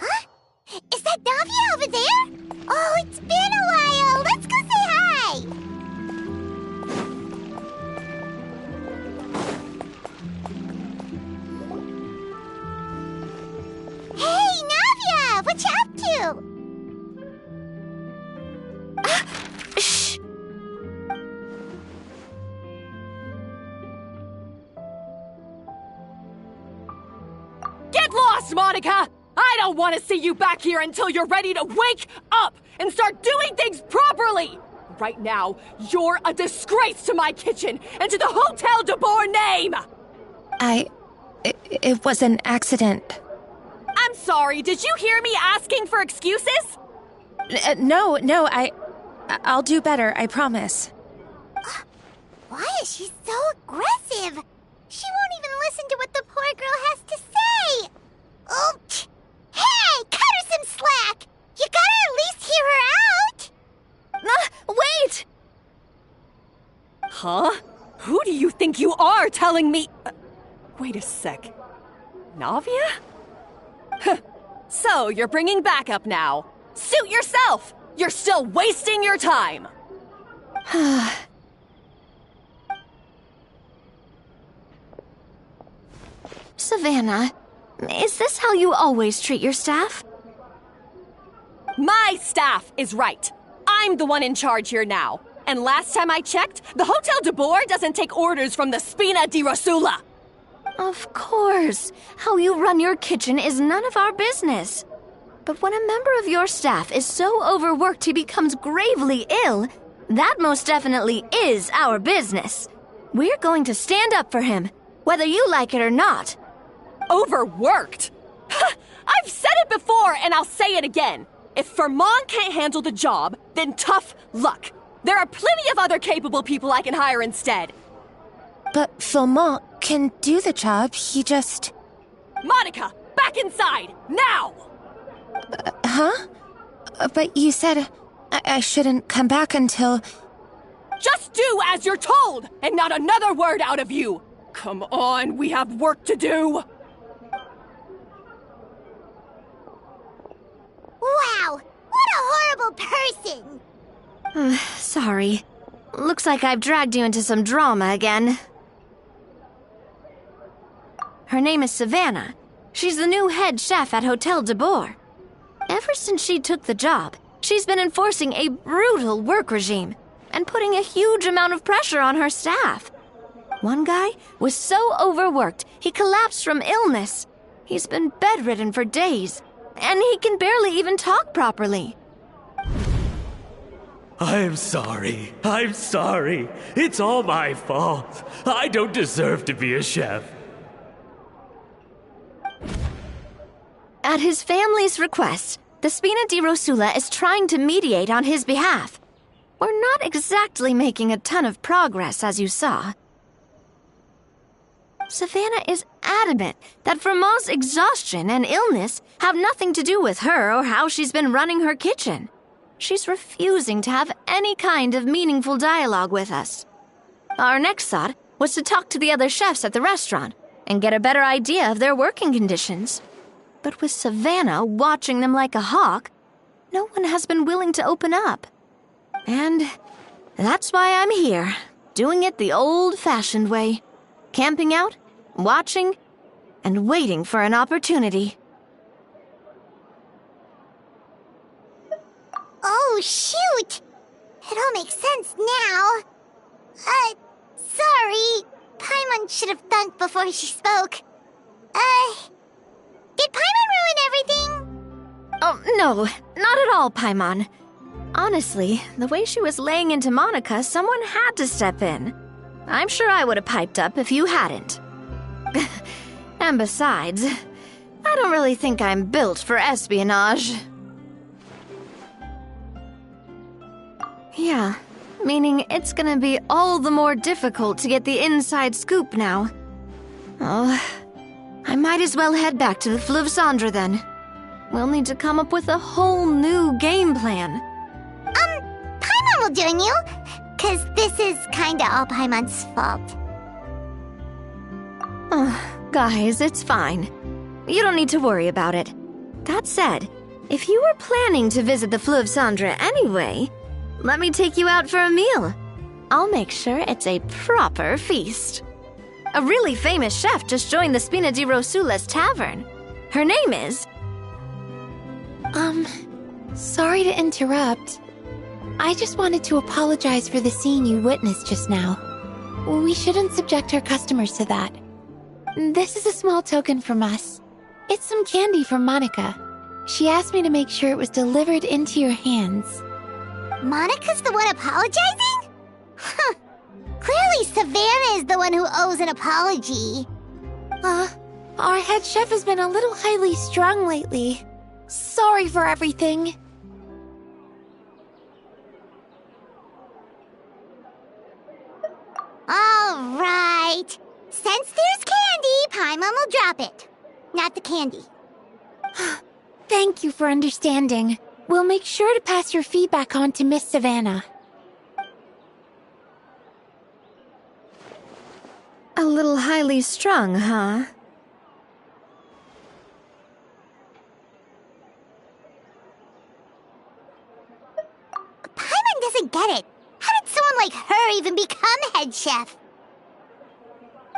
Huh? Is that Navia over there? Oh, it's been a while. Let's go say hi. Hey, Navia! What you up to? Shh! Get lost, Monica! I don't want to see you back here until you're ready to wake up and start doing things properly! Right now, you're a disgrace to my kitchen and to the Hotel de Boer name! It was an accident. I'm sorry, did you hear me asking for excuses? No, I'll do better, I promise. Why is she so aggressive? She won't even listen to what the poor girl has to say. Oh, hey, cut her some slack. You gotta at least hear her out. Wait! Huh? Who do you think you are telling me? Wait a sec. Navia? So, you're bringing backup now. Suit yourself! You're still wasting your time! Savannah, is this how you always treat your staff? My staff is right. I'm the one in charge here now. And last time I checked, the Hotel de Boer doesn't take orders from the Spina di Rosula. Of course. How you run your kitchen is none of our business. But when a member of your staff is so overworked he becomes gravely ill, that most definitely is our business. We're going to stand up for him, whether you like it or not. Overworked? I've said it before and I'll say it again. If Fermon can't handle the job, then tough luck. There are plenty of other capable people I can hire instead. But Philmont can do the job, he just... Monica, back inside, now! Huh? But you said I shouldn't come back until... Just do as you're told, and not another word out of you! Come on, we have work to do! Wow, what a horrible person! Sorry. Looks like I've dragged you into some drama again. Her name is Savannah. She's the new head chef at Hotel de Boer. Ever since she took the job, she's been enforcing a brutal work regime and putting a huge amount of pressure on her staff. One guy was so overworked, he collapsed from illness. He's been bedridden for days, and he can barely even talk properly. I'm sorry. It's all my fault. I don't deserve to be a chef. At his family's request, the Spina di Rosula is trying to mediate on his behalf. We're not exactly making a ton of progress, as you saw. Savannah is adamant that Vermont's exhaustion and illness have nothing to do with her or how she's been running her kitchen. She's refusing to have any kind of meaningful dialogue with us. Our next thought was to talk to the other chefs at the restaurant and get a better idea of their working conditions. But with Savannah watching them like a hawk, no one has been willing to open up. And that's why I'm here, doing it the old-fashioned way. Camping out, watching, and waiting for an opportunity. Oh, shoot! It all makes sense now. Sorry. Paimon should have thunked before she spoke. Did Paimon ruin everything? Oh, no, not at all, Paimon. Honestly, the way she was laying into Monica, someone had to step in. I'm sure I would have piped up if you hadn't. And besides, I don't really think I'm built for espionage. Yeah, meaning it's gonna be all the more difficult to get the inside scoop now. Oh, I might as well head back to the Fleuve Cendre then. We'll need to come up with a whole new game plan. Paimon will join you, 'cause this is kinda all Paimon's fault. Oh, guys, it's fine. You don't need to worry about it. That said, if you were planning to visit the Fleuve Cendre anyway, let me take you out for a meal. I'll make sure it's a proper feast. A really famous chef just joined the Spina di Rosula's tavern. Her name is... Sorry to interrupt. I just wanted to apologize for the scene you witnessed just now. We shouldn't subject our customers to that. This is a small token from us. It's some candy from Monica. She asked me to make sure it was delivered into your hands. Monica's the one apologizing? Huh. Clearly Savannah is the one who owes an apology. Our head chef has been a little highly strung lately. Sorry for everything. All right. Since there's candy, Paimon will drop it. Not the candy. Thank you for understanding. We'll make sure to pass your feedback on to Miss Savannah. A little highly strung, huh? Paimon doesn't get it. How did someone like her even become head chef?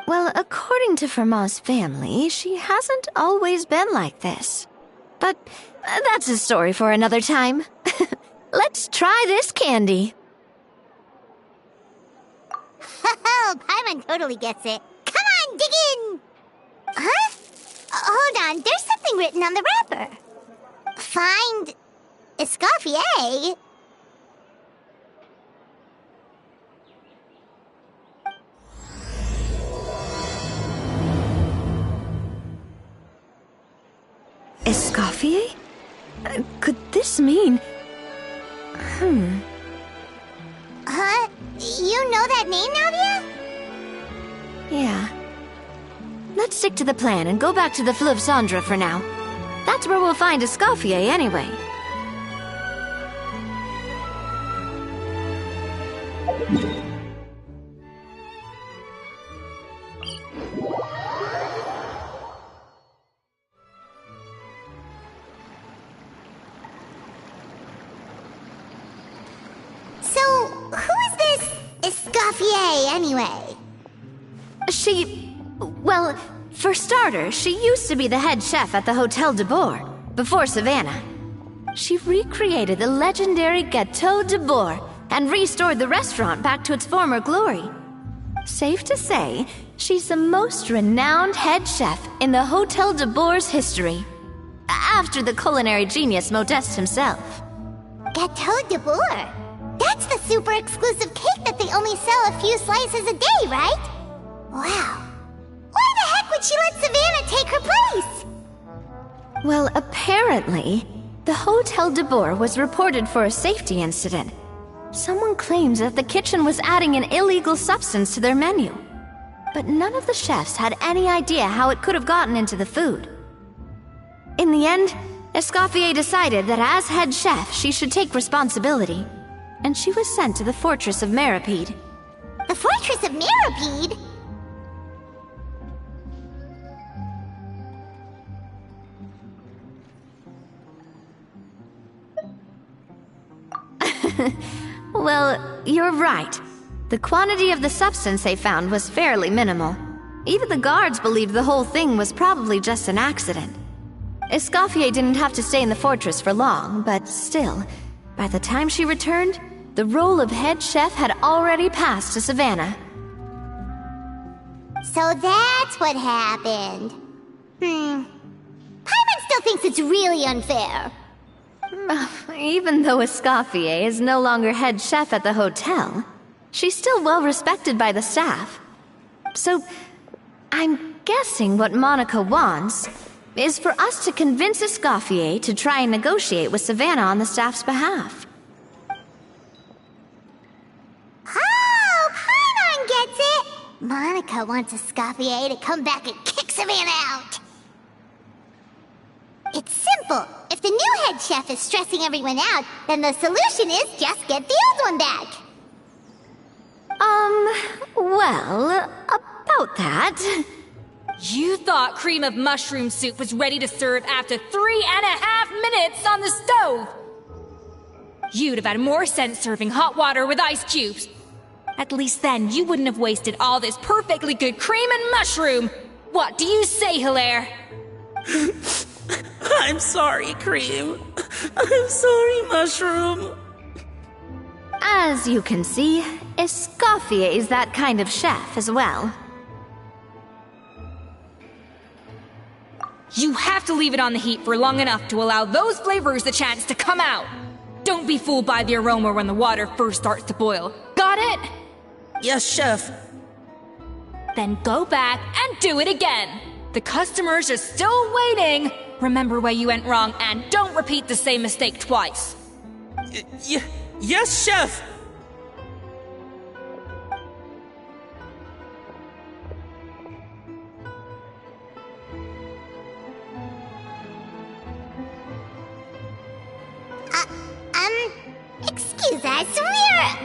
Well, according to Fermat's family, she hasn't always been like this. But that's a story for another time. Let's try this candy. Oh, Paimon totally gets it. Come on, dig in! Huh? Hold on, there's something written on the wrapper. Find... Escoffier? Escoffier? Could this mean... Huh? You know that name, Navia? Yeah. Let's stick to the plan and go back to the Fleuve Cendre for now. That's where we'll find Escoffier anyway. So, who is this Escoffier, anyway? Well, for starters, she used to be the head chef at the Hotel de Bourg, before Savannah. She recreated the legendary Gâteau de Bourg and restored the restaurant back to its former glory. Safe to say, she's the most renowned head chef in the Hotel de Bourg's history. After the culinary genius Modeste himself. Gâteau de Bourg? That's the super exclusive cake that they only sell a few slices a day, right? Wow. Why the heck would she let Savannah take her place? Well, apparently, the Hotel de Bourg was reported for a safety incident. Someone claims that the kitchen was adding an illegal substance to their menu. But none of the chefs had any idea how it could have gotten into the food. In the end, Escoffier decided that as head chef, she should take responsibility. And she was sent to the Fortress of Meripede. The Fortress of Meripede? Well, you're right. The quantity of the substance they found was fairly minimal. Even the guards believed the whole thing was probably just an accident. Escoffier didn't have to stay in the fortress for long, but still, by the time she returned, the role of head chef had already passed to Savannah. So that's what happened. Paimon still thinks it's really unfair. Even though Escoffier is no longer head chef at the hotel, she's still well respected by the staff. So, I'm guessing what Monica wants is for us to convince Escoffier to try and negotiate with Savannah on the staff's behalf. Oh, Paimon gets it! Monica wants Escoffier to come back and kick Savannah out. It's simple. If the new head chef is stressing everyone out, then the solution is just get the old one back. Well, about that... You thought cream of mushroom soup was ready to serve after 3.5 minutes on the stove! You'd have had more sense serving hot water with ice cubes. At least then you wouldn't have wasted all this perfectly good cream and mushroom! What do you say, Hilaire? I'm sorry, Cream. I'm sorry, Mushroom. As you can see, Escoffier is that kind of chef as well. You have to leave it on the heat for long enough to allow those flavors the chance to come out. Don't be fooled by the aroma when the water first starts to boil. Got it? Yes, Chef. Then go back and do it again. The customers are still waiting. Remember where you went wrong and don't repeat the same mistake twice. Yes, Chef! Excuse us, we're...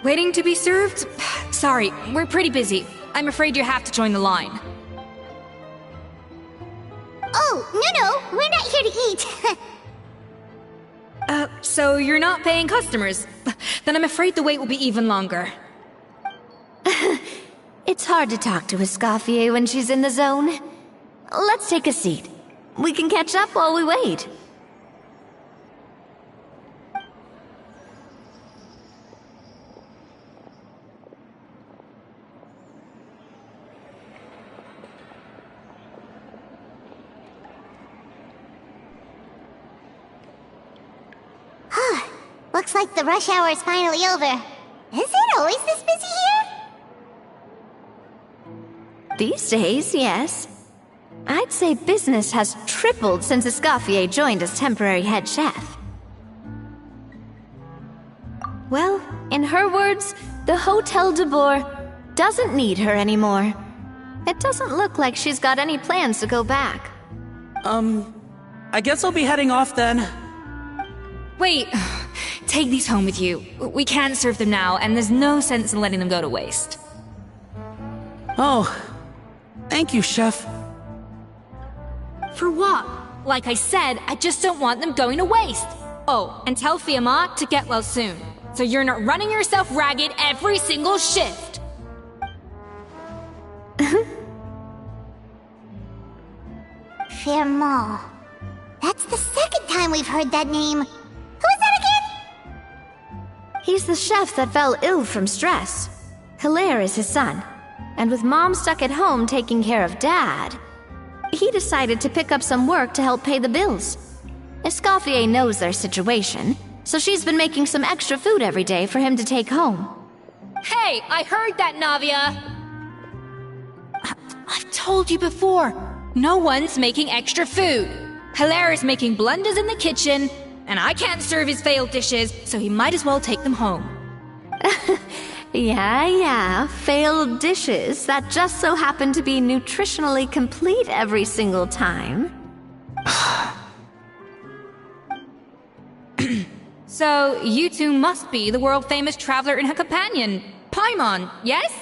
Waiting to be served? Sorry, we're pretty busy. I'm afraid you have to join the line. Oh, no, we're not here to eat. So you're not paying customers? Then I'm afraid the wait will be even longer. It's hard to talk to Escoffier when she's in the zone. Let's take a seat. We can catch up while we wait. Looks like the rush hour is finally over. Is it always this busy here? These days, yes. I'd say business has tripled since Escoffier joined as temporary head chef. Well, in her words, the Hotel de Boer doesn't need her anymore. It doesn't look like she's got any plans to go back. I guess I'll be heading off then. Wait, take these home with you. We can't serve them now, and there's no sense in letting them go to waste. Oh, thank you, Chef. For what? Like I said, I just don't want them going to waste. Oh, and tell Fiamma to get well soon, so you're not running yourself ragged every single shift. Fiamma. That's the second time we've heard that name. Who is that again? He's the chef that fell ill from stress. Hilaire is his son. And with Mom stuck at home taking care of Dad, he decided to pick up some work to help pay the bills. Escoffier knows their situation, so she's been making some extra food every day for him to take home. Hey, I heard that, Navia! I've told you before, no one's making extra food. Hilaire is making blunders in the kitchen, and I can't serve his failed dishes, so he might as well take them home. Yeah, failed dishes that just so happen to be nutritionally complete every single time. So, you two must be the world-famous traveler and her companion, Paimon, yes?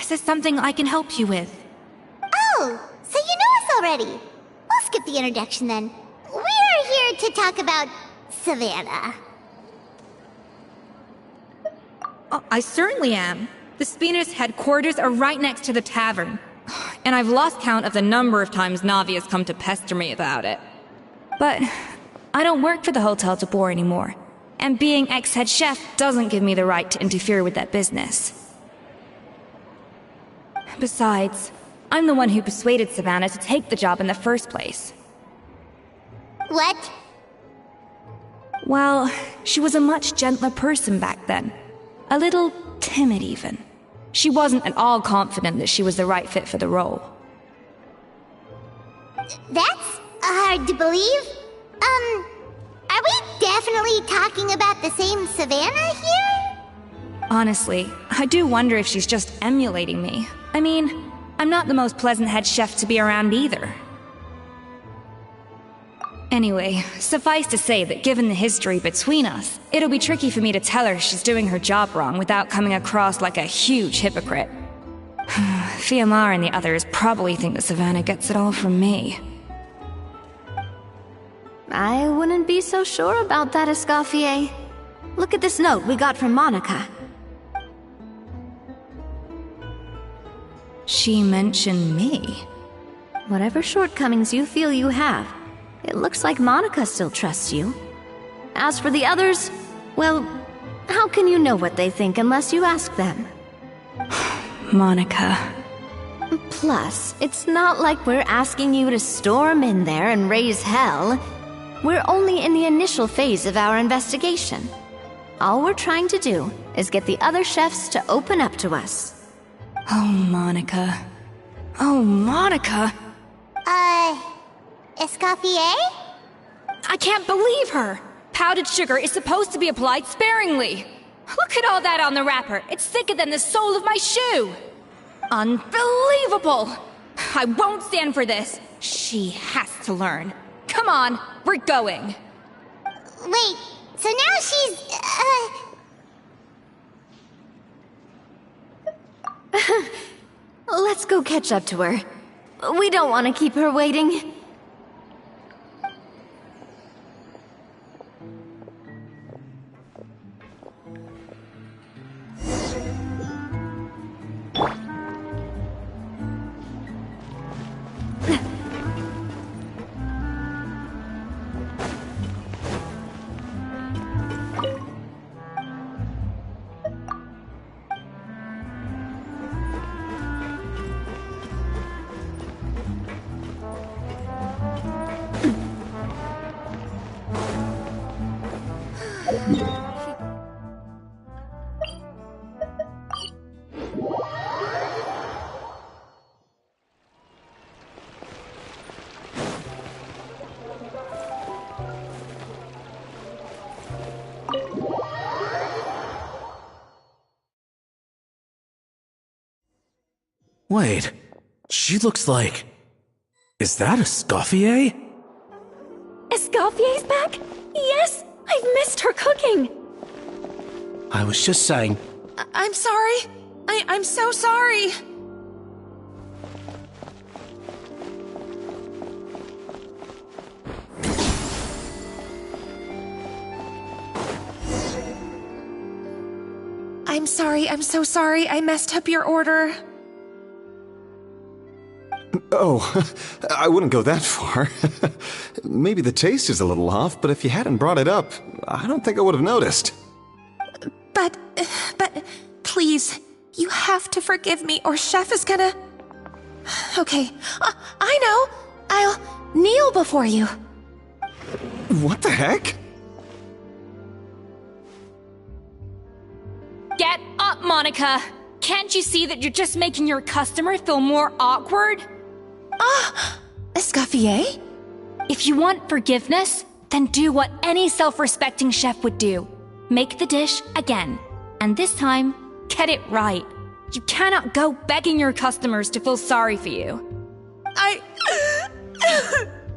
Is there something I can help you with? Oh, so you know us already. We'll skip the introduction then. We're here to talk about Savannah. Oh, I certainly am. The Spina's headquarters are right next to the tavern. And I've lost count of the number of times Navi has come to pester me about it. But I don't work for the Hotel de Boer anymore. And being ex-head chef doesn't give me the right to interfere with that business. Besides, I'm the one who persuaded Savannah to take the job in the first place. What? Well, she was a much gentler person back then. A little timid, even. She wasn't at all confident that she was the right fit for the role. That's hard to believe. Are we definitely talking about the same Savannah here? Honestly, I do wonder if she's just emulating me. I mean, I'm not the most pleasant head chef to be around either. Anyway, suffice to say that given the history between us, it'll be tricky for me to tell her she's doing her job wrong without coming across like a huge hypocrite. Fiamar and the others probably think that Savannah gets it all from me. I wouldn't be so sure about that, Escoffier. Look at this note we got from Monica. She mentioned me. Whatever shortcomings you feel you have, it looks like Monica still trusts you. As for the others, well, how can you know what they think unless you ask them? Monica. Plus, it's not like we're asking you to storm in there and raise hell. We're only in the initial phase of our investigation. All we're trying to do is get the other chefs to open up to us. Oh, Monica. Oh, Monica! Escoffier? I can't believe her! Powdered sugar is supposed to be applied sparingly. Look at all that on the wrapper. It's thicker than the sole of my shoe. Unbelievable! I won't stand for this. She has to learn. Come on, we're going. Wait, so now she's, Let's go catch up to her. We don't want to keep her waiting. Wait, she looks like... Is that Escoffier? Escoffier's back? Yes! I've missed her cooking! I was just saying... I'm sorry. I'm so sorry. I'm sorry, I'm so sorry. I messed up your order. Oh, I wouldn't go that far. Maybe the taste is a little off, but if you hadn't brought it up, I don't think I would have noticed. But, please, you have to forgive me or Chef is gonna... Okay, I know. I'll kneel before you. What the heck? Get up, Monica! Can't you see that you're just making your customer feel more awkward? Escoffier? If you want forgiveness, then do what any self-respecting chef would do. Make the dish again. And this time, get it right. You cannot go begging your customers to feel sorry for you.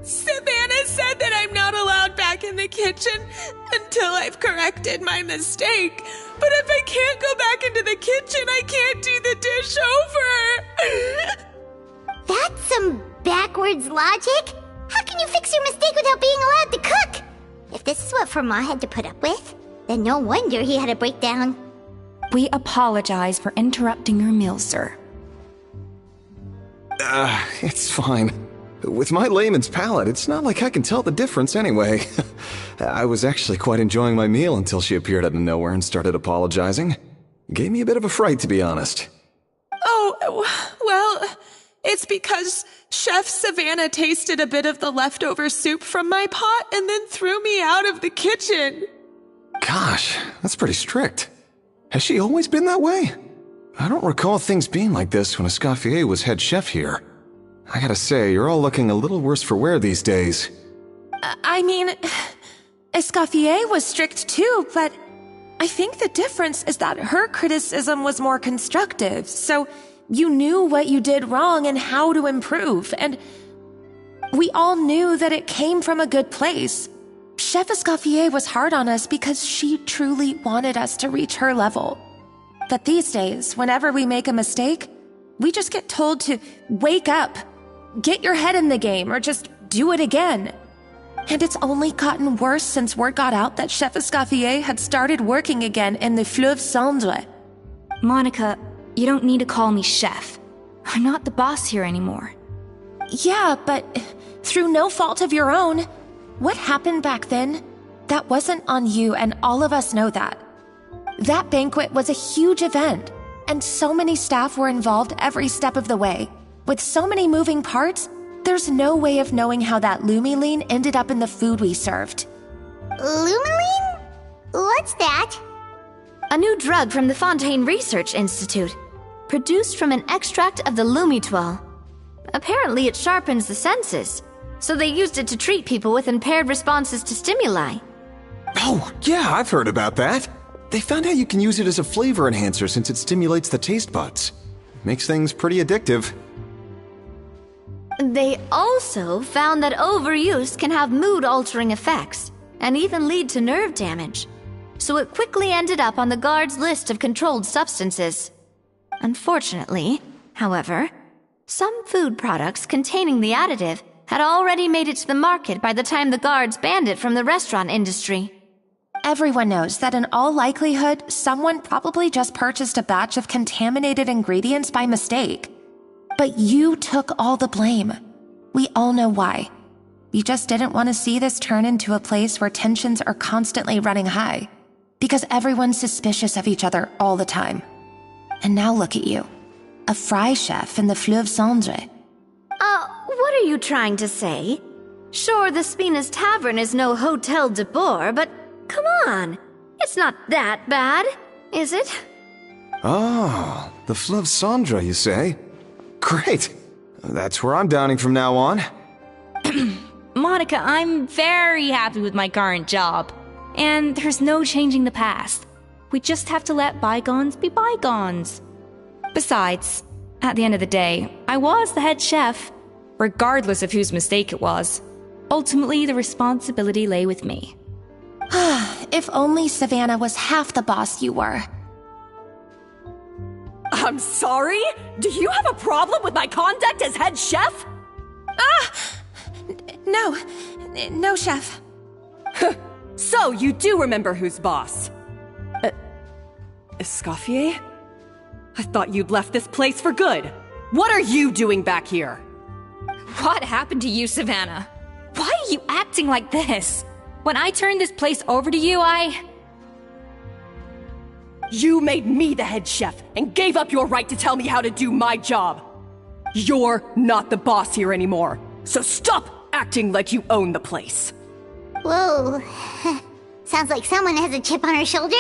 Savannah said that I'm not allowed back in the kitchen until I've corrected my mistake. But if I can't go back into the kitchen, I can't do the dish over. That's some backwards logic. How can you fix your mistake without being allowed to cook? If this is what Fermat had to put up with, then no wonder he had a breakdown. We apologize for interrupting your meal, sir. It's fine. With my layman's palate, it's not like I can tell the difference anyway. I was actually quite enjoying my meal until she appeared out of nowhere and started apologizing. Gave me a bit of a fright, to be honest. Oh, well, it's because Chef Savannah tasted a bit of the leftover soup from my pot and then threw me out of the kitchen. Gosh, that's pretty strict. Has she always been that way? I don't recall things being like this when Escoffier was head chef here. I gotta say, you're all looking a little worse for wear these days. I mean, Escoffier was strict too, but I think the difference is that her criticism was more constructive, so you knew what you did wrong and how to improve, and We all knew that it came from a good place. Chef Escoffier was hard on us because she truly wanted us to reach her level. But these days, whenever we make a mistake, we just get told to wake up, get your head in the game, or just do it again. And it's only gotten worse since word got out that Chef Escoffier had started working again in the Fleuve Cendre. Monica, you don't need to call me chef. I'm not the boss here anymore. Yeah, but through no fault of your own. What happened back then, that wasn't on you, and all of us know that. That banquet was a huge event, and so many staff were involved every step of the way. With so many moving parts, there's no way of knowing how that Lumiline ended up in the food we served. Lumiline? What's that? A new drug from the Fontaine Research Institute, produced from an extract of the Lumitwell. Apparently it sharpens the senses, so they used it to treat people with impaired responses to stimuli. Oh, yeah, I've heard about that. They found out you can use it as a flavor enhancer since it stimulates the taste buds. Makes things pretty addictive. They also found that overuse can have mood-altering effects, and even lead to nerve damage. So it quickly ended up on the guards' list of controlled substances. Unfortunately, however, some food products containing the additive had already made it to the market by the time the guards banned it from the restaurant industry. Everyone knows that in all likelihood, someone probably just purchased a batch of contaminated ingredients by mistake. But you took all the blame. We all know why. You just didn't want to see this turn into a place where tensions are constantly running high, because everyone's suspicious of each other all the time. And now look at you, a fry chef in the Fleuve Cendre. What are you trying to say? Sure, the Spina's Tavern is no Hotel de Boer, but come on, it's not that bad, is it? Oh, the Fleuve Cendre, you say? Great. That's where I'm dining from now on. Monica, I'm very happy with my current job. And there's no changing the past. We just have to let bygones be bygones. Besides, at the end of the day, I was the head chef, regardless of whose mistake it was. Ultimately, the responsibility lay with me. If only Savannah was half the boss you were. I'm sorry? Do you have a problem with my conduct as head chef? No, chef. So, you do remember who's boss? Escoffier? I thought you'd left this place for good. What are you doing back here? What happened to you, Savannah? Why are you acting like this? When I turned this place over to you, You made me the head chef and gave up your right to tell me how to do my job. You're not the boss here anymore, so stop acting like you own the place. Whoa. Sounds like someone has a chip on her shoulder.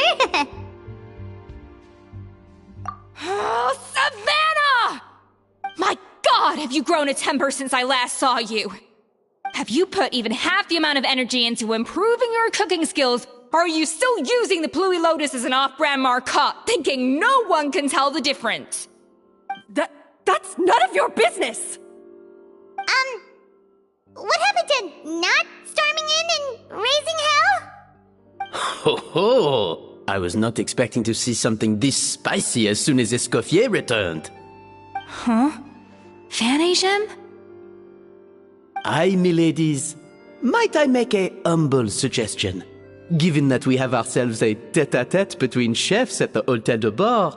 Oh, Savannah! My God, have you grown a temper since I last saw you? Have you put even half the amount of energy into improving your cooking skills, or are you still using the Pluie Lotus as an off-brand marcotte, thinking no one can tell the difference? That's none of your business! What happened to not storming in and raising hell? Ho ho! I was not expecting to see something this spicy as soon as Escoffier returned. Huh? Fan-Asian? Aye, miladies. Might I make a humble suggestion? Given that we have ourselves a tête-à-tête between chefs at the Hôtel de Bord,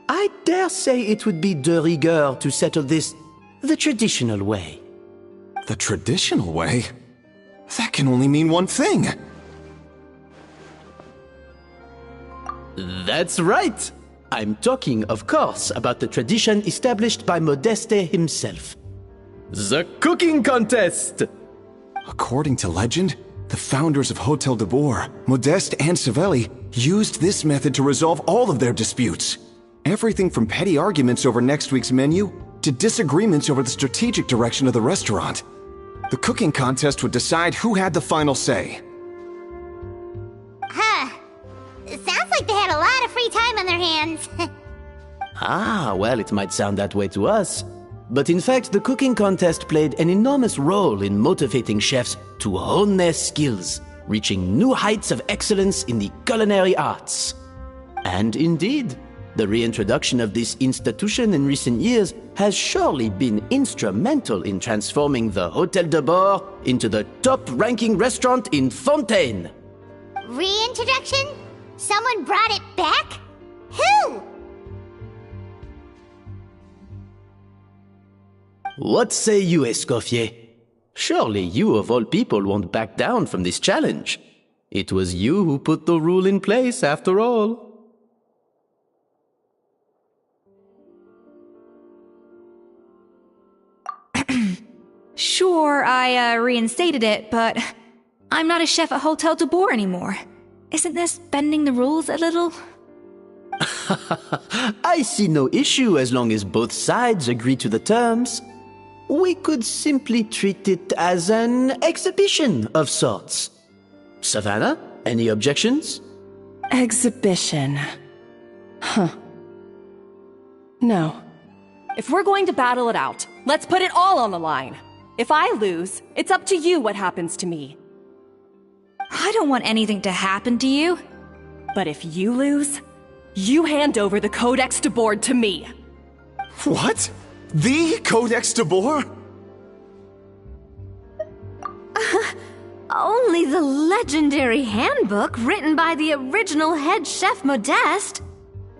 I dare say it would be de rigueur to settle this the traditional way. The traditional way? That can only mean one thing. That's right. I'm talking, of course, about the tradition established by Modeste himself. The cooking contest! According to legend, the founders of Hotel de Boer, Modeste and Savelli, used this method to resolve all of their disputes. Everything from petty arguments over next week's menu to disagreements over the strategic direction of the restaurant. The cooking contest would decide who had the final say. It sounds like they had a lot of free time on their hands. Ah, well, it might sound that way to us. But in fact, the cooking contest played an enormous role in motivating chefs to hone their skills, reaching new heights of excellence in the culinary arts. And indeed, the reintroduction of this institution in recent years has surely been instrumental in transforming the Hôtel de Bord into the top-ranking restaurant in Fontaine. Reintroduction? Someone brought it back? Who? What say you, Escoffier? Surely you of all people won't back down from this challenge. It was you who put the rule in place, after all. Sure, I reinstated it, but I'm not a chef at Hôtel de Bord anymore. Isn't this bending the rules a little? I see no issue as long as both sides agree to the terms. We could simply treat it as an exhibition of sorts. Savannah, any objections? Exhibition. Huh. No. If we're going to battle it out, let's put it all on the line. If I lose, it's up to you what happens to me. I don't want anything to happen to you. But if you lose, you hand over the Codex de Bord to me. What? The Codex de Bord? Only the legendary handbook written by the original head chef Modeste.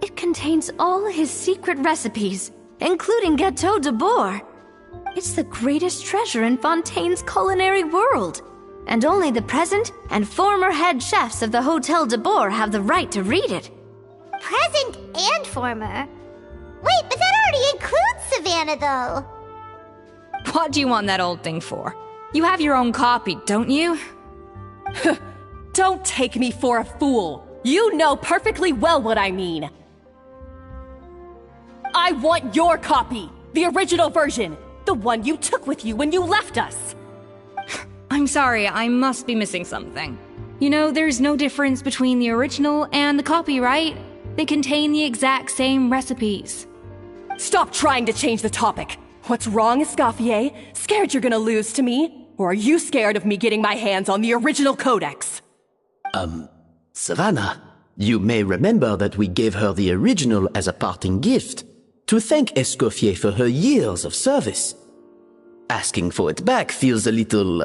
It contains all his secret recipes, including Gâteau de Bord. It's the greatest treasure in Fontaine's culinary world, and only the present and former head chefs of the Hôtel de Bord have the right to read it. Present and former? Wait, but that already includes Savannah, though. What do you want that old thing for? You have your own copy, don't you? Don't take me for a fool. You know perfectly well what I mean. I want your copy, the original version, the one you took with you when you left us. I'm sorry, I must be missing something. You know, there's no difference between the original and the copy, right? They contain the exact same recipes. Stop trying to change the topic. What's wrong, Escoffier? Scared you're gonna lose to me? Or are you scared of me getting my hands on the original codex? Savannah, you may remember that we gave her the original as a parting gift, to thank Escoffier for her years of service. Asking for it back feels a little,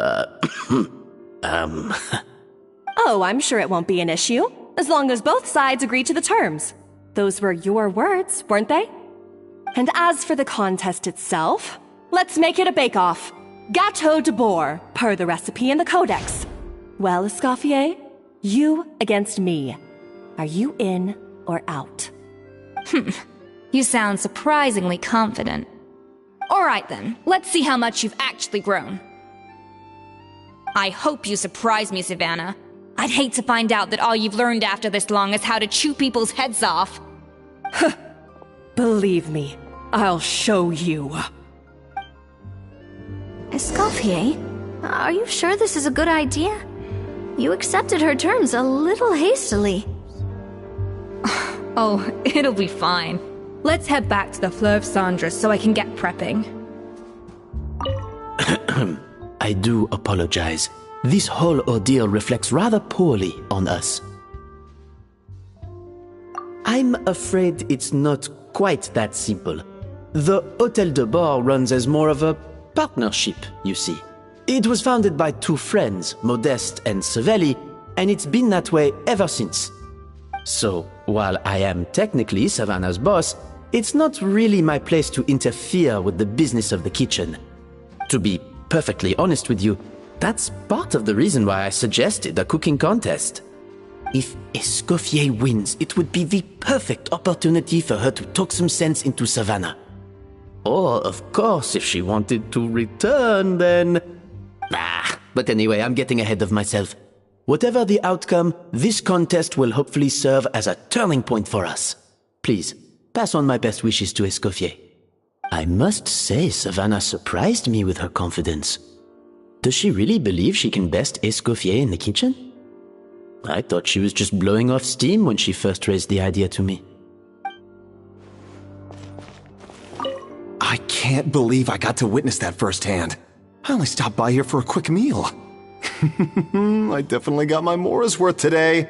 Oh, I'm sure it won't be an issue, as long as both sides agree to the terms. Those were your words, weren't they? And as for the contest itself, let's make it a bake-off. Gâteau de Bord, per the recipe in the codex. Well, Escoffier, you against me. Are you in or out? You sound surprisingly confident. Alright then, let's see how much you've actually grown. I hope you surprise me, Savannah. I'd hate to find out that all you've learned after this long is how to chew people's heads off. Believe me, I'll show you. Escoffier, are you sure this is a good idea? You accepted her terms a little hastily. Oh, it'll be fine. Let's head back to the Fleuve Cendres so I can get prepping. I do apologize. This whole ordeal reflects rather poorly on us. I'm afraid it's not quite that simple. The Hôtel de Bord runs as more of a partnership, you see. It was founded by two friends, Modeste and Savelli, and it's been that way ever since. So, while I am technically Savannah's boss, it's not really my place to interfere with the business of the kitchen. To be perfectly honest with you, that's part of the reason why I suggested a cooking contest. If Escoffier wins, it would be the perfect opportunity for her to talk some sense into Savannah. Or, of course, if she wanted to return, then... But anyway, I'm getting ahead of myself. Whatever the outcome, this contest will hopefully serve as a turning point for us. Please, pass on my best wishes to Escoffier. I must say, Savannah surprised me with her confidence. Does she really believe she can best Escoffier in the kitchen? I thought she was just blowing off steam when she first raised the idea to me. I can't believe I got to witness that firsthand. I only stopped by here for a quick meal. I definitely got my Mora's worth today.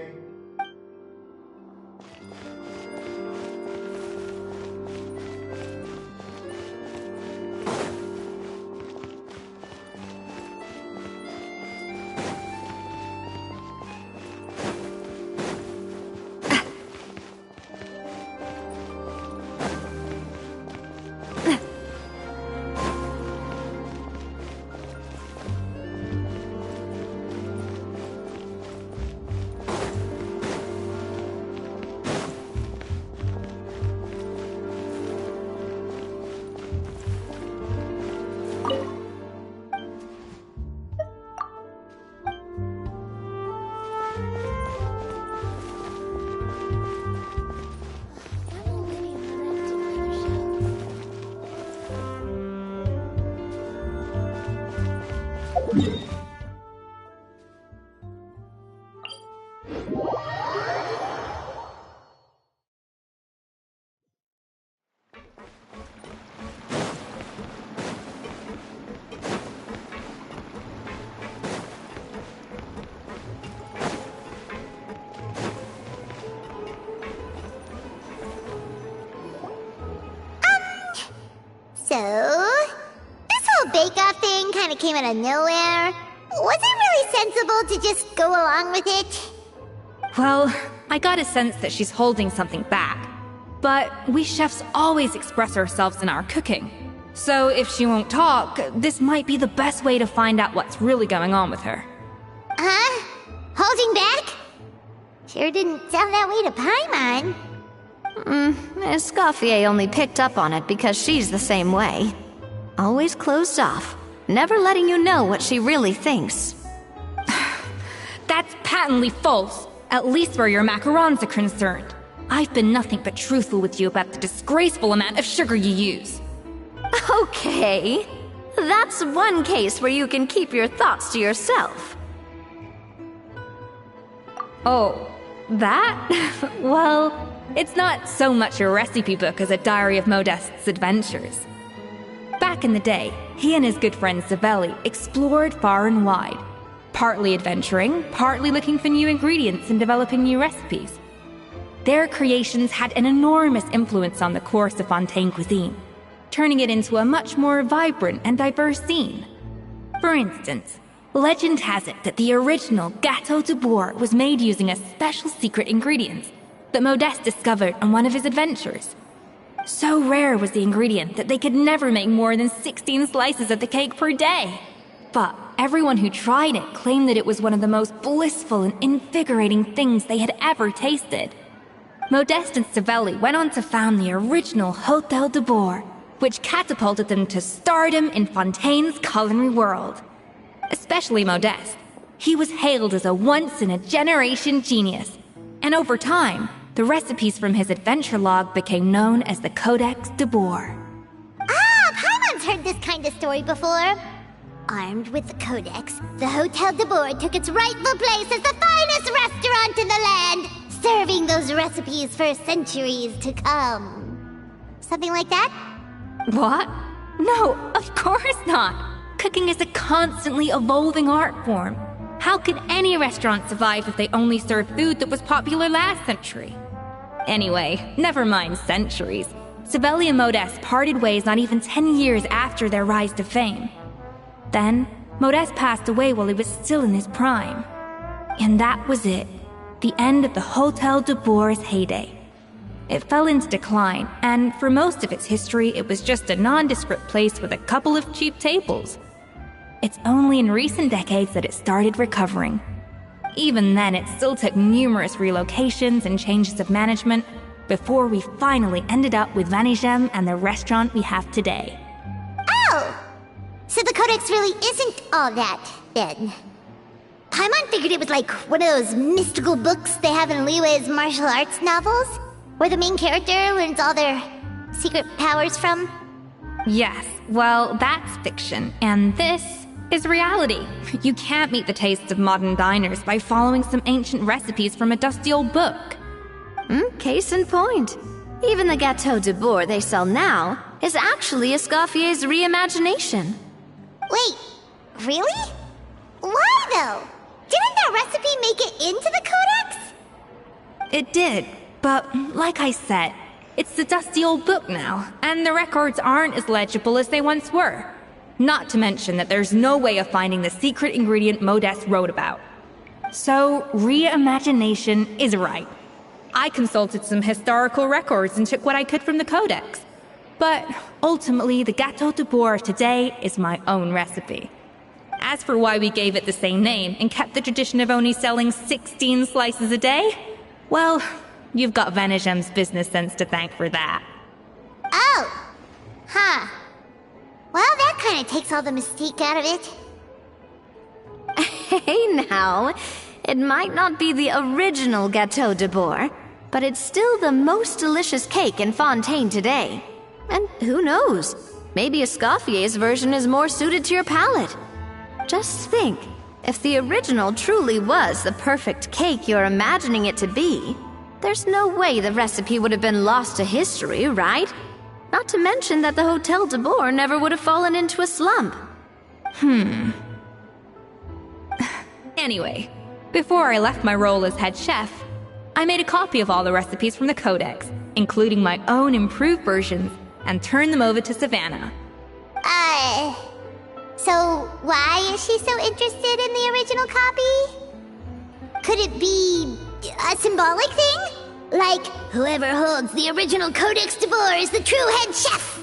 So, this whole bake-off thing kind of came out of nowhere. Was it really sensible to just go along with it? Well, I got a sense that she's holding something back. But we chefs always express ourselves in our cooking. So if she won't talk, this might be the best way to find out what's really going on with her. Huh? Holding back? Sure didn't sound that way to Paimon. Escoffier only picked up on it because she's the same way. Always closed off, never letting you know what she really thinks. That's patently false, at least where your macarons are concerned. I've been nothing but truthful with you about the disgraceful amount of sugar you use. Okay, that's one case where you can keep your thoughts to yourself. Oh, that? Well, it's not so much a recipe book as a diary of Modeste's adventures. Back in the day, he and his good friend Savelli explored far and wide, partly adventuring, partly looking for new ingredients and developing new recipes. Their creations had an enormous influence on the course of Fontaine cuisine, turning it into a much more vibrant and diverse scene. For instance, legend has it that the original Gâteau de Bourg was made using a special secret ingredient that Modeste discovered on one of his adventures. So rare was the ingredient that they could never make more than 16 slices of the cake per day. But everyone who tried it claimed that it was one of the most blissful and invigorating things they had ever tasted. Modeste and Savelli went on to found the original Hôtel de Bourg, which catapulted them to stardom in Fontaine's culinary world. Especially Modeste. He was hailed as a once-in-a-generation genius, and over time, the recipes from his adventure log became known as the Codex de Bourg. Ah, Paimon's heard this kind of story before. Armed with the Codex, the Hôtel de Bourg took its rightful place as the finest restaurant in the land, serving those recipes for centuries to come. Something like that? What? No, of course not. Cooking is a constantly evolving art form. How could any restaurant survive if they only served food that was popular last century? Anyway, never mind centuries. Savelli and Modeste parted ways not even 10 years after their rise to fame. Then, Modeste passed away while he was still in his prime. And that was it. The end of the Hôtel de Bourg's heyday. It fell into decline, and for most of its history, it was just a nondescript place with a couple of cheap tables. It's only in recent decades that it started recovering. Even then, it still took numerous relocations and changes of management before we finally ended up with Vanigem and the restaurant we have today. Oh! So the Codex really isn't all that, then. Paimon figured it was like one of those mystical books they have in Liyue's martial arts novels, where the main character learns all their secret powers from. Yes, well, that's fiction, and this is reality. You can't meet the tastes of modern diners by following some ancient recipes from a dusty old book. Case in point. Even the Gâteau de Bourg they sell now is actually Escoffier's reimagination. Wait, really? Why though? Didn't that recipe make it into the codex? It did, but like I said, it's the dusty old book now, and the records aren't as legible as they once were. Not to mention that there's no way of finding the secret ingredient Modest wrote about. So, reimagination is right. I consulted some historical records and took what I could from the codex. But ultimately, the Gâteau de Bourg today is my own recipe. As for why we gave it the same name and kept the tradition of only selling 16 slices a day, well, you've got Venegem's business sense to thank for that. Oh. Huh. Well, that kind of takes all the mystique out of it. Hey now, it might not be the original Gâteau de Bourg, but it's still the most delicious cake in Fontaine today. And who knows, maybe Escoffier's version is more suited to your palate. Just think, if the original truly was the perfect cake you're imagining it to be, there's no way the recipe would have been lost to history, right? Not to mention that the Hotel de Bourg never would have fallen into a slump. Anyway, before I left my role as head chef, I made a copy of all the recipes from the codex, including my own improved versions, and turned them over to Savannah. So why is she so interested in the original copy? Could it be a symbolic thing? Like, whoever holds the original Codex de Bourg is the true head chef?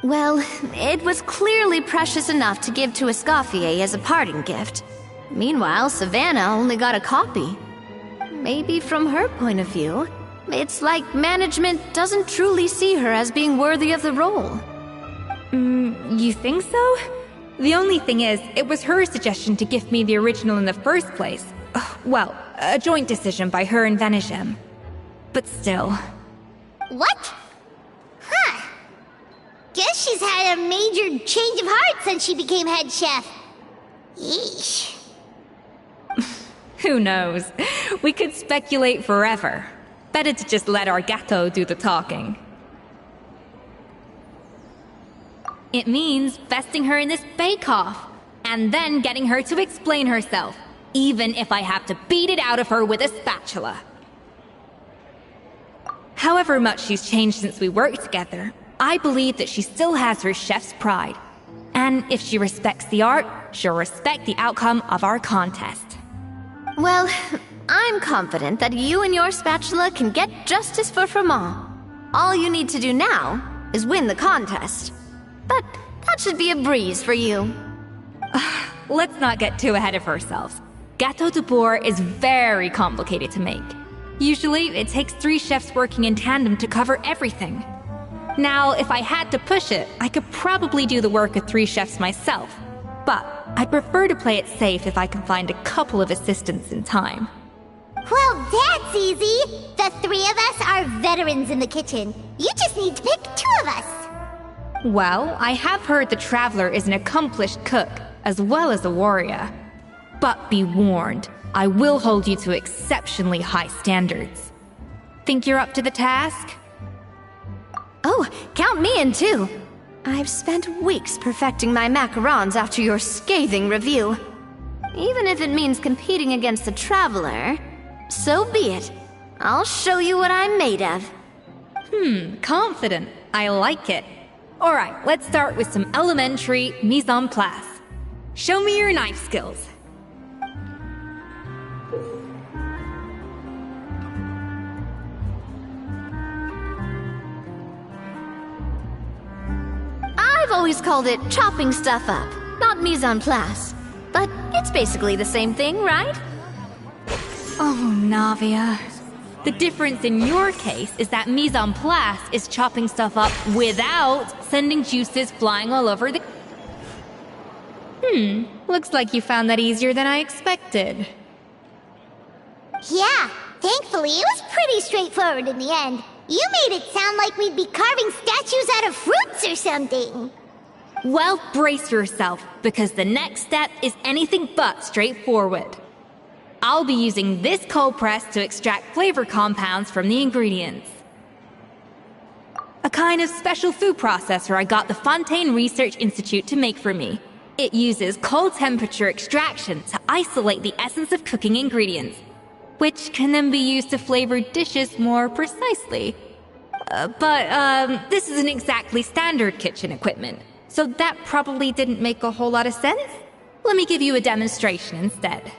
Well, it was clearly precious enough to give to Escoffier as a parting gift. Meanwhile, Savannah only got a copy. Maybe from her point of view, it's like management doesn't truly see her as being worthy of the role. You think so? The only thing is, it was her suggestion to gift me the original in the first place. Well, a joint decision by her and Venegem. But still. What? Huh. Guess she's had a major change of heart since she became head chef. Yeesh. Who knows? We could speculate forever. Better to just let our gâteau do the talking. It means besting her in this bake-off, and then getting her to explain herself, even if I have to beat it out of her with a spatula. However much she's changed since we worked together, I believe that she still has her chef's pride. And if she respects the art, she'll respect the outcome of our contest. Well, I'm confident that you and your spatula can get justice for Froment. All you need to do now is win the contest. But that should be a breeze for you. Let's not get too ahead of ourselves. Gâteau de Bourg is very complicated to make. Usually, it takes 3 chefs working in tandem to cover everything. Now, if I had to push it, I could probably do the work of 3 chefs myself. But I'd prefer to play it safe if I can find a couple of assistants in time. Well, that's easy. The 3 of us are veterans in the kitchen. You just need to pick 2 of us. Well, I have heard the Traveler is an accomplished cook, as well as a warrior. But be warned, I will hold you to exceptionally high standards. Think you're up to the task? Oh, count me in too. I've spent weeks perfecting my macarons after your scathing review. Even if it means competing against the Traveler, so be it. I'll show you what I'm made of. Confident. I like it. Alright, let's start with some elementary mise en place. Show me your knife skills. I've always called it chopping stuff up, not mise en place. But it's basically the same thing, right? Oh, Navia. The difference in your case is that mise en place is chopping stuff up without sending juices flying all over the... Looks like you found that easier than I expected. Yeah, thankfully it was pretty straightforward in the end. You made it sound like we'd be carving statues out of fruits or something. Well, brace yourself, because the next step is anything but straightforward. I'll be using this cold press to extract flavor compounds from the ingredients. A kind of special food processor I got the Fontaine Research Institute to make for me. It uses cold temperature extraction to isolate the essence of cooking ingredients, which can then be used to flavor dishes more precisely. But this isn't exactly standard kitchen equipment, so that probably didn't make a whole lot of sense. Let me give you a demonstration instead.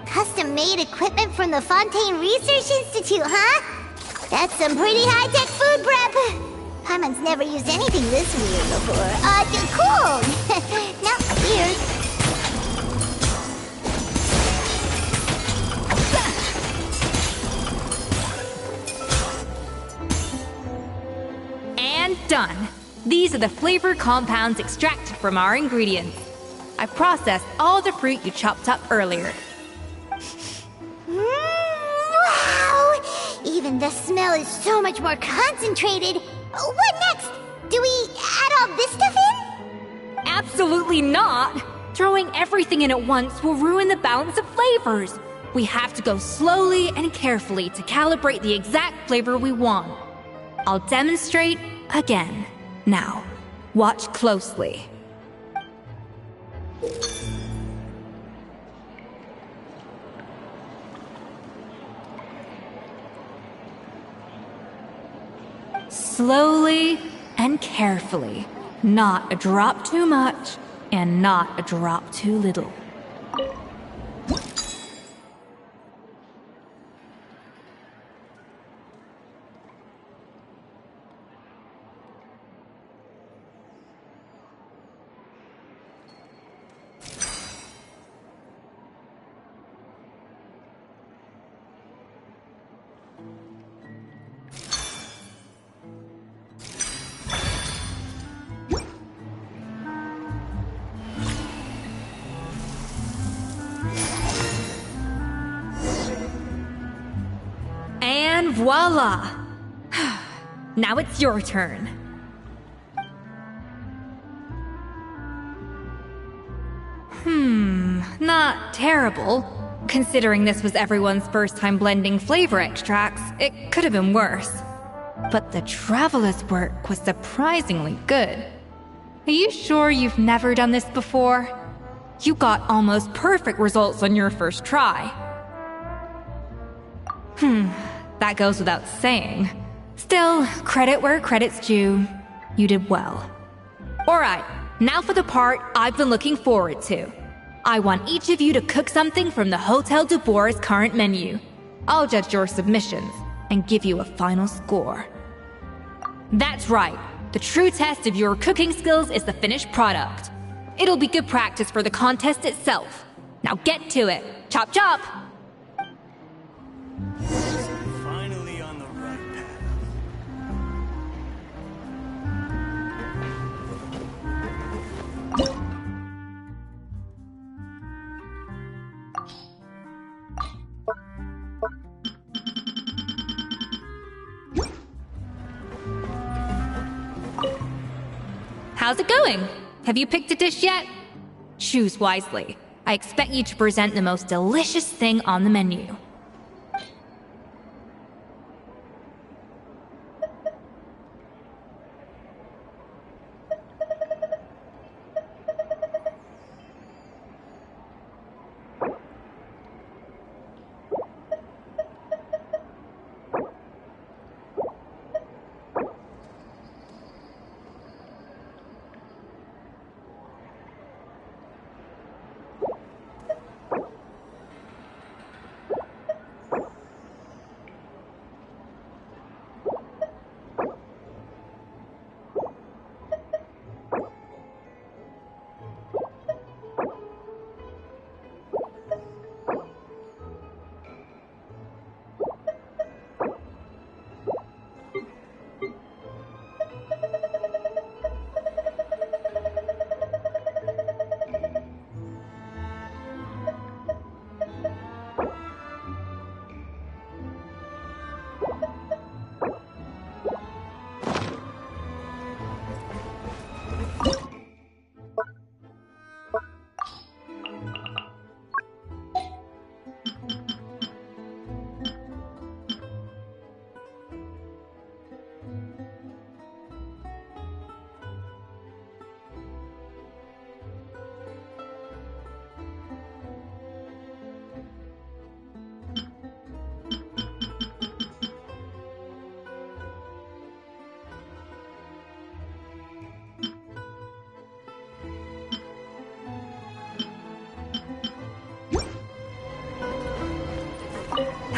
Custom-made equipment from the Fontaine Research Institute, huh? That's some pretty high-tech food prep. Paimon's never used anything this weird before. Cool! No, weird. And done. These are the flavor compounds extracted from our ingredients. I processed all the fruit you chopped up earlier. Wow! Even the smell is so much more concentrated. What next? Do we add all this stuff in? Absolutely not! Throwing everything in at once will ruin the balance of flavors. We have to go slowly and carefully to calibrate the exact flavor we want. I'll demonstrate again. Now, watch closely. Slowly and carefully. Not a drop too much, and not a drop too little. And voila! Now it's your turn. Not terrible. Considering this was everyone's first time blending flavor extracts, it could have been worse. But the Traveler's work was surprisingly good. Are you sure you've never done this before? You got almost perfect results on your first try. That goes without saying. Still, credit where credit's due. You did well. Alright, now for the part I've been looking forward to. I want each of you to cook something from the Hotel du Bois' current menu. I'll judge your submissions and give you a final score. That's right. The true test of your cooking skills is the finished product. It'll be good practice for the contest itself. Now get to it. Chop chop! Finally on the right path. How's it going? Have you picked a dish yet? Choose wisely. I expect you to present the most delicious thing on the menu.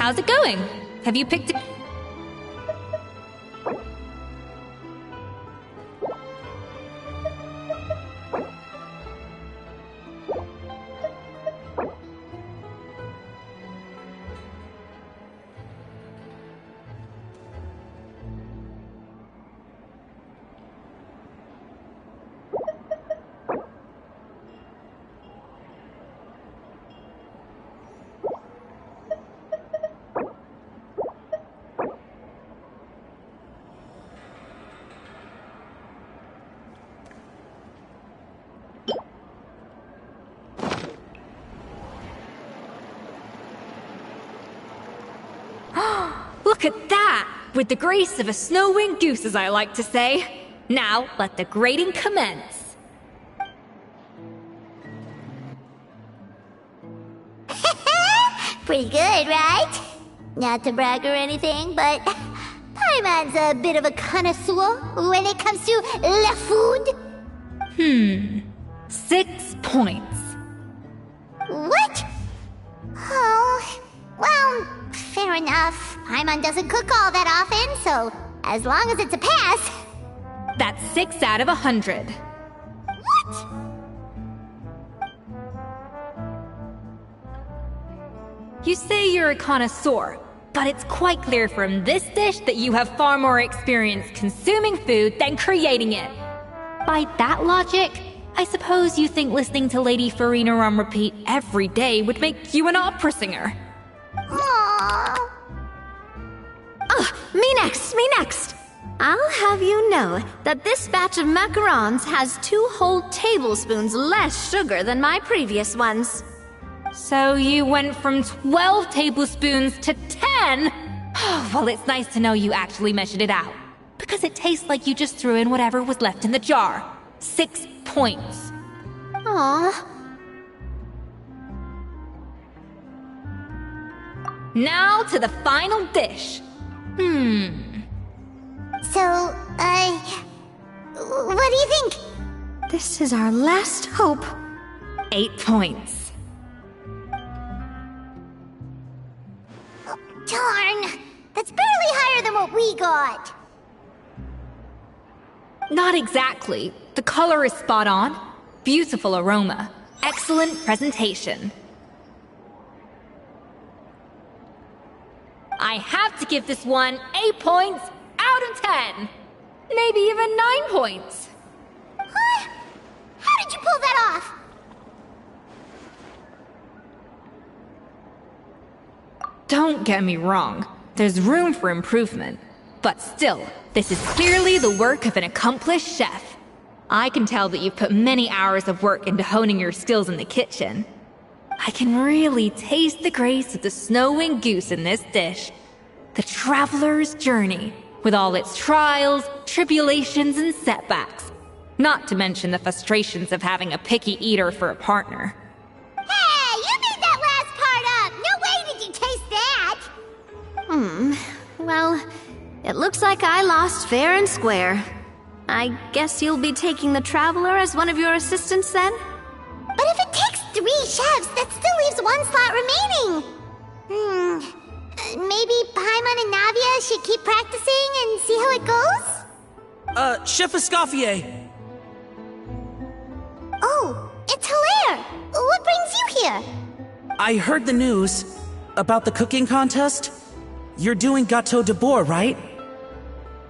how's it going? Have you picked it? Look at that! With the grace of a snow-winged goose, as I like to say. Now, let the grating commence. Pretty good, right? Not to brag or anything, but Paimon's a bit of a connoisseur when it comes to la food. 6 points. What? Oh, well, fair enough. Paimon doesn't cook all that often, so as long as it's a pass. That's 6 out of 100. What? You say you're a connoisseur, but it's quite clear from this dish that you have far more experience consuming food than creating it. By that logic, I suppose you think listening to Lady Farina on repeat every day would make you an opera singer. Aww. Me next! I'll have you know that this batch of macarons has 2 whole tablespoons less sugar than my previous ones. So you went from 12 tablespoons to 10? Well, it's nice to know you actually measured it out. Because it tastes like you just threw in whatever was left in the jar. 6 points. Aw. Now to the final dish. So, what do you think? This is our last hope. 8 points. Darn! That's barely higher than what we got. Not exactly. The color is spot on. Beautiful aroma. Excellent presentation. I have to give this one 8 points out of 10. Maybe even 9 points. Huh? How did you pull that off? Don't get me wrong. There's room for improvement. But still, this is clearly the work of an accomplished chef. I can tell that you've put many hours of work into honing your skills in the kitchen. I can really taste the grace of the snow-winged goose in this dish. The traveler's journey, with all its trials, tribulations, and setbacks. Not to mention the frustrations of having a picky eater for a partner. Hey, you made that last part up! No way did you taste that! Well, it looks like I lost fair and square. I guess you'll be taking the Traveler as one of your assistants then? But if it takes 3 chefs, that still leaves 1 slot remaining. Maybe Paimon and Navia should keep practicing and see how it goes? Chef Escoffier! Oh, it's Hilaire! What brings you here? I heard the news about the cooking contest. You're doing Gâteau de Bourg, right?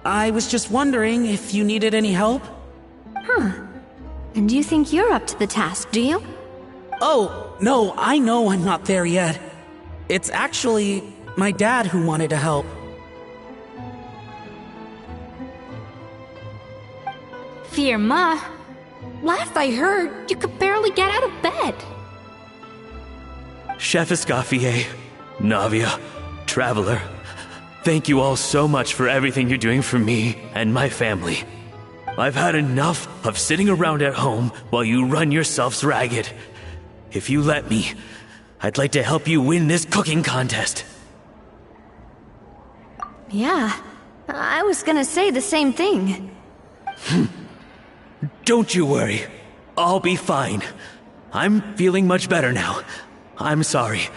I was just wondering if you needed any help? And you think you're up to the task, do you? Oh, no, I know I'm not there yet. It's actually my dad who wanted to help. Firma, last I heard, you could barely get out of bed. Chef Escoffier, Navia, Traveler, thank you all so much for everything you're doing for me and my family. I've had enough of sitting around at home while you run yourselves ragged. If you let me, I'd like to help you win this cooking contest. Yeah, I was gonna say the same thing. Don't you worry. I'll be fine. I'm feeling much better now. I'm sorry.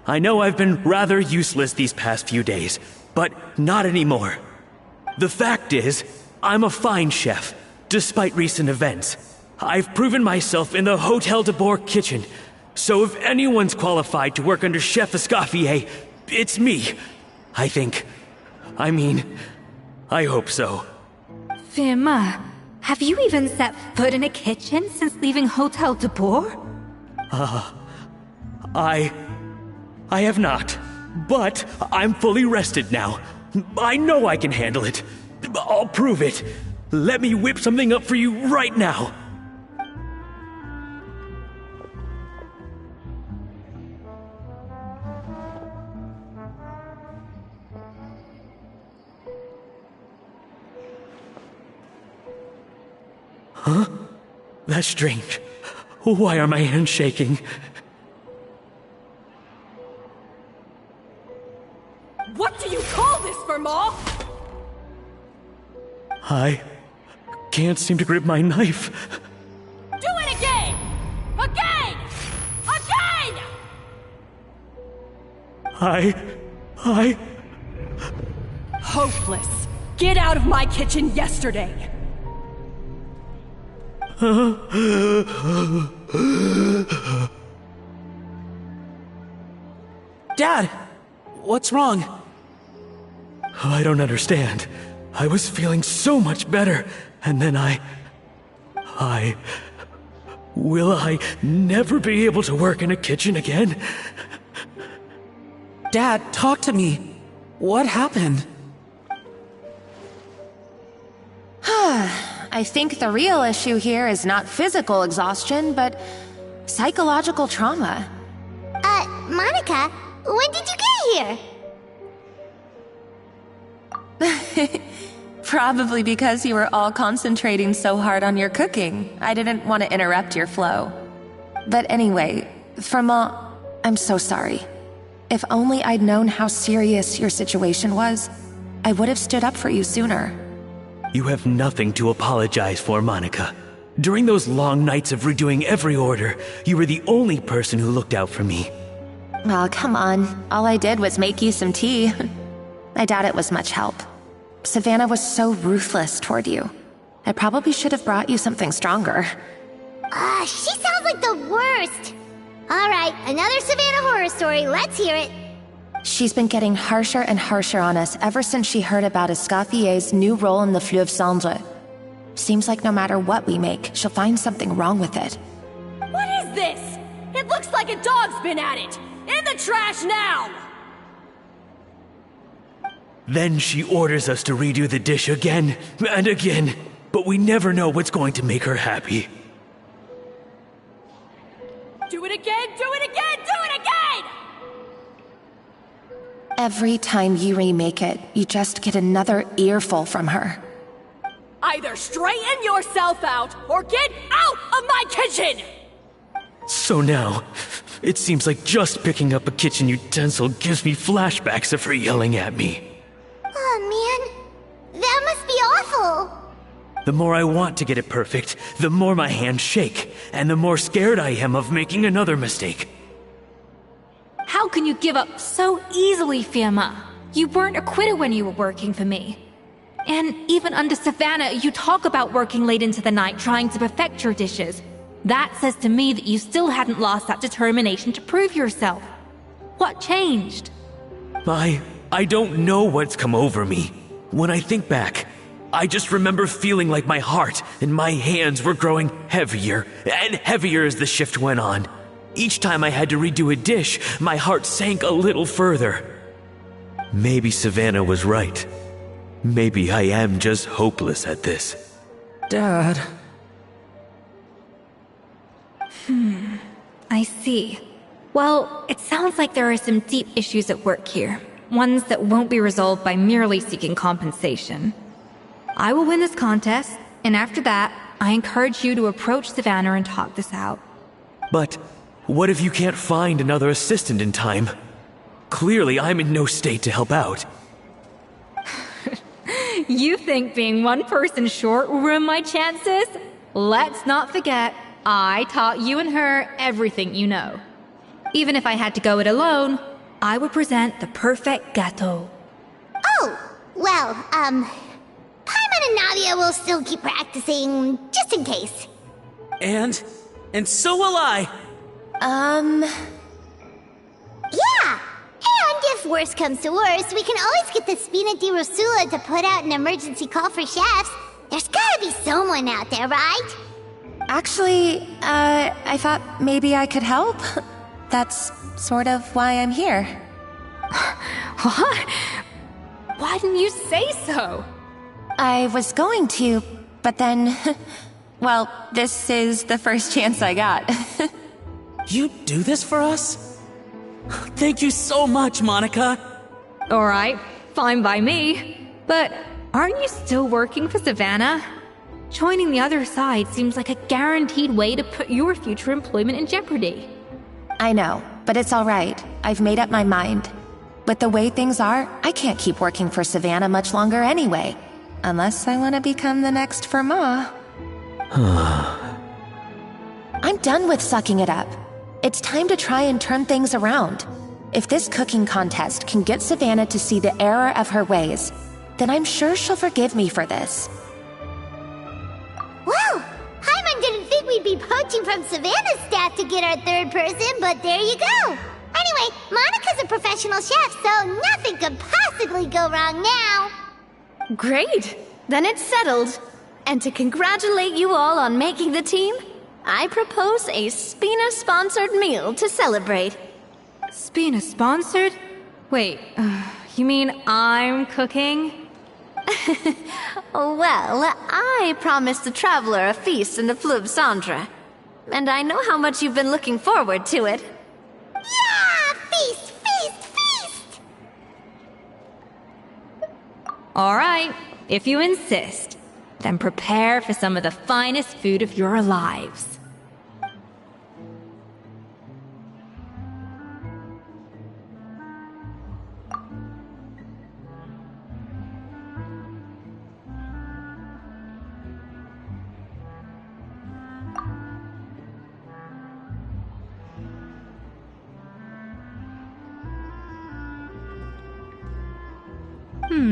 I know I've been rather useless these past few days, but not anymore. The fact is, I'm a fine chef, despite recent events. I've proven myself in the Hotel de Boer kitchen, so if anyone's qualified to work under Chef Escoffier, it's me. I think. I hope so. Firma, have you even set foot in a kitchen since leaving Hotel de Boer? I have not, but I'm fully rested now. I know I can handle it. I'll prove it. Let me whip something up for you right now. Huh? That's strange. Why are my hands shaking? What do you call this, Firma? I can't seem to grip my knife. Do it again! Again! Again! I... Hopeless. Get out of my kitchen yesterday. Dad, what's wrong? I don't understand. I was feeling so much better, and then Will I never be able to work in a kitchen again? Dad, talk to me. What happened? I think the real issue here is not physical exhaustion, but psychological trauma. Monica, when did you get here? Probably because you were all concentrating so hard on your cooking. I didn't want to interrupt your flow. But anyway, Firma, I'm so sorry. If only I'd known how serious your situation was, I would have stood up for you sooner. You have nothing to apologize for, Monica. During those long nights of redoing every order, you were the only person who looked out for me. Oh, come on. All I did was make you some tea. I doubt it was much help. Savannah was so ruthless toward you. I probably should have brought you something stronger. She sounds like the worst. All right, another Savannah horror story. Let's hear it. She's been getting harsher and harsher on us ever since she heard about Escoffier's new role in the Fleuve Cendre. Seems like no matter what we make, she'll find something wrong with it. What is this? It looks like a dog's been at it! In the trash now! Then she orders us to redo the dish again and again, but we never know what's going to make her happy. Do it again, do it again, do it again! Every time you remake it, you just get another earful from her. Either straighten yourself out, or get out of my kitchen! So now, it seems like just picking up a kitchen utensil gives me flashbacks of her yelling at me. Oh man, that must be awful. The more I want to get it perfect, the more my hands shake, and the more scared I am of making another mistake. How can you give up so easily, Firma? You weren't a quitter when you were working for me. And even under Savannah, you talk about working late into the night trying to perfect your dishes. That says to me that you still hadn't lost that determination to prove yourself. What changed? I don't know what's come over me. When I think back, I just remember feeling like my heart and my hands were growing heavier and heavier as the shift went on. Each time I had to redo a dish, my heart sank a little further. Maybe Savannah was right. Maybe I am just hopeless at this. Dad. I see. Well, it sounds like there are some deep issues at work here. Ones that won't be resolved by merely seeking compensation. I will win this contest, and after that, I encourage you to approach Savannah and talk this out. But what if you can't find another assistant in time? Clearly, I'm in no state to help out. You think being one person short will ruin my chances? Let's not forget, I taught you and her everything you know. Even if I had to go it alone, I would present the perfect gâteau. Oh, well, Paimon and Navia will still keep practicing, just in case. And so will I. Yeah! And if worse comes to worse, we can always get the Spina di Rosula to put out an emergency call for chefs. There's gotta be someone out there, right? Actually, I thought maybe I could help. That's sort of why I'm here. What? Why didn't you say so? I was going to, but then... Well, this is the first chance I got. You do this for us? Thank you so much, Monica. Alright, fine by me. But aren't you still working for Savannah? Joining the other side seems like a guaranteed way to put your future employment in jeopardy. I know, but it's alright. I've made up my mind. With the way things are, I can't keep working for Savannah much longer anyway. Unless I want to become the next Fermat. I'm done with sucking it up. It's time to try and turn things around. If this cooking contest can get Savannah to see the error of her ways, then I'm sure she'll forgive me for this. Well, Paimon didn't think we'd be poaching from Savannah's staff to get our third person, but there you go. Anyway, Monica's a professional chef, so nothing could possibly go wrong now. Great! Then it's settled. And to congratulate you all on making the team, I propose a Spina-sponsored meal to celebrate. Spina-sponsored? Wait, you mean I'm cooking? Well, I promised the Traveler a feast in the Fleuve Cendre. And I know how much you've been looking forward to it. Yeah! Feast, feast, feast! Alright, if you insist. Then prepare for some of the finest food of your lives.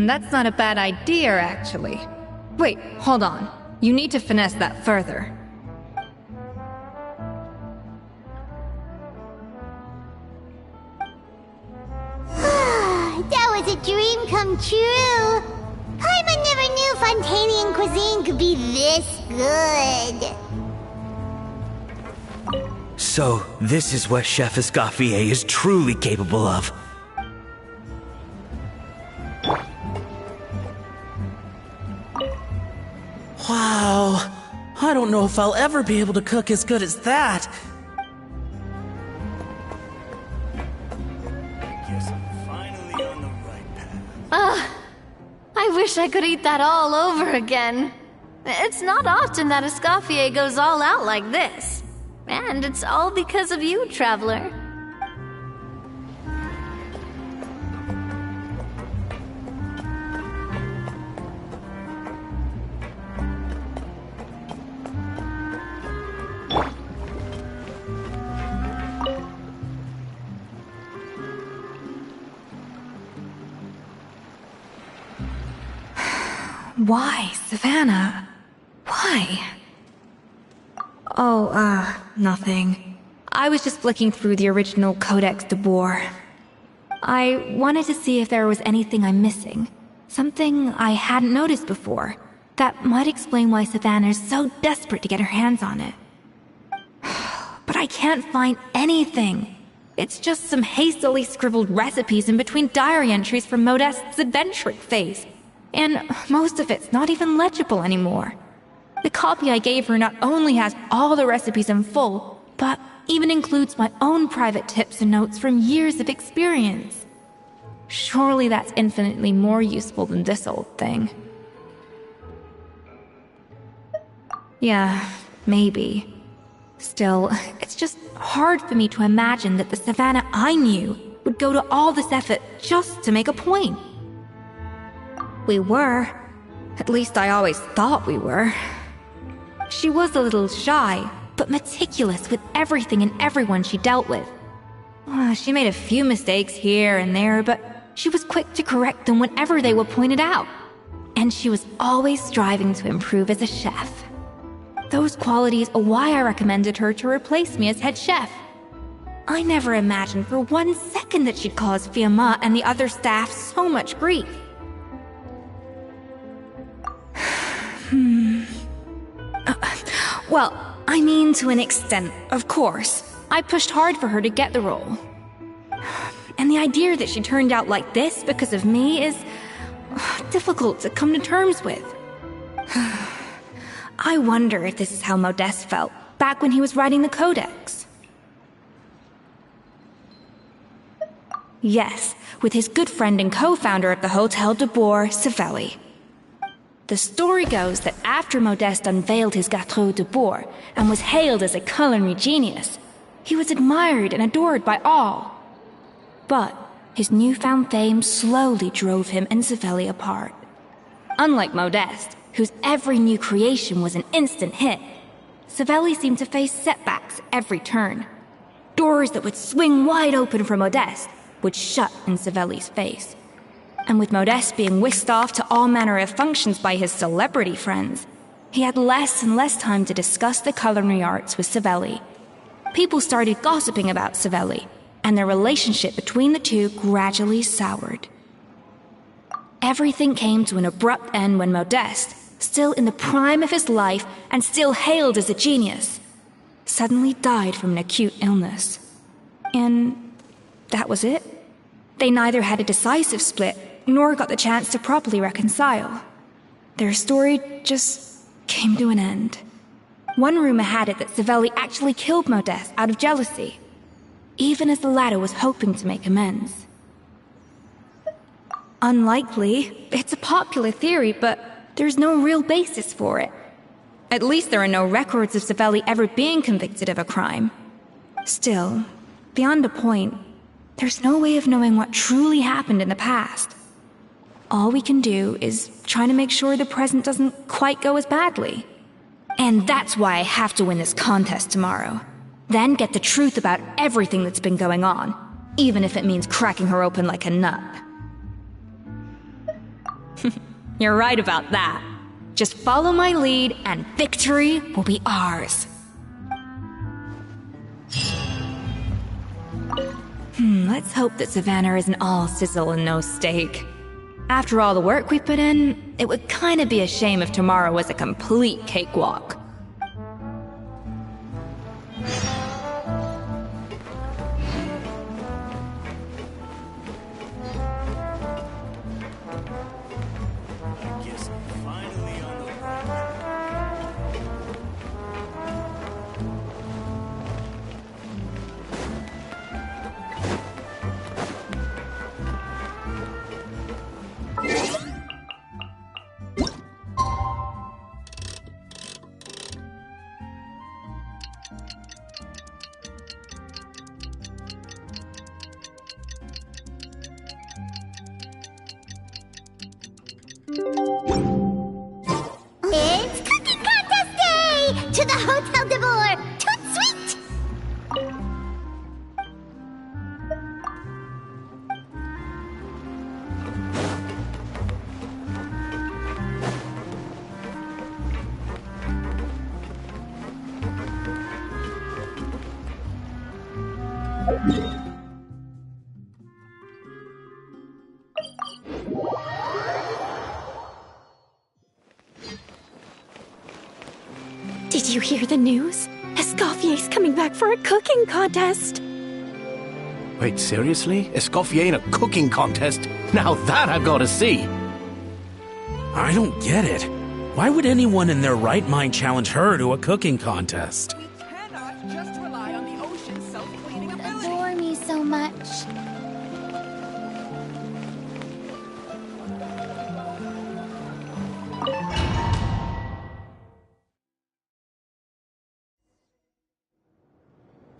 That's not a bad idea, actually. Wait, hold on. You need to finesse that further. That was a dream come true. Paimon never knew Fontanian cuisine could be this good. So, this is what Chef Escoffier is truly capable of. Wow. I don't know if I'll ever be able to cook as good as that. Guess I'm finally on the right path. I wish I could eat that all over again. It's not often that Escoffier goes all out like this. And it's all because of you, Traveler. Why, Savannah? Why? Oh, nothing. I was just flicking through the original Codex de Boer. I wanted to see if there was anything I'm missing. Something I hadn't noticed before. That might explain why Savannah's so desperate to get her hands on it. But I can't find anything. It's just some hastily scribbled recipes in between diary entries from Modeste's adventuring phase. And most of it's not even legible anymore. The copy I gave her not only has all the recipes in full, but even includes my own private tips and notes from years of experience. Surely that's infinitely more useful than this old thing. Yeah, maybe. Still, it's just hard for me to imagine that the Savannah I knew would go to all this effort just to make a point. We were. At least I always thought we were. She was a little shy, but meticulous with everything and everyone she dealt with. She made a few mistakes here and there, but she was quick to correct them whenever they were pointed out. And she was always striving to improve as a chef. Those qualities are why I recommended her to replace me as head chef. I never imagined for 1 second that she'd cause Fiamma and the other staff so much grief. Well, I mean to an extent, of course. I pushed hard for her to get the role. And the idea that she turned out like this because of me is difficult to come to terms with. I wonder if this is how Modeste felt back when he was writing the Codex. Yes, with his good friend and co-founder of the Hotel de Boer, Savelli. The story goes that after Modeste unveiled his Gâteau de Boer and was hailed as a culinary genius, he was admired and adored by all. But his newfound fame slowly drove him and Savelli apart. Unlike Modeste, whose every new creation was an instant hit, Savelli seemed to face setbacks every turn. Doors that would swing wide open for Modeste would shut in Savelli's face. And with Modeste being whisked off to all manner of functions by his celebrity friends, he had less and less time to discuss the culinary arts with Savelli. People started gossiping about Savelli, and their relationship between the two gradually soured. Everything came to an abrupt end when Modeste, still in the prime of his life and still hailed as a genius, suddenly died from an acute illness. And that was it. They neither had a decisive split nor got the chance to properly reconcile. Their story just came to an end. One rumor had it that Savelli actually killed Modeste out of jealousy, even as the latter was hoping to make amends. Unlikely. It's a popular theory, but there's no real basis for it. At least there are no records of Savelli ever being convicted of a crime. Still, beyond a point, there's no way of knowing what truly happened in the past. All we can do is try to make sure the present doesn't quite go as badly. And that's why I have to win this contest tomorrow. Then get the truth about everything that's been going on, even if it means cracking her open like a nut. You're right about that. Just follow my lead and victory will be ours. Let's hope that Savannah isn't all sizzle and no steak. After all the work we've put in, it would kinda be a shame if tomorrow was a complete cakewalk. It's Cooking Contest Day! To the Hotel de Boer! Toot sweet! Did you hear the news? Escoffier's coming back for a cooking contest. Wait, seriously? Escoffier in a cooking contest? Now that I've got to see! I don't get it. Why would anyone in their right mind challenge her to a cooking contest? We cannot just rely on the ocean's self-cleaning ability. Adore me so much.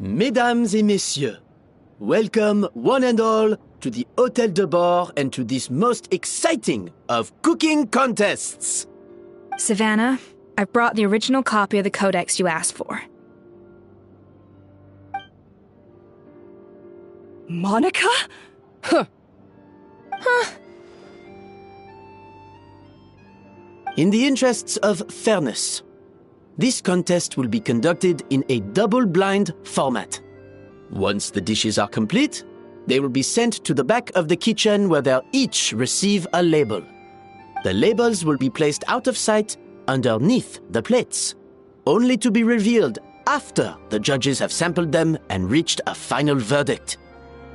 Mesdames et messieurs, welcome one and all to the Hôtel de Boer and to this most exciting of cooking contests. Savannah, I've brought the original copy of the Codex you asked for. Monica? Huh. In the interests of fairness, this contest will be conducted in a double-blind format. Once the dishes are complete, they will be sent to the back of the kitchen where they'll each receive a label. The labels will be placed out of sight underneath the plates, only to be revealed after the judges have sampled them and reached a final verdict.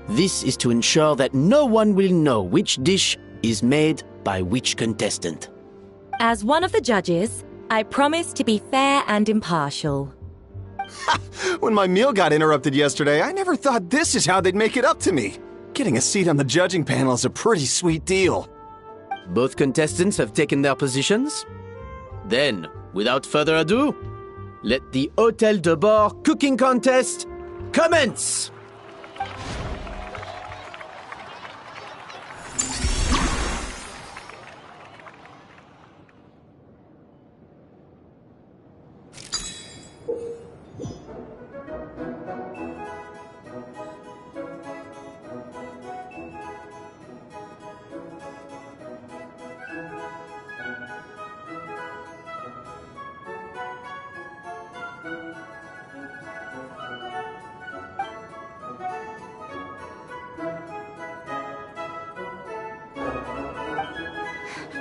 This is to ensure that no one will know which dish is made by which contestant. As one of the judges, I promise to be fair and impartial. When my meal got interrupted yesterday, I never thought this is how they'd make it up to me. Getting a seat on the judging panel is a pretty sweet deal. Both contestants have taken their positions. Then, without further ado, let the Hôtel de Bord cooking contest commence!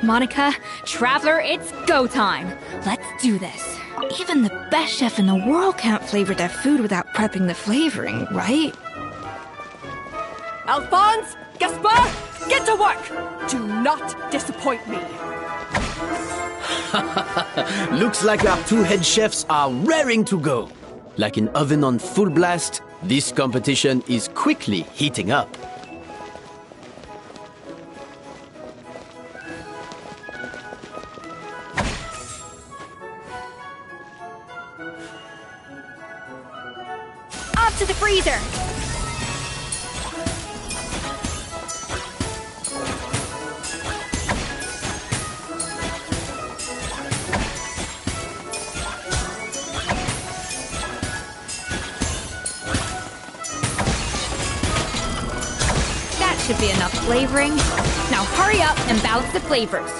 Monica, Traveler, it's go time. Let's do this. Even the best chef in the world can't flavor their food without prepping the flavoring, right? Alphonse! Gaspar! Get to work! Do not disappoint me! Looks like our two head chefs are raring to go. Like an oven on full blast, this competition is quickly heating up. Off to the freezer! That should be enough flavoring. Now hurry up and balance the flavors.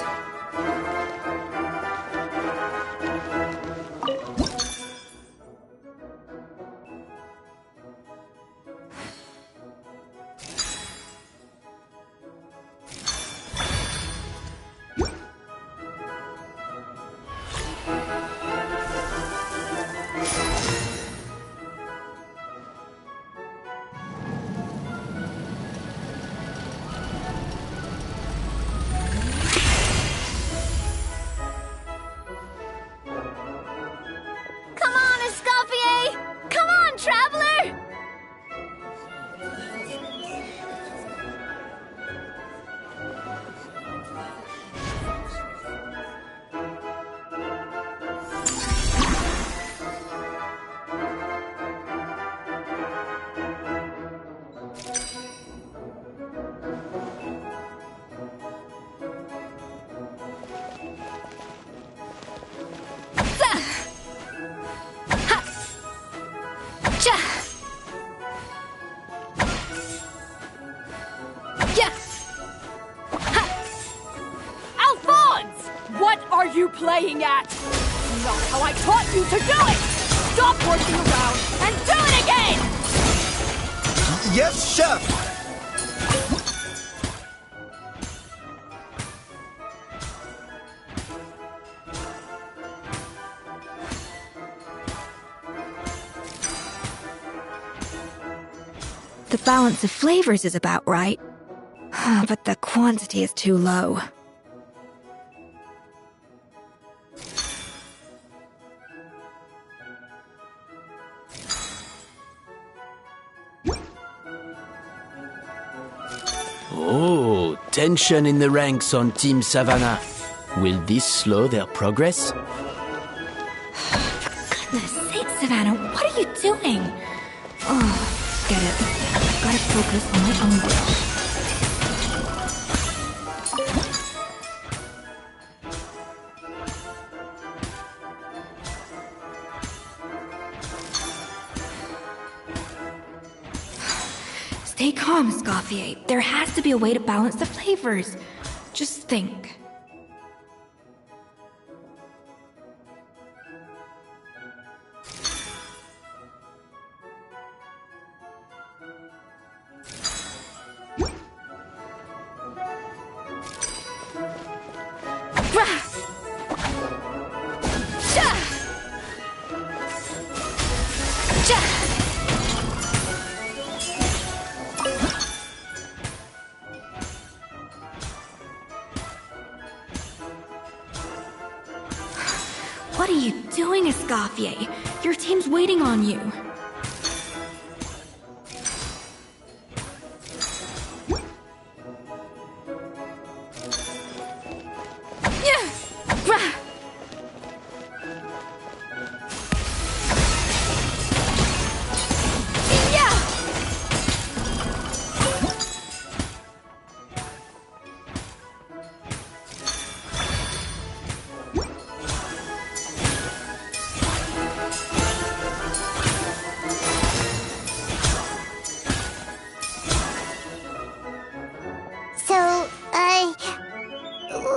Come on, Escoffier! Come on, Traveler! Alphonse! What are you playing at? Not how I taught you to do it! Stop working around and do it again! Yes, chef! The balance of flavors is about right. But the quantity is too low. Oh, tension in the ranks on Team Savannah. Will this slow their progress? Goodness sake, Savannah, what are you doing? Oh, get it. I've gotta focus on my own dish. Stay calm, Escoffier. There has to be a way to balance the flavors. Just think. What are you doing, Escoffier? Your team's waiting on you.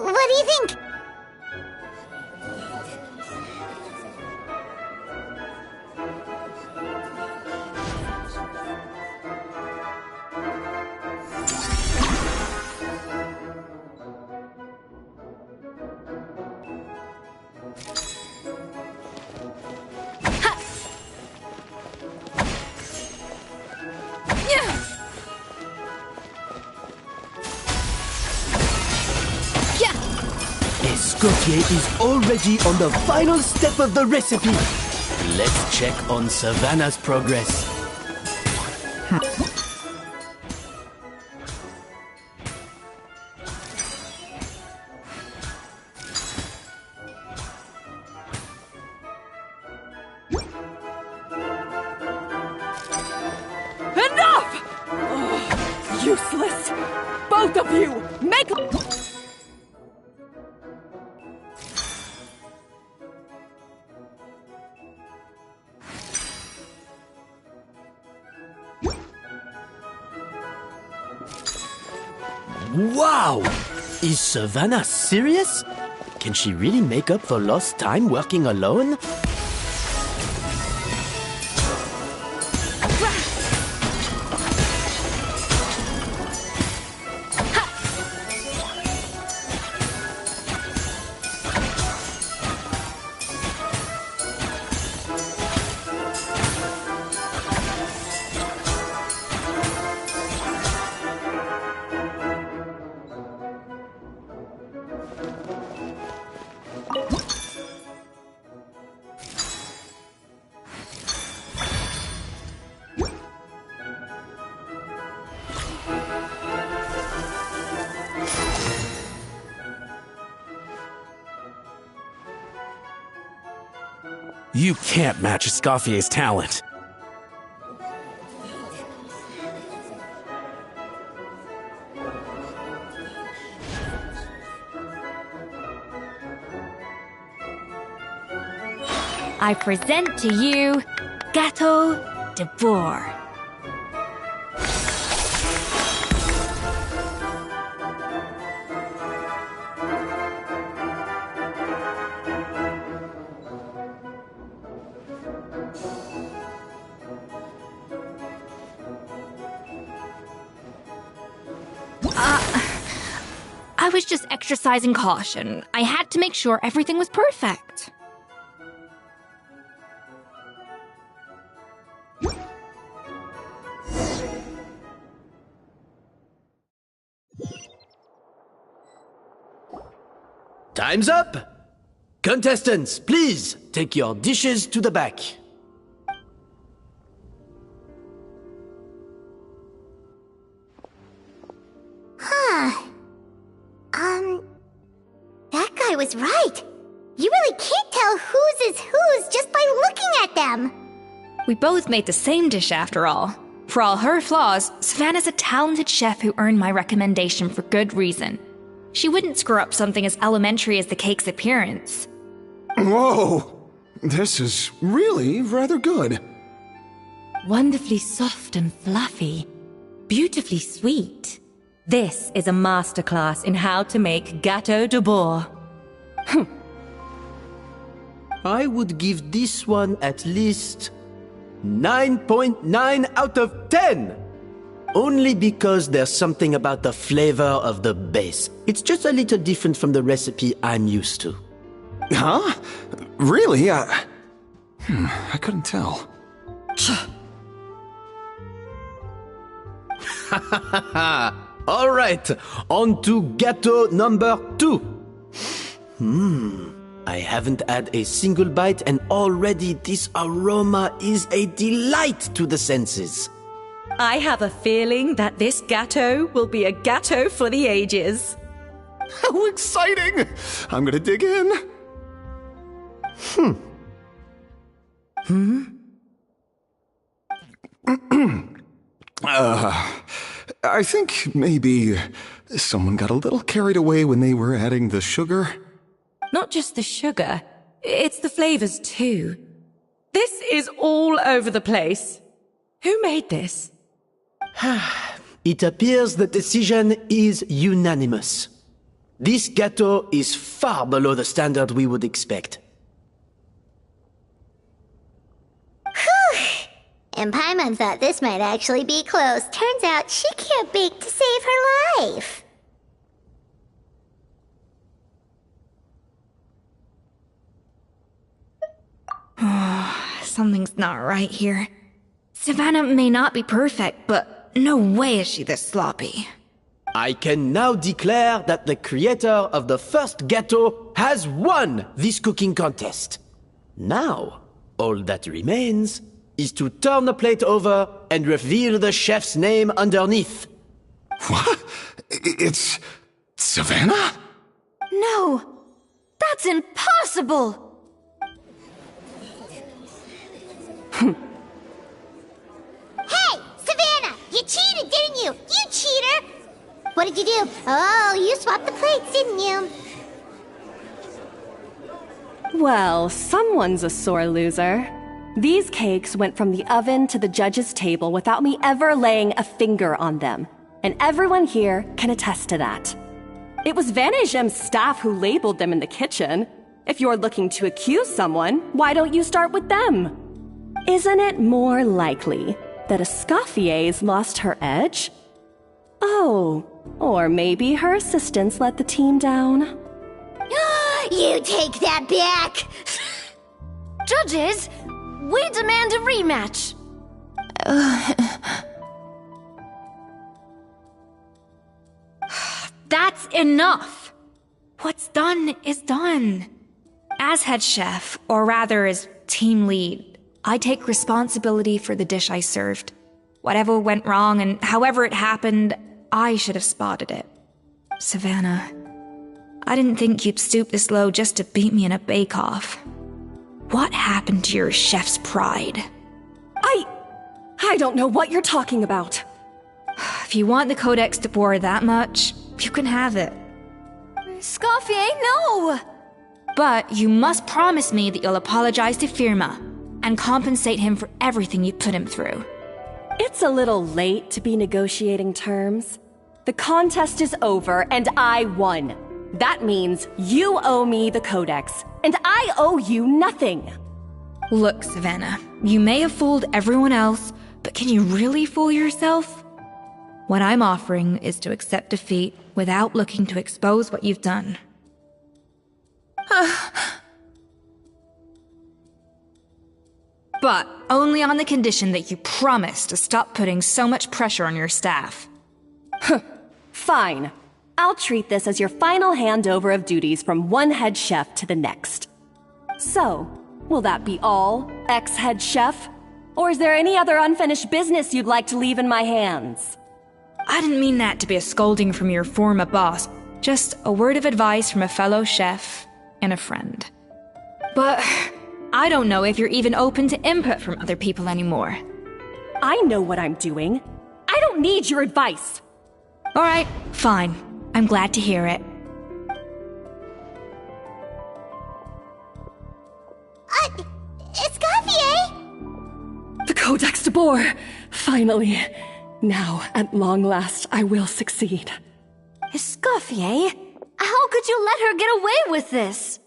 What do you think? Escoffier is already on the final step of the recipe. Let's check on Savannah's progress. Enough! Ugh, useless! Both of you! Make... Wow! Is Savannah serious? Can she really make up for lost time working alone? You can't match Escoffier's talent. I present to you Gâteau de Bourg. I was just exercising caution. I had to make sure everything was perfect. Time's up! Contestants, please take your dishes to the back. That guy was right. You really can't tell whose is whose just by looking at them. We both made the same dish after all. For all her flaws, Savannah's a talented chef who earned my recommendation for good reason. She wouldn't screw up something as elementary as the cake's appearance. Whoa! This is really rather good. Wonderfully soft and fluffy. beautifully sweet. This is a masterclass in how to make gâteau de bord. I would give this one at least 9.9 out of 10. Only because there's something about the flavor of the base. It's just a little different from the recipe I'm used to. Huh? Really? I couldn't tell. All right, on to gâteau number 2. I haven't had a single bite and already this aroma is a delight to the senses. I have a feeling that this gâteau will be a gâteau for the ages. How exciting! I'm gonna dig in. I think maybe someone got a little carried away when they were adding the sugar. Not just the sugar, it's the flavors too. This is all over the place. Who made this? It appears the decision is unanimous. This gâteau is far below the standard we would expect. And Paimon thought this might actually be close. Turns out she can't bake to save her life. Something's not right here. Savannah may not be perfect, but no way is she this sloppy. I can now declare that the creator of the first gâteau has won this cooking contest. Now, all that remains is to turn the plate over and reveal the chef's name underneath. What? It's Savannah? No! That's impossible! Hey, Savannah! You cheated, didn't you? You cheater! What did you do? Oh, you swapped the plates, didn't you? Well, someone's a sore loser. These cakes went from the oven to the judge's table without me ever laying a finger on them. And everyone here can attest to that. It was Vanejem's staff who labeled them in the kitchen. If you're looking to accuse someone, why don't you start with them? Isn't it more likely that Escoffier's lost her edge? Oh, or maybe her assistants let the team down. You take that back! Judges, we demand a rematch. That's enough! What's done is done. As head chef, or rather as team lead, I take responsibility for the dish I served. Whatever went wrong and however it happened, I should have spotted it. Savannah, I didn't think you'd stoop this low just to beat me in a bake-off. What happened to your chef's pride? I don't know what you're talking about. If you want the Codex de Boer that much, you can have it. Escoffier, no! But you must promise me that you'll apologize to Firma and compensate him for everything you put him through. It's a little late to be negotiating terms. The contest is over and I won. That means you owe me the Codex, and I owe you nothing. Look, Savannah, you may have fooled everyone else, but can you really fool yourself? What I'm offering is to accept defeat without looking to expose what you've done. But only on the condition that you promise to stop putting so much pressure on your staff. Fine. I'll treat this as your final handover of duties from one head chef to the next. So, will that be all, ex-head chef? Or is there any other unfinished business you'd like to leave in my hands? I didn't mean that to be a scolding from your former boss, just a word of advice from a fellow chef and a friend. But I don't know if you're even open to input from other people anymore. I know what I'm doing. I don't need your advice. All right, fine. I'm glad to hear it. Escoffier! The Codex de Boer! Finally. Now, at long last, I will succeed. Escoffier, how could you let her get away with this?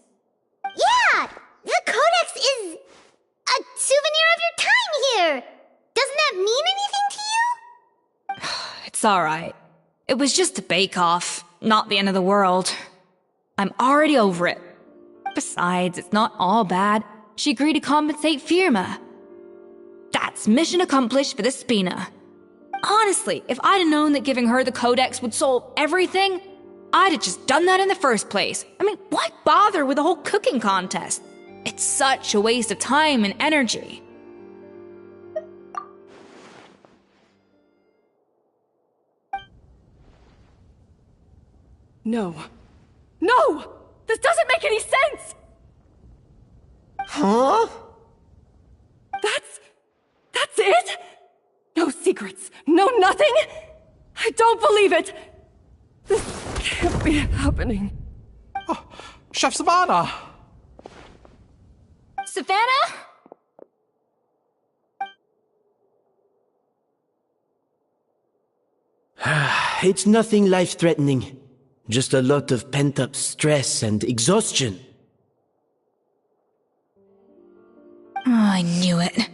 Yeah! The Codex is a souvenir of your time here! Doesn't that mean anything to you? It's alright. It was just a bake-off, not the end of the world. I'm already over it. Besides, it's not all bad. She agreed to compensate Firma. That's mission accomplished for the Spina. Honestly, if I'd have known that giving her the Codex would solve everything, I'd have just done that in the first place. I mean, why bother with the whole cooking contest? It's such a waste of time and energy. No. No! This doesn't make any sense! Huh? That's it? No secrets, no nothing? I don't believe it! This can't be happening. Oh, Chef Savannah! Savannah? It's nothing life-threatening. Just a lot of pent-up stress and exhaustion. Oh, I knew it.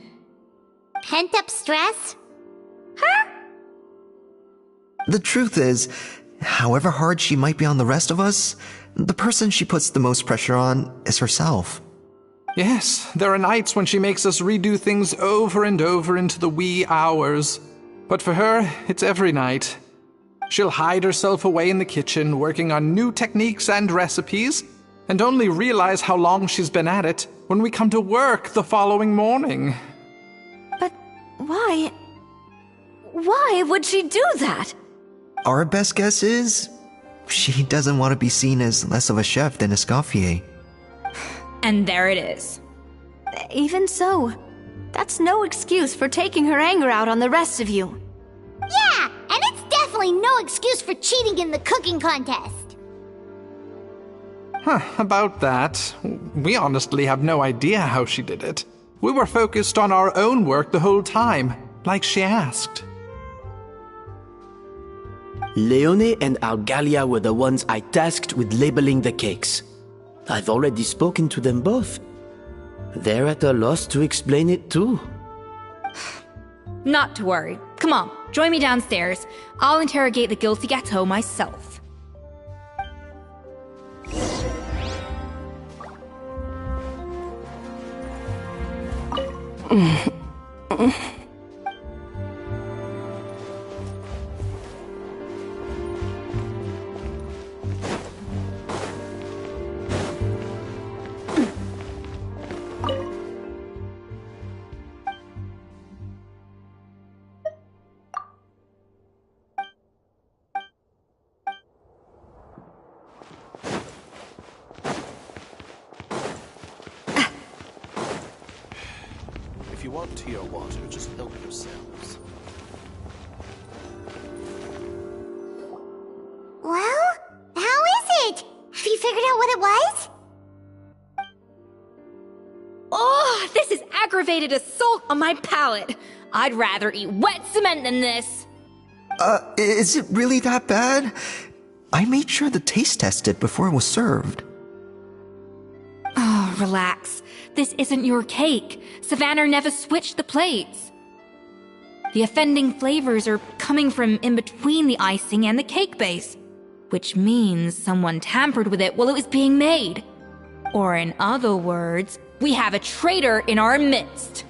Pent-up stress? The truth is, however hard she might be on the rest of us, the person she puts the most pressure on is herself. Yes, there are nights when she makes us redo things over and over into the wee hours. But for her, it's every night. She'll hide herself away in the kitchen, working on new techniques and recipes, and only realize how long she's been at it when we come to work the following morning. But why? Why would she do that? Our best guess is, she doesn't want to be seen as less of a chef than Escoffier. And there it is. Even so, that's no excuse for taking her anger out on the rest of you. Yeah, and it's definitely no excuse for cheating in the cooking contest. About that, we honestly have no idea how she did it. We were focused on our own work the whole time, like she asked. Leone and Argalia were the ones I tasked with labeling the cakes. I've already spoken to them both. They're at a loss to explain it too. Not to worry. Come on, join me downstairs. I'll interrogate the guilty gâteau myself. If you want tea or water, just help yourselves. Well, how is it? Have you figured out what it was? Oh, this is aggravated assault on my palate. I'd rather eat wet cement than this. Is it really that bad? I made sure to taste test it before it was served. Oh, relax. This isn't your cake. Savannah never switched the plates. The offending flavors are coming from in between the icing and the cake base, which means someone tampered with it while it was being made. Or in other words, we have a traitor in our midst.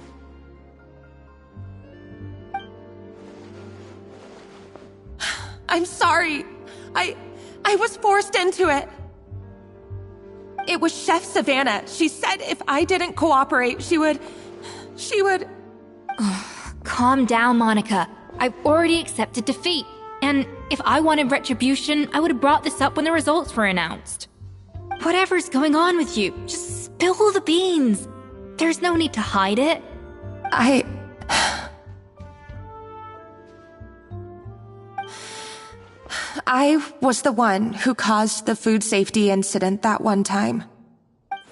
I'm sorry. I was forced into it. It was Chef Savannah. She said if I didn't cooperate, she would... Calm down, Monica. I've already accepted defeat. And if I wanted retribution, I would have brought this up when the results were announced. Whatever's going on with you, just spill the beans. There's no need to hide it. I was the one who caused the food safety incident that one time.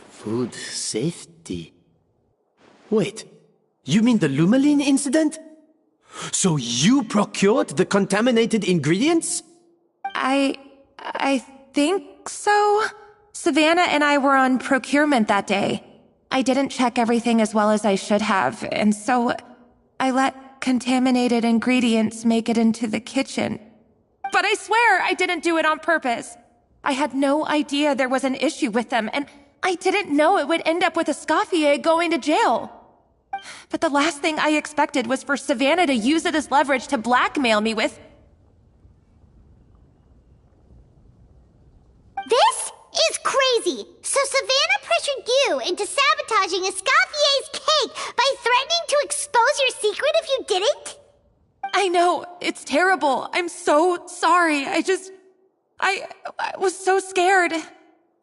Food safety? Wait, you mean the Lumaline incident? So you procured the contaminated ingredients? I think so. Savannah and I were on procurement that day. I didn't check everything as well as I should have, and so I let contaminated ingredients make it into the kitchen. But I swear I didn't do it on purpose. I had no idea there was an issue with them, and I didn't know it would end up with Escoffier going to jail. But the last thing I expected was for Savannah to use it as leverage to blackmail me with... This is crazy! So Savannah pressured you into sabotaging Escoffier's cake by threatening to expose your secret if you didn't? I know, it's terrible. I'm so sorry. I was so scared.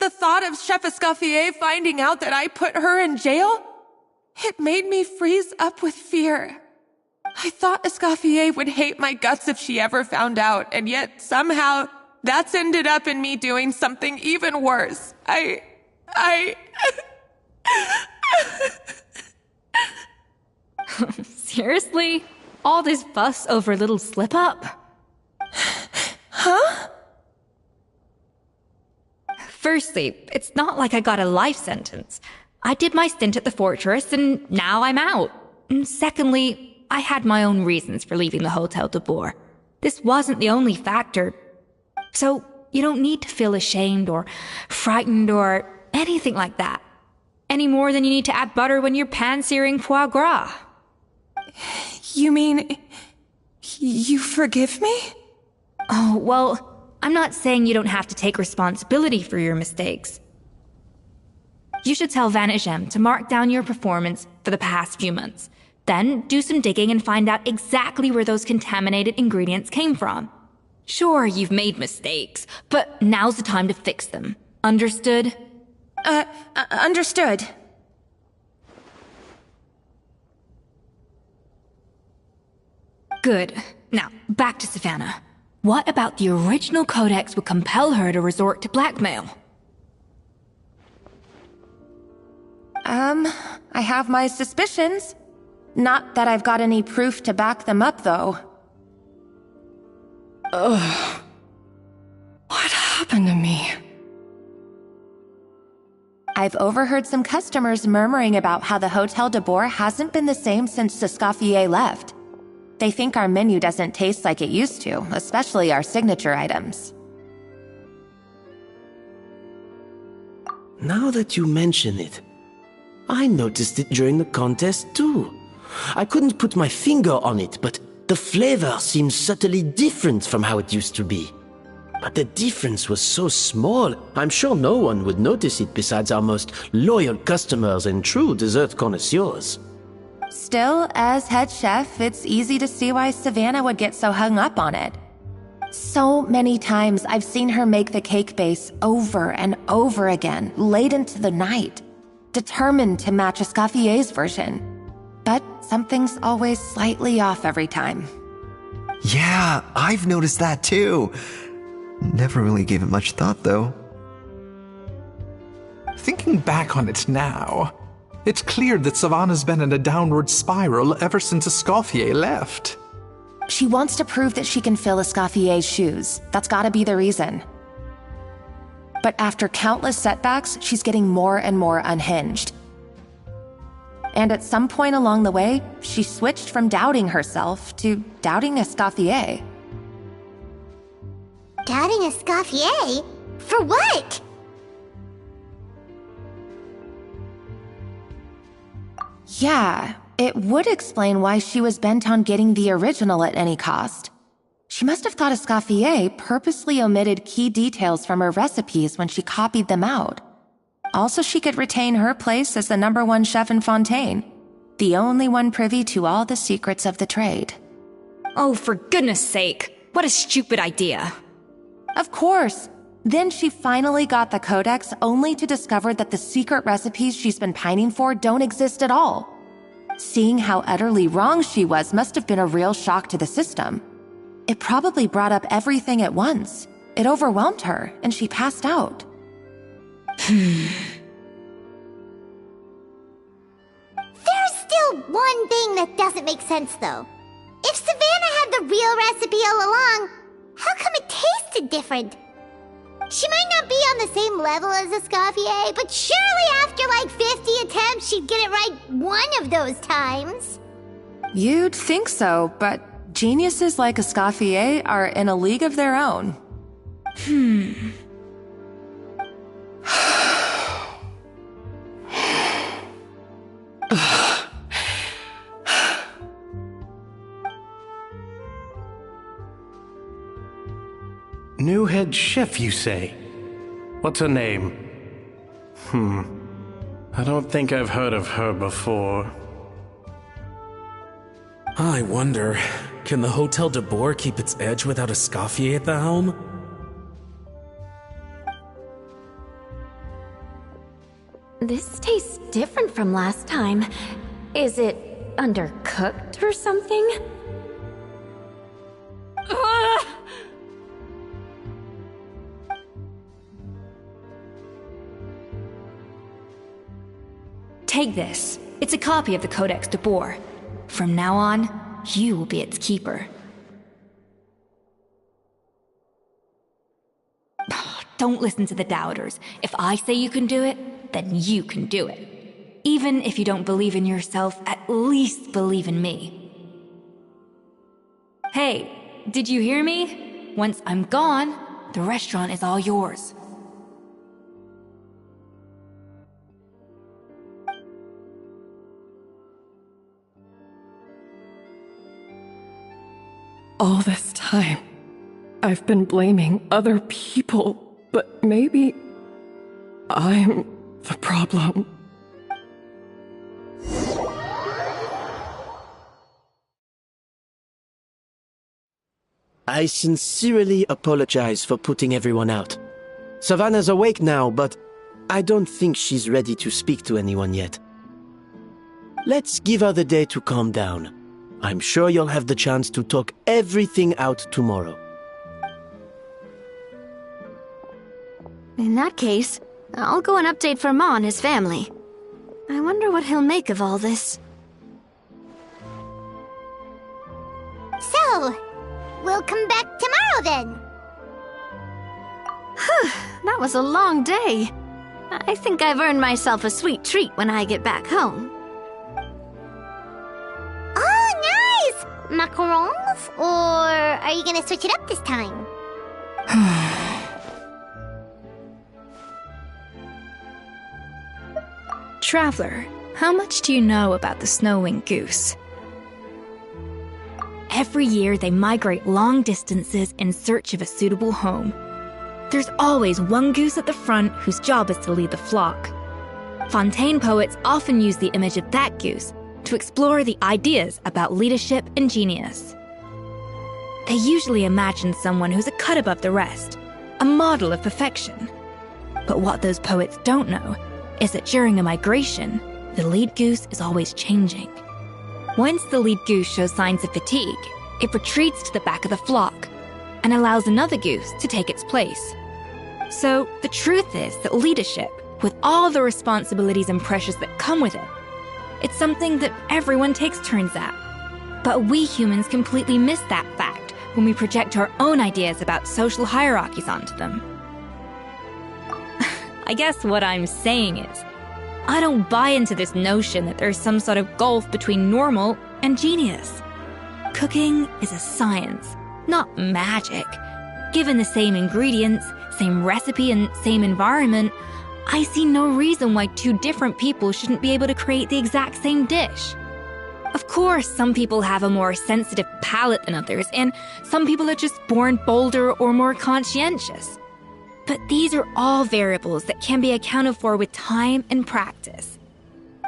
The thought of Chef Escoffier finding out that I put her in jail, it made me freeze up with fear. I thought Escoffier would hate my guts if she ever found out, and yet somehow that's ended up in me doing something even worse. Seriously? All this fuss over a little slip-up? Huh? Firstly, it's not like I got a life sentence. I did my stint at the fortress, and now I'm out. And secondly, I had my own reasons for leaving the Hotel de Boer. This wasn't the only factor. So, you don't need to feel ashamed or frightened or anything like that. Any more than you need to add butter when you're pan-searing foie gras. You mean... you forgive me? Oh, well, I'm not saying you don't have to take responsibility for your mistakes. You should tell Vanagem to mark down your performance for the past few months. Then do some digging and find out exactly where those contaminated ingredients came from. Sure, you've made mistakes, but now's the time to fix them. Understood? Understood. Good. Now, back to Savannah. What about the original codex would compel her to resort to blackmail? I have my suspicions. Not that I've got any proof to back them up, though. Ugh. What happened to me? I've overheard some customers murmuring about how the Hotel de Boer hasn't been the same since Escoffier left. They think our menu doesn't taste like it used to, especially our signature items. Now that you mention it, I noticed it during the contest too. I couldn't put my finger on it, but the flavor seems subtly different from how it used to be. But the difference was so small, I'm sure no one would notice it besides our most loyal customers and true dessert connoisseurs. Still, as head chef, it's easy to see why Savannah would get so hung up on it. So many times I've seen her make the cake base over and over again, late into the night, determined to match Escoffier's version. But something's always slightly off every time. Yeah, I've noticed that too. Never really gave it much thought, though. Thinking back on it now, it's clear that Savannah's been in a downward spiral ever since Escoffier left. She wants to prove that she can fill Escoffier's shoes. That's gotta be the reason. But after countless setbacks, she's getting more and more unhinged. And at some point along the way, she switched from doubting herself to doubting Escoffier. Doubting Escoffier? For what? Yeah, it would explain why she was bent on getting the original at any cost. She must have thought Escoffier purposely omitted key details from her recipes when she copied them out. Also, she could retain her place as the #1 chef in Fontaine, the only one privy to all the secrets of the trade. Oh, for goodness sake, what a stupid idea. Of course. Then she finally got the codex only to discover that the secret recipes she's been pining for don't exist at all. Seeing how utterly wrong she was must have been a real shock to the system. It probably brought up everything at once. It overwhelmed her, and she passed out. There's still one thing that doesn't make sense, though. If Savannah the real recipe all along, how come it tasted different? She might not be on the same level as Escoffier, but surely after like 50 attempts she'd get it right one of those times. You'd think so, but geniuses like Escoffier are in a league of their own. New head chef, you say? What's her name? I don't think I've heard of her before. I wonder, can the Hotel de Boer keep its edge without Escoffier at the helm? This tastes different from last time. Is it undercooked or something? Take this. It's a copy of the Codex de Boer. From now on, you will be its keeper. Don't listen to the doubters. If I say you can do it, then you can do it. Even if you don't believe in yourself, at least believe in me. Hey, did you hear me? Once I'm gone, the restaurant is all yours. All this time, I've been blaming other people, but maybe I'm the problem. I sincerely apologize for putting everyone out. Savannah's awake now, but I don't think she's ready to speak to anyone yet. Let's give her the day to calm down. I'm sure you'll have the chance to talk everything out tomorrow. In that case, I'll go and update Verma and his family. I wonder what he'll make of all this. So, we'll come back tomorrow then. That was a long day. I think I've earned myself a sweet treat when I get back home. Macarons? Or are you gonna switch it up this time? Traveler, how much do you know about the snow-winged goose? Every year they migrate long distances in search of a suitable home. There's always one goose at the front whose job is to lead the flock. Fontaine poets often use the image of that goose to explore the ideas about leadership and genius. They usually imagine someone who's a cut above the rest, a model of perfection. But what those poets don't know is that during a migration, the lead goose is always changing. Once the lead goose shows signs of fatigue, it retreats to the back of the flock and allows another goose to take its place. So the truth is that leadership, with all the responsibilities and pressures that come with it, it's something that everyone takes turns at. But we humans completely miss that fact when we project our own ideas about social hierarchies onto them. I guess what I'm saying is, I don't buy into this notion that there's some sort of gulf between normal and genius. Cooking is a science, not magic. Given the same ingredients, same recipe, and same environment, I see no reason why two different people shouldn't be able to create the exact same dish. Of course, some people have a more sensitive palate than others, and some people are just born bolder or more conscientious. But these are all variables that can be accounted for with time and practice.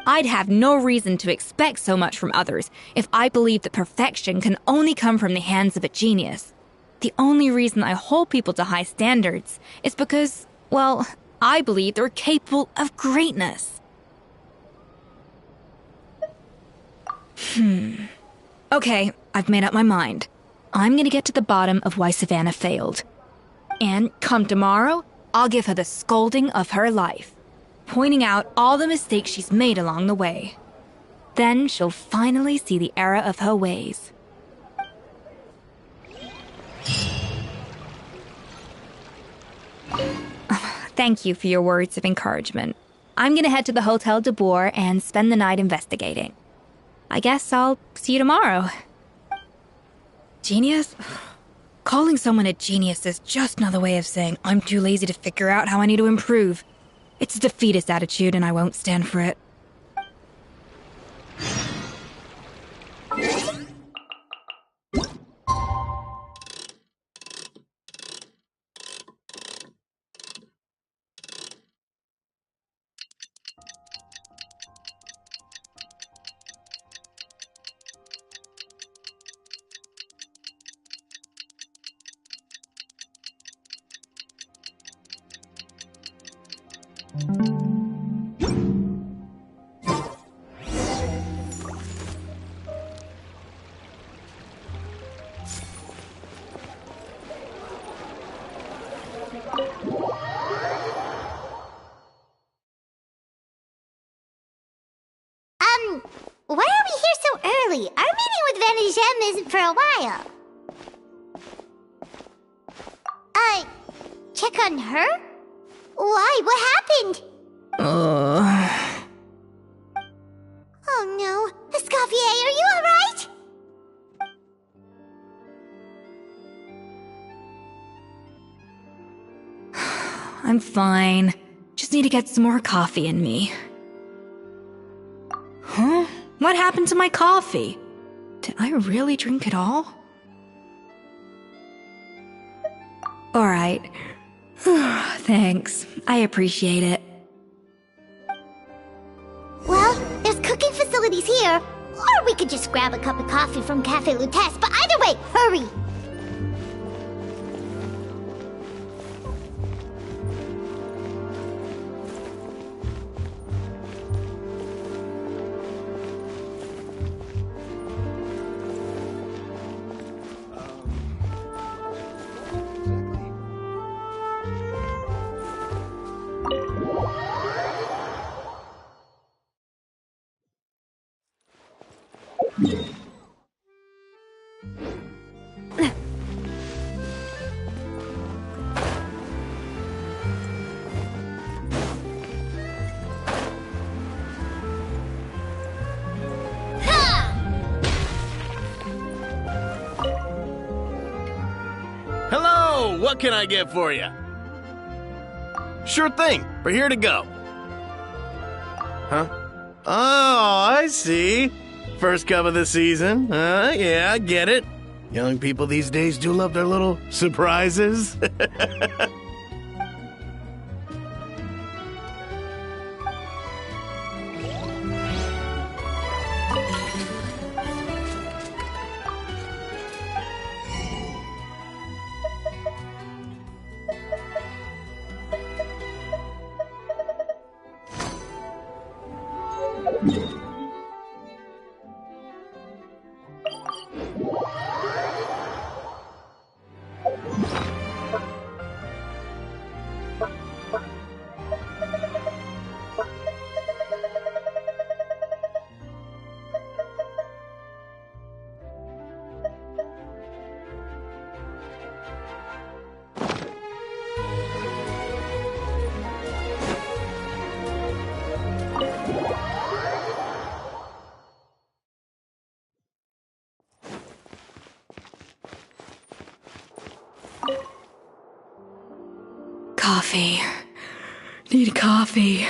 I'd have no reason to expect so much from others if I believed that perfection can only come from the hands of a genius. The only reason I hold people to high standards is because, well, I believe they're capable of greatness. Okay, I've made up my mind. I'm gonna get to the bottom of why Savannah failed. And come tomorrow, I'll give her the scolding of her life, pointing out all the mistakes she's made along the way. Then she'll finally see the error of her ways. Thank you for your words of encouragement. I'm gonna head to the Hotel de Boer and spend the night investigating. I guess I'll see you tomorrow. Genius? Calling someone a genius is just another way of saying I'm too lazy to figure out how I need to improve. It's a defeatist attitude and I won't stand for it. Why are we here so early? Our meeting with Van isn't for a while. Check on her? Why? What happened? Oh no. Escoffier, are you alright? I'm fine. Just need to get some more coffee in me. Huh? What happened to my coffee? Did I really drink it all? Alright. Thanks. I appreciate it. Well, there's cooking facilities here. Or we could just grab a cup of coffee from Cafe Lutece, but either way, hurry! Hello! What can I get for you? Sure thing. We're here to go. Huh? Oh, I see. First cup of the season. Yeah, I get it. Young people these days do love their little surprises. Coffee. Need coffee.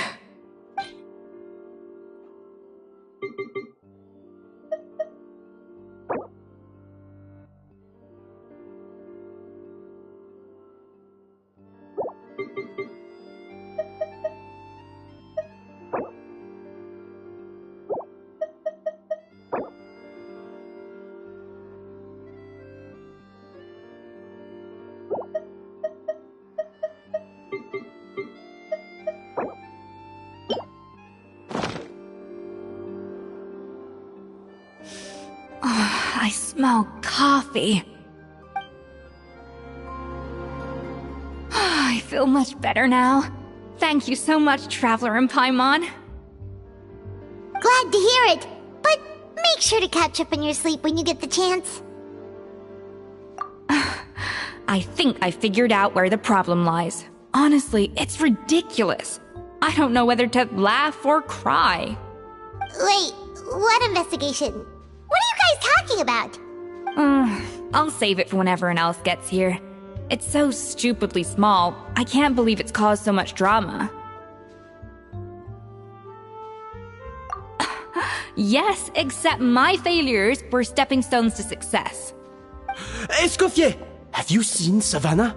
I smell coffee. I feel much better now. Thank you so much, Traveler and Paimon. Glad to hear it, but make sure to catch up on your sleep when you get the chance. I think I figured out where the problem lies. Honestly, it's ridiculous. I don't know whether to laugh or cry. Wait, what investigation? What are you guys talking about? I'll save it for when everyone else gets here. It's so stupidly small, I can't believe it's caused so much drama. Yes, except my failures were stepping stones to success. Escoffier! Have you seen Savannah?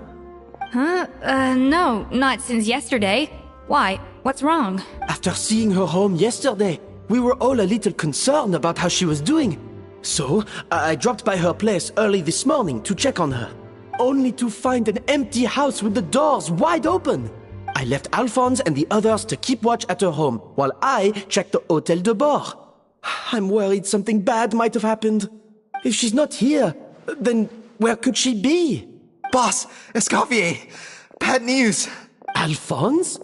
Huh? No, not since yesterday. Why? What's wrong? After seeing her home yesterday, we were all a little concerned about how she was doing. So, I dropped by her place early this morning to check on her, only to find an empty house with the doors wide open. I left Alphonse and the others to keep watch at her home, while I checked the Hôtel de Bord. I'm worried something bad might have happened. If she's not here, then where could she be? Boss, Escoffier, bad news. Alphonse?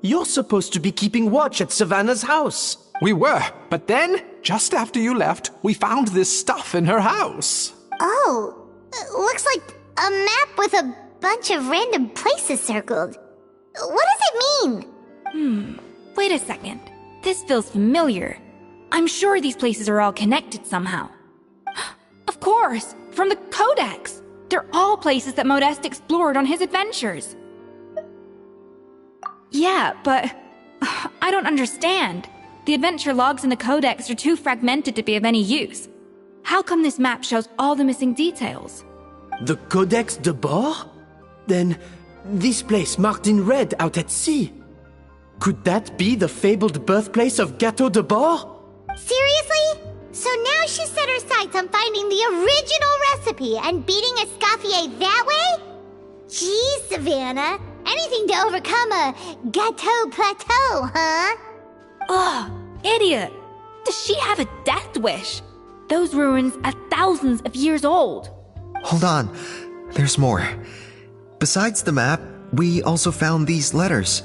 You're supposed to be keeping watch at Savannah's house. We were, but then, just after you left, we found this stuff in her house. Oh, looks like a map with a bunch of random places circled. What does it mean? Wait a second. This feels familiar. I'm sure these places are all connected somehow. Of course, from the Codex. They're all places that Modeste explored on his adventures. Yeah, but I don't understand. The adventure logs in the Codex are too fragmented to be of any use. How come this map shows all the missing details? The Codex de Bord? Then, this place marked in red out at sea. Could that be the fabled birthplace of Gâteau de Bord? Seriously? So now she set her sights on finding the original recipe and beating Escoffier that way? Geez, Savannah. Anything to overcome a Gâteau plateau, huh? Ugh, idiot! Does she have a death wish? Those ruins are thousands of years old. Hold on, there's more. Besides the map, we also found these letters.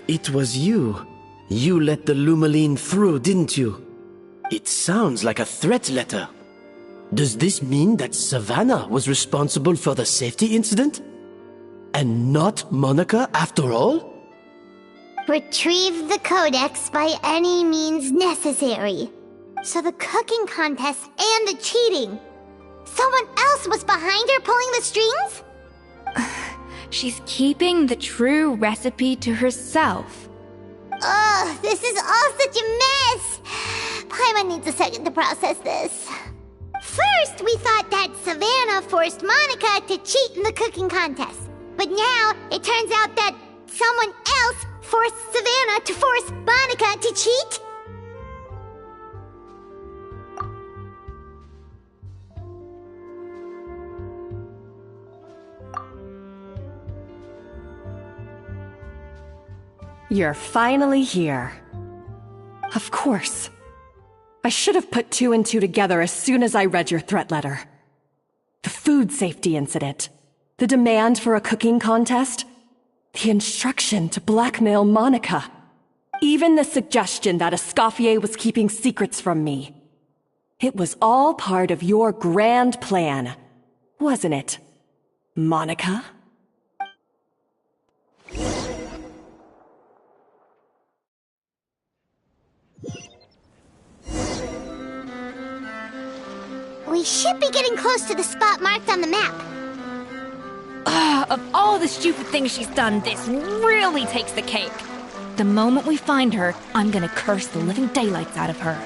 It was you. You let the Lumaline through, didn't you? It sounds like a threat letter. Does this mean that Savannah was responsible for the safety incident? And not Monica after all? Retrieve the Codex by any means necessary. So the cooking contest and the cheating. Someone else was behind her pulling the strings? She's keeping the true recipe to herself. Ugh, this is all such a mess. Paimon needs a second to process this. First, we thought that Savannah forced Monica to cheat in the cooking contest. But now, it turns out that someone else forced Savannah to force Monica to cheat? You're finally here. Of course. I should have put two and two together as soon as I read your threat letter. The food safety incident, the demand for a cooking contest, the instruction to blackmail Monica, even the suggestion that Escoffier was keeping secrets from me. It was all part of your grand plan, wasn't it, Monica? We should be getting close to the spot marked on the map. of all the stupid things she's done, this really takes the cake. The moment we find her, I'm gonna curse the living daylights out of her.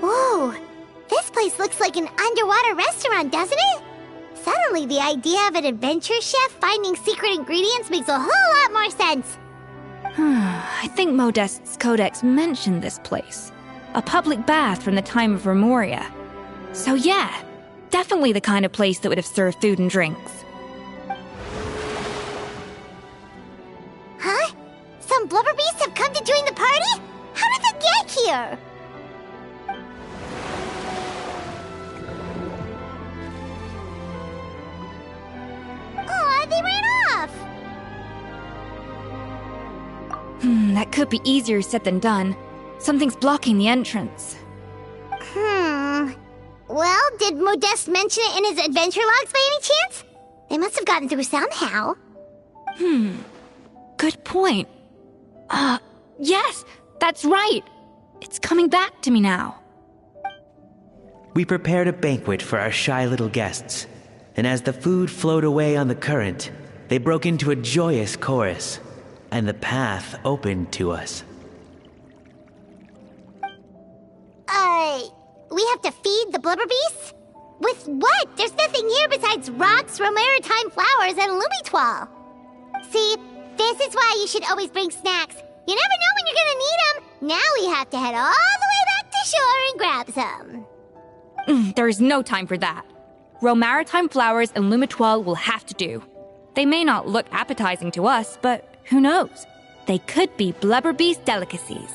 Whoa! This place looks like an underwater restaurant, doesn't it? Suddenly, the idea of an adventure chef finding secret ingredients makes a whole lot more sense. I think Modest's codex mentioned this place. A public bath from the time of Remoria. So yeah, definitely the kind of place that would have served food and drinks. Huh? Some blubber beasts have come to join the party? How did they get here? Aw, they ran off! That could be easier said than done. Something's blocking the entrance. Well, did Modeste mention it in his adventure logs by any chance? They must have gotten through somehow. Good point. Yes, that's right. It's coming back to me now. We prepared a banquet for our shy little guests, and as the food flowed away on the current, they broke into a joyous chorus, and the path opened to us. We have to feed the blubber beasts? With what? There's nothing here besides rocks, romaritime flowers, and lumitoile. See, this is why you should always bring snacks. You never know when you're gonna need them. Now we have to head all the way back to shore and grab some. There is no time for that. Romaritime flowers and lumitoile will have to do. They may not look appetizing to us, but who knows? They could be blubber beast delicacies.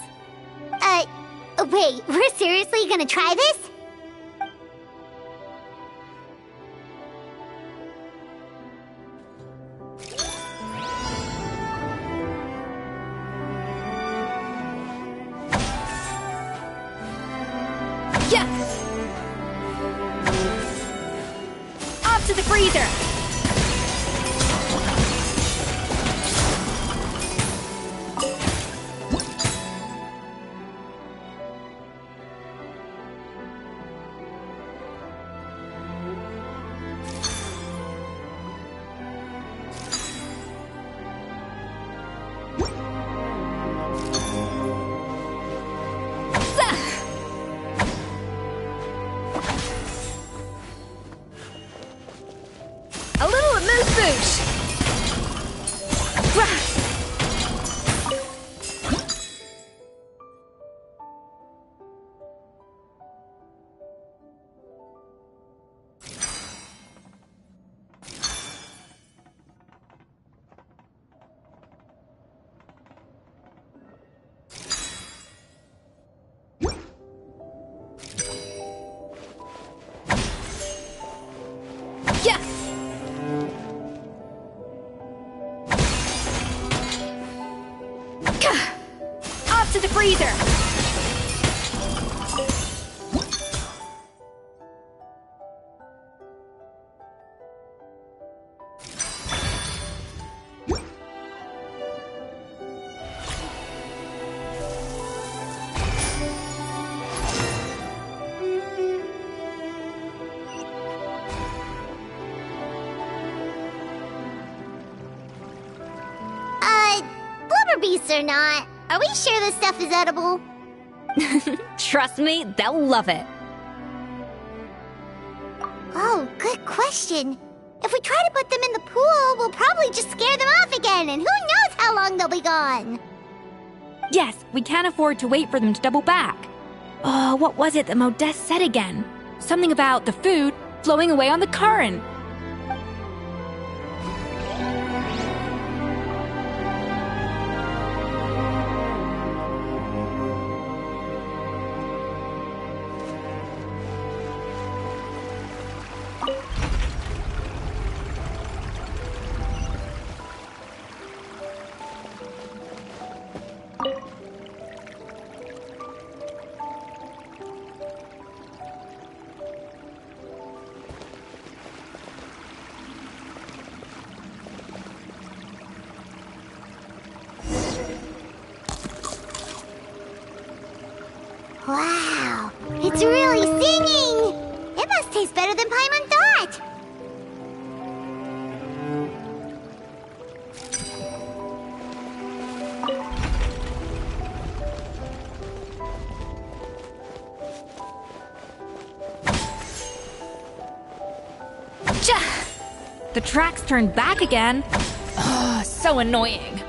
Wait, we're seriously gonna try this? Yes! Off to the freezer! A little amuse-bouche! Yes! Off to the freezer! nuts or not, are we sure this stuff is edible? Trust me, they'll love it. Oh, good question. If we try to put them in the pool, we'll probably just scare them off again, and who knows how long they'll be gone. Yes, we can't afford to wait for them to double back. Oh, what was it that Modeste said again? Something about the food flowing away on the current. Wow, it's really singing! It must taste better than Paimon thought! The tracks turned back again. Oh, so annoying.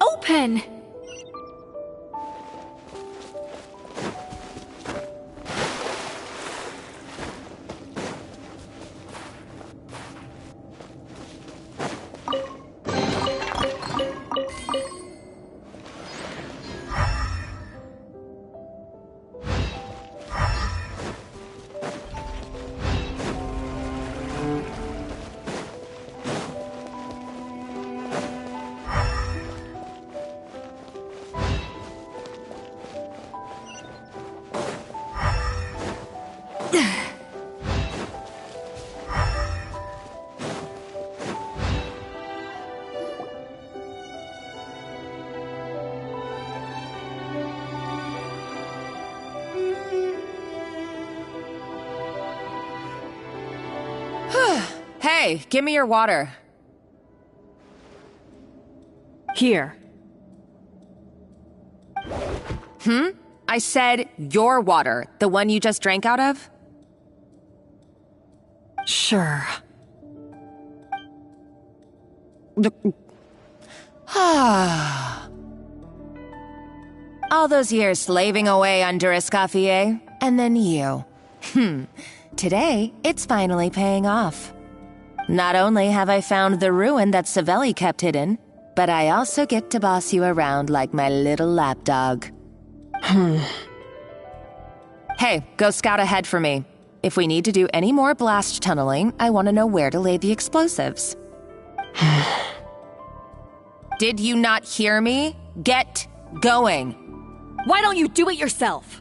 Open! Hey, give me your water. Here. I said your water, the one you just drank out of? Sure. All those years slaving away under Escoffier, and then you. Today, it's finally paying off. Not only have I found the ruin that Savelli kept hidden, but I also get to boss you around like my little lapdog. Hey, go scout ahead for me. If we need to do any more blast tunneling, I want to know where to lay the explosives. Did you not hear me? Get going. Why don't you do it yourself?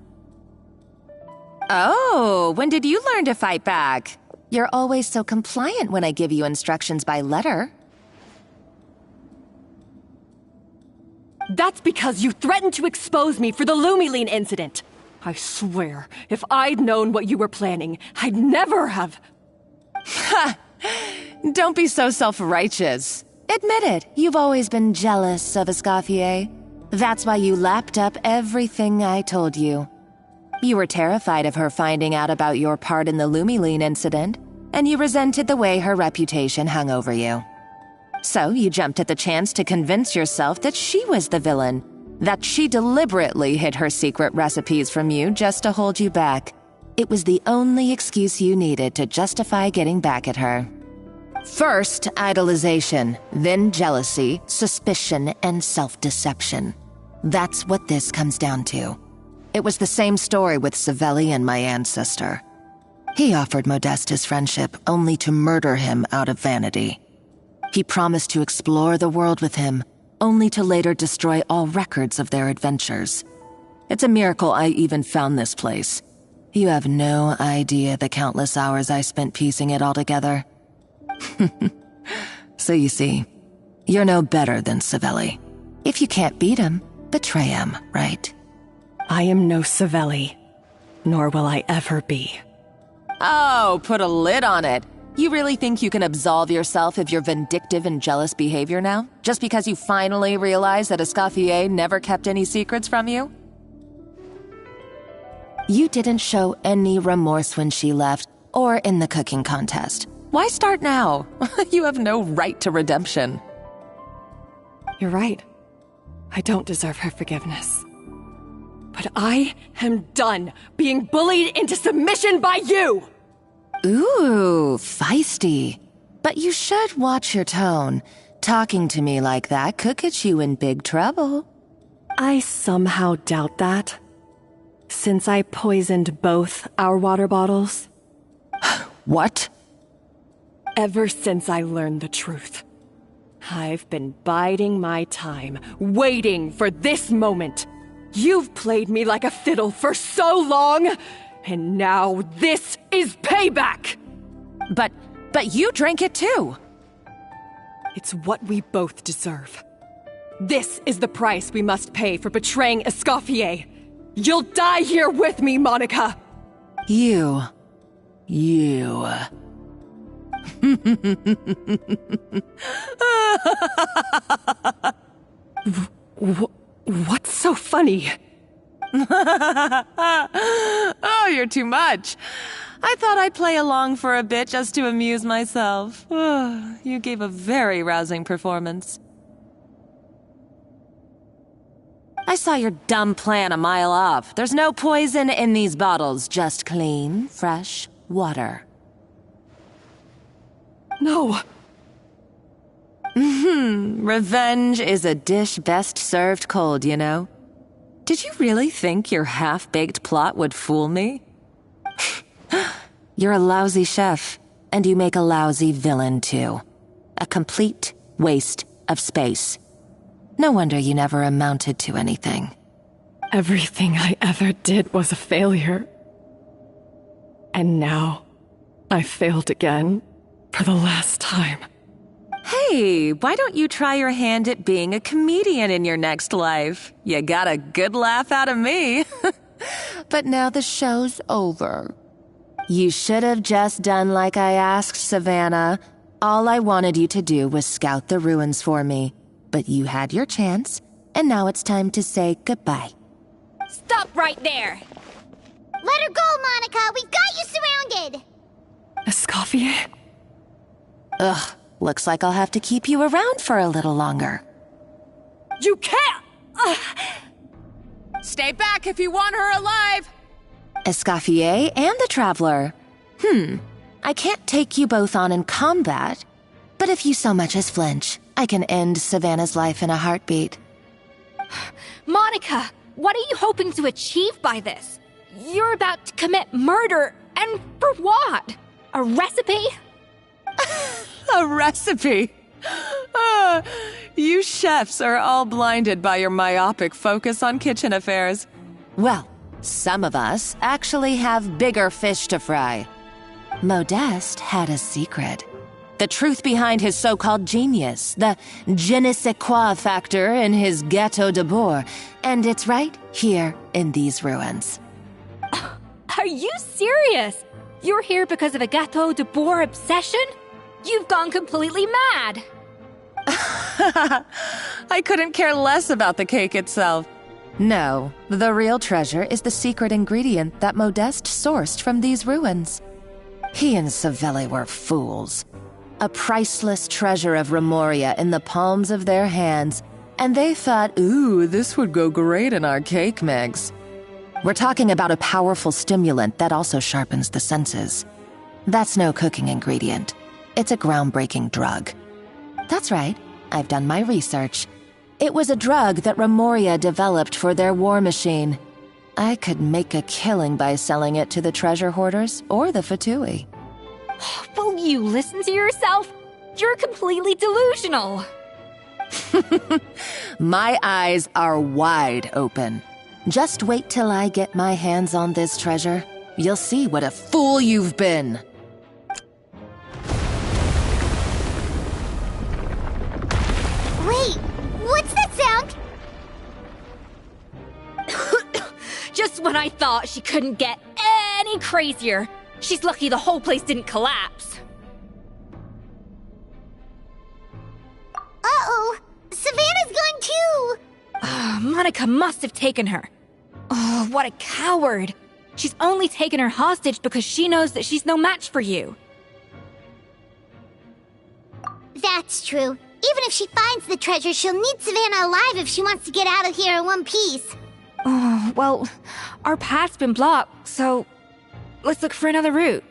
Oh, when did you learn to fight back? You're always so compliant when I give you instructions by letter. That's because you threatened to expose me for the Lumiline incident. I swear, if I'd known what you were planning, I'd never have... Ha! Don't be so self-righteous. Admit it, you've always been jealous of Escoffier. That's why you lapped up everything I told you. You were terrified of her finding out about your part in the Lumiline incident, and you resented the way her reputation hung over you. So you jumped at the chance to convince yourself that she was the villain, that she deliberately hid her secret recipes from you just to hold you back. It was the only excuse you needed to justify getting back at her. First, idolization, then jealousy, suspicion, and self-deception. That's what this comes down to. It was the same story with Savelli and my ancestor. He offered Modeste his friendship only to murder him out of vanity. He promised to explore the world with him, only to later destroy all records of their adventures. It's a miracle I even found this place. You have no idea the countless hours I spent piecing it all together. So you see, you're no better than Savelli. If you can't beat him, betray him, right? I am no Savelli, nor will I ever be. Oh, put a lid on it. You really think you can absolve yourself of your vindictive and jealous behavior now? Just because you finally realized that Escoffier never kept any secrets from you? You didn't show any remorse when she left, or in the cooking contest. Why start now? You have no right to redemption. You're right. I don't deserve her forgiveness. But I am done being bullied into submission by you! Ooh, feisty. But you should watch your tone. Talking to me like that could get you in big trouble. I somehow doubt that. Since I poisoned both our water bottles. What? Ever since I learned the truth, I've been biding my time, waiting for this moment. You've played me like a fiddle for so long, and now this is payback! But you drank it too! It's what we both deserve. This is the price we must pay for betraying Escoffier. You'll die here with me, Monica! You. What's so funny? Oh, you're too much. I thought I'd play along for a bit just to amuse myself. You gave a very rousing performance. I saw your dumb plan a mile off. There's no poison in these bottles, just clean, fresh water. No. Revenge is a dish best served cold, you know? Did you really think your half-baked plot would fool me? You're a lousy chef, and you make a lousy villain, too. A complete waste of space. No wonder you never amounted to anything. Everything I ever did was a failure. And now, I failed again, for the last time. Hey, why don't you try your hand at being a comedian in your next life? You got a good laugh out of me. But now the show's over. You should have just done like I asked, Savannah. All I wanted you to do was scout the ruins for me. But you had your chance, and now it's time to say goodbye. Stop right there! Let her go, Monica! We've got you surrounded! Escoffier? Ugh, looks like I'll have to keep you around for a little longer. You can't! Stay back if you want her alive! Escoffier and the Traveler. I can't take you both on in combat, but if you so much as flinch, I can end Savannah's life in a heartbeat. Monica, what are you hoping to achieve by this? You're about to commit murder, and for what? A recipe? A recipe? You chefs are all blinded by your myopic focus on kitchen affairs. Well, some of us actually have bigger fish to fry. Modeste had a secret. The truth behind his so-called genius, the je ne sais quoi factor in his Gâteau de Bourg, and it's right here in these ruins. Are you serious? You're here because of a Gâteau de Bourg obsession? You've gone completely mad! I couldn't care less about the cake itself. No, the real treasure is the secret ingredient that Modeste sourced from these ruins. He and Savelli were fools. A priceless treasure of Remoria in the palms of their hands, and they thought, ooh, this would go great in our cake mix. We're talking about a powerful stimulant that also sharpens the senses. That's no cooking ingredient. It's a groundbreaking drug. That's right, I've done my research. It was a drug that Remoria developed for their war machine. I could make a killing by selling it to the treasure hoarders or the Fatui. Will you listen to yourself? You're completely delusional. My eyes are wide open. Just wait till I get my hands on this treasure. You'll see what a fool you've been. Wait, what's that sound? Just when I thought she couldn't get any crazier. She's lucky the whole place didn't collapse. Uh-oh, Savannah's going too! Monica must have taken her. Oh, what a coward. She's only taken her hostage because she knows that she's no match for you. That's true. Even if she finds the treasure, she'll need Savannah alive if she wants to get out of here in one piece. Oh, well, our path's been blocked, so let's look for another route.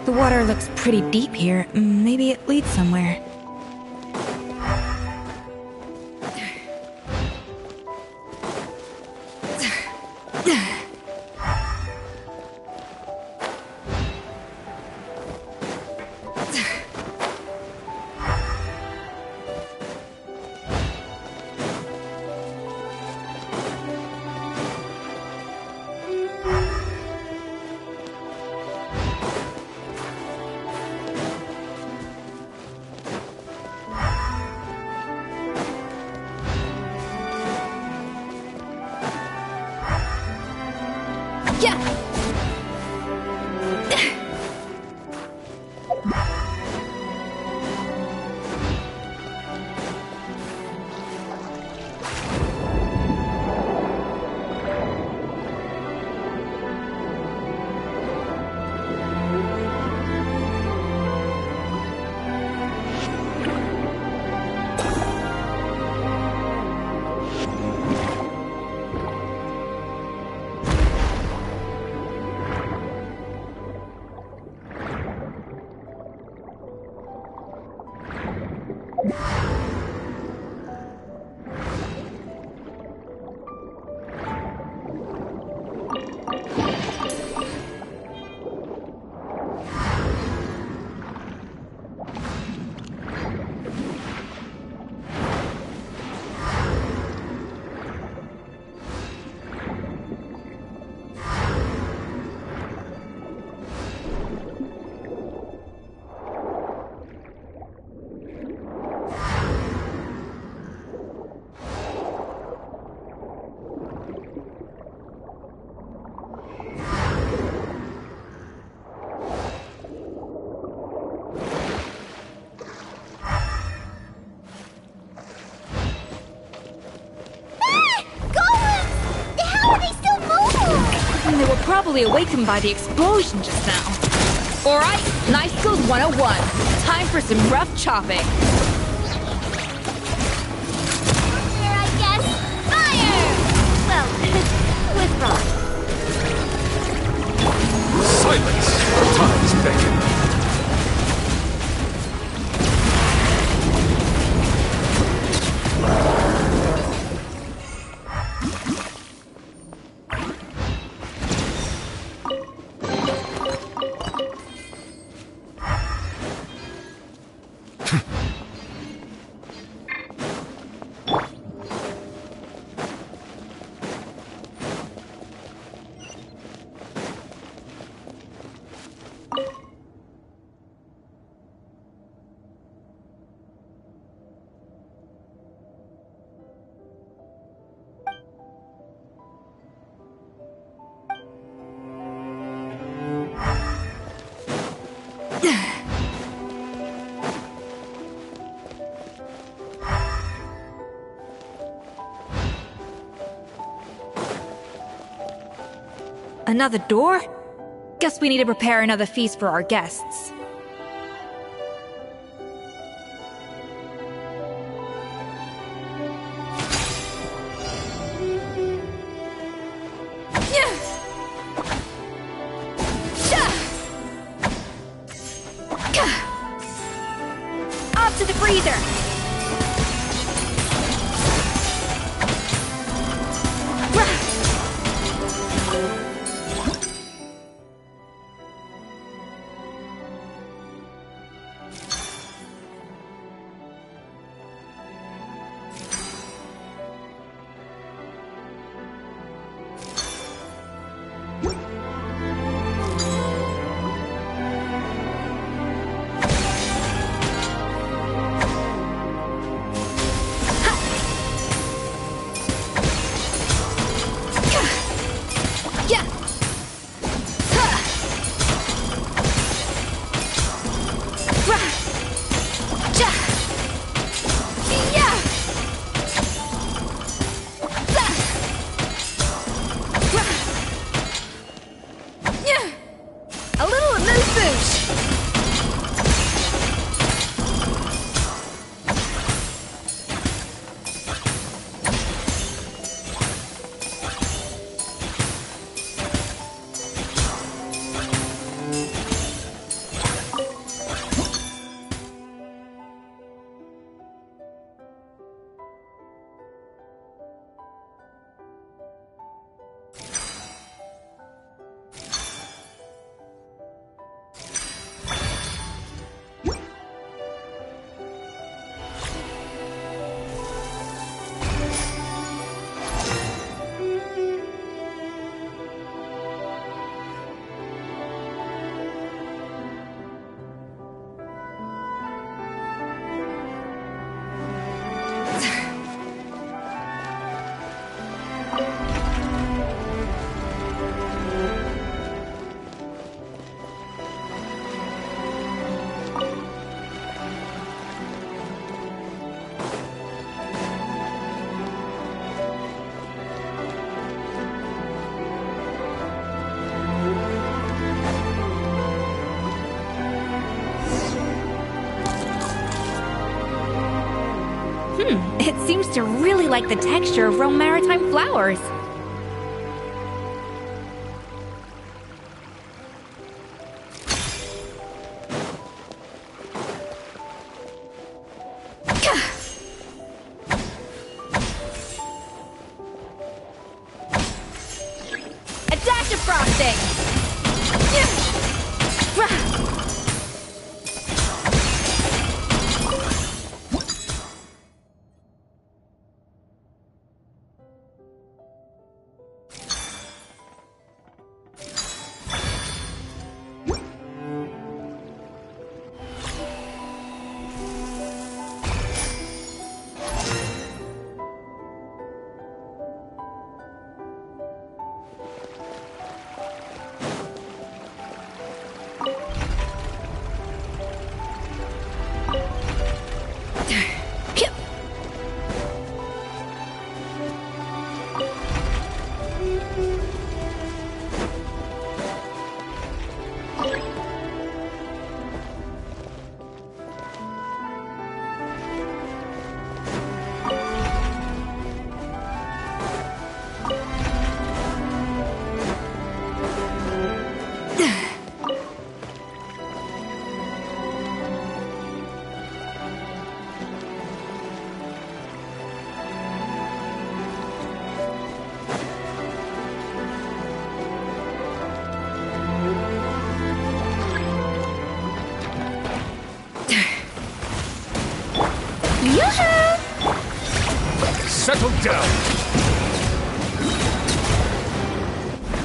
The water looks pretty deep here. Maybe it leads somewhere. Probably awakened by the explosion just now. Alright, Knife Skills 101. Time for some rough chopping. Fire, I guess. Fire! Well, with rock. Silence! Our time is beckon. Another door? Guess we need to prepare another feast for our guests. Up to the freezer! A little amuse-bouche! It seems to really like the texture of Rome maritime flowers. A dash of frosting! Settle down!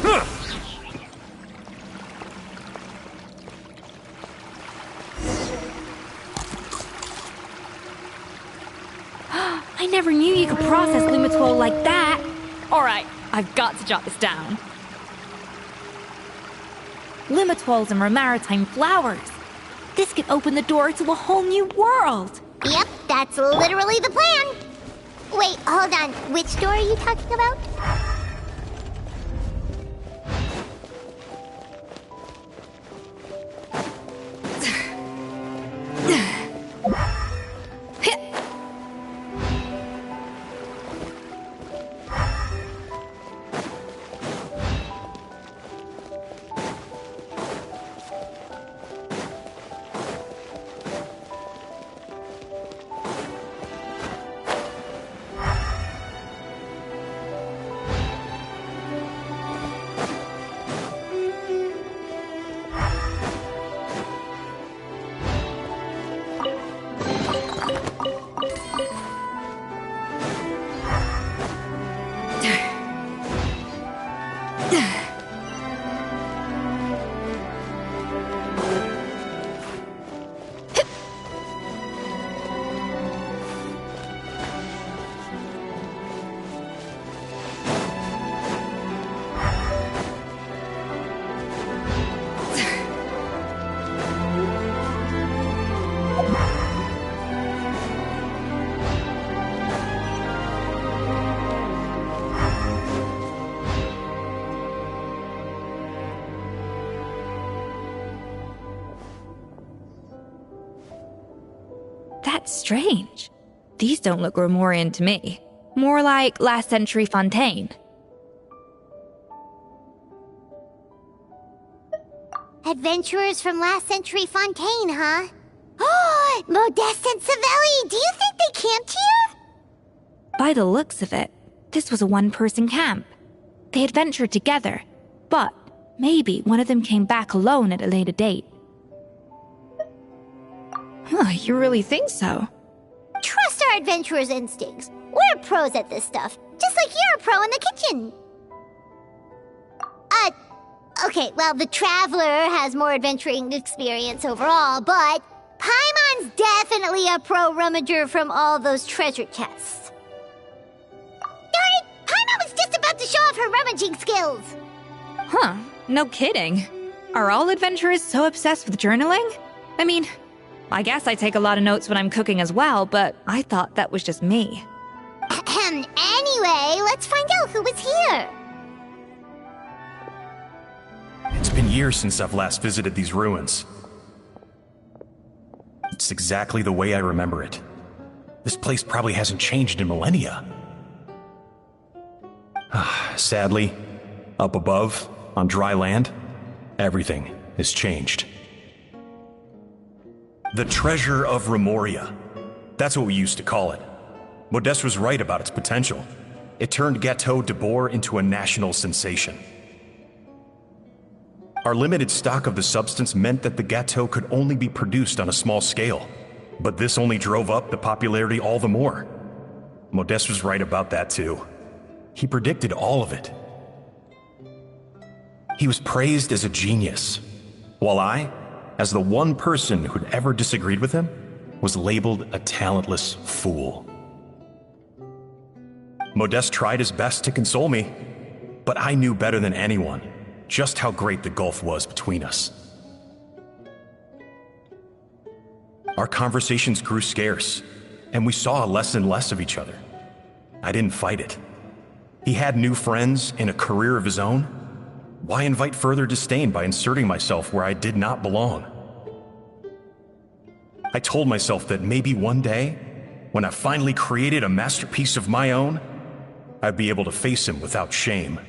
Huh. I never knew you could process Lumitwol like that. Alright, I've got to jot this down. Lumitwols and maritime flowers. This could open the door to a whole new world. Yep, that's literally the plan. Wait, hold on. Which door are you talking about? That's strange. These don't look Romorian to me. More like last century Fontaine. Adventurers from last century Fontaine, huh? Oh, Modeste and Savelli, do you think they camped here? By the looks of it, this was a one-person camp. They adventured together, but maybe one of them came back alone at a later date. Huh, you really think so? Trust our adventurers' instincts. We're pros at this stuff, just like you're a pro in the kitchen. Okay, well, the Traveler has more adventuring experience overall, but Paimon's definitely a pro rummager from all those treasure chests. Darn it! Paimon was just about to show off her rummaging skills! Huh, no kidding. Are all adventurers so obsessed with journaling? I mean, I guess I take a lot of notes when I'm cooking as well, but I thought that was just me. Anyway, let's find out who was here. It's been years since I've last visited these ruins. It's exactly the way I remember it. This place probably hasn't changed in millennia. Sadly, up above, on dry land, everything has changed. The treasure of Remoria. That's what we used to call it. Modeste was right about its potential. It turned Gâteau de Bourg into a national sensation. Our limited stock of the substance meant that the gâteau could only be produced on a small scale, but this only drove up the popularity all the more. Modeste was right about that too. He predicted all of it. He was praised as a genius, while I, as the one person who'd ever disagreed with him, was labeled a talentless fool. Modeste tried his best to console me, but I knew better than anyone just how great the gulf was between us. Our conversations grew scarce, and we saw less and less of each other. I didn't fight it. He had new friends and a career of his own. Why invite further disdain by inserting myself where I did not belong? I told myself that maybe one day, when I finally created a masterpiece of my own, I'd be able to face him without shame.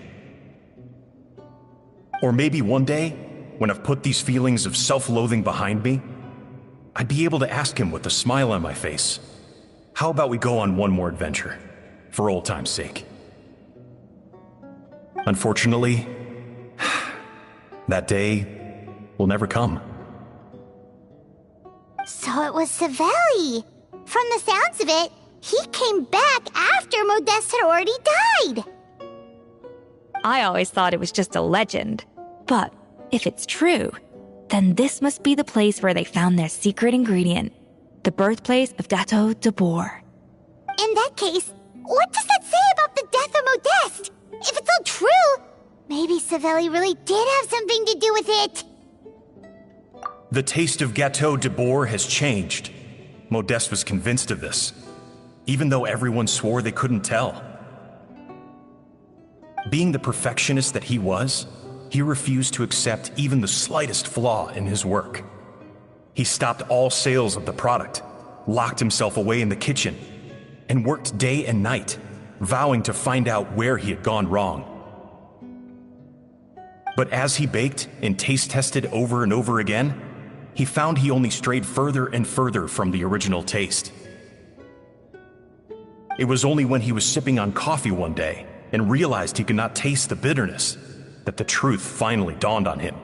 Or maybe one day, when I've put these feelings of self-loathing behind me, I'd be able to ask him with a smile on my face, how about we go on one more adventure, for old time's sake? Unfortunately, that day will never come. So it was Savelli. From the sounds of it, he came back after Modeste had already died. I always thought it was just a legend. But if it's true, then this must be the place where they found their secret ingredient, the birthplace of Gâteau de Bourg. In that case, what does that say about the death of Modeste? If it's all true, maybe Savelli really did have something to do with it. The taste of Gâteau de Bourg has changed. Modeste was convinced of this, even though everyone swore they couldn't tell. Being the perfectionist that he was, he refused to accept even the slightest flaw in his work. He stopped all sales of the product, locked himself away in the kitchen, and worked day and night, vowing to find out where he had gone wrong. But as he baked and taste tested over and over again, he found he only strayed further and further from the original taste. It was only when he was sipping on coffee one day and realized he could not taste the bitterness that the truth finally dawned on him.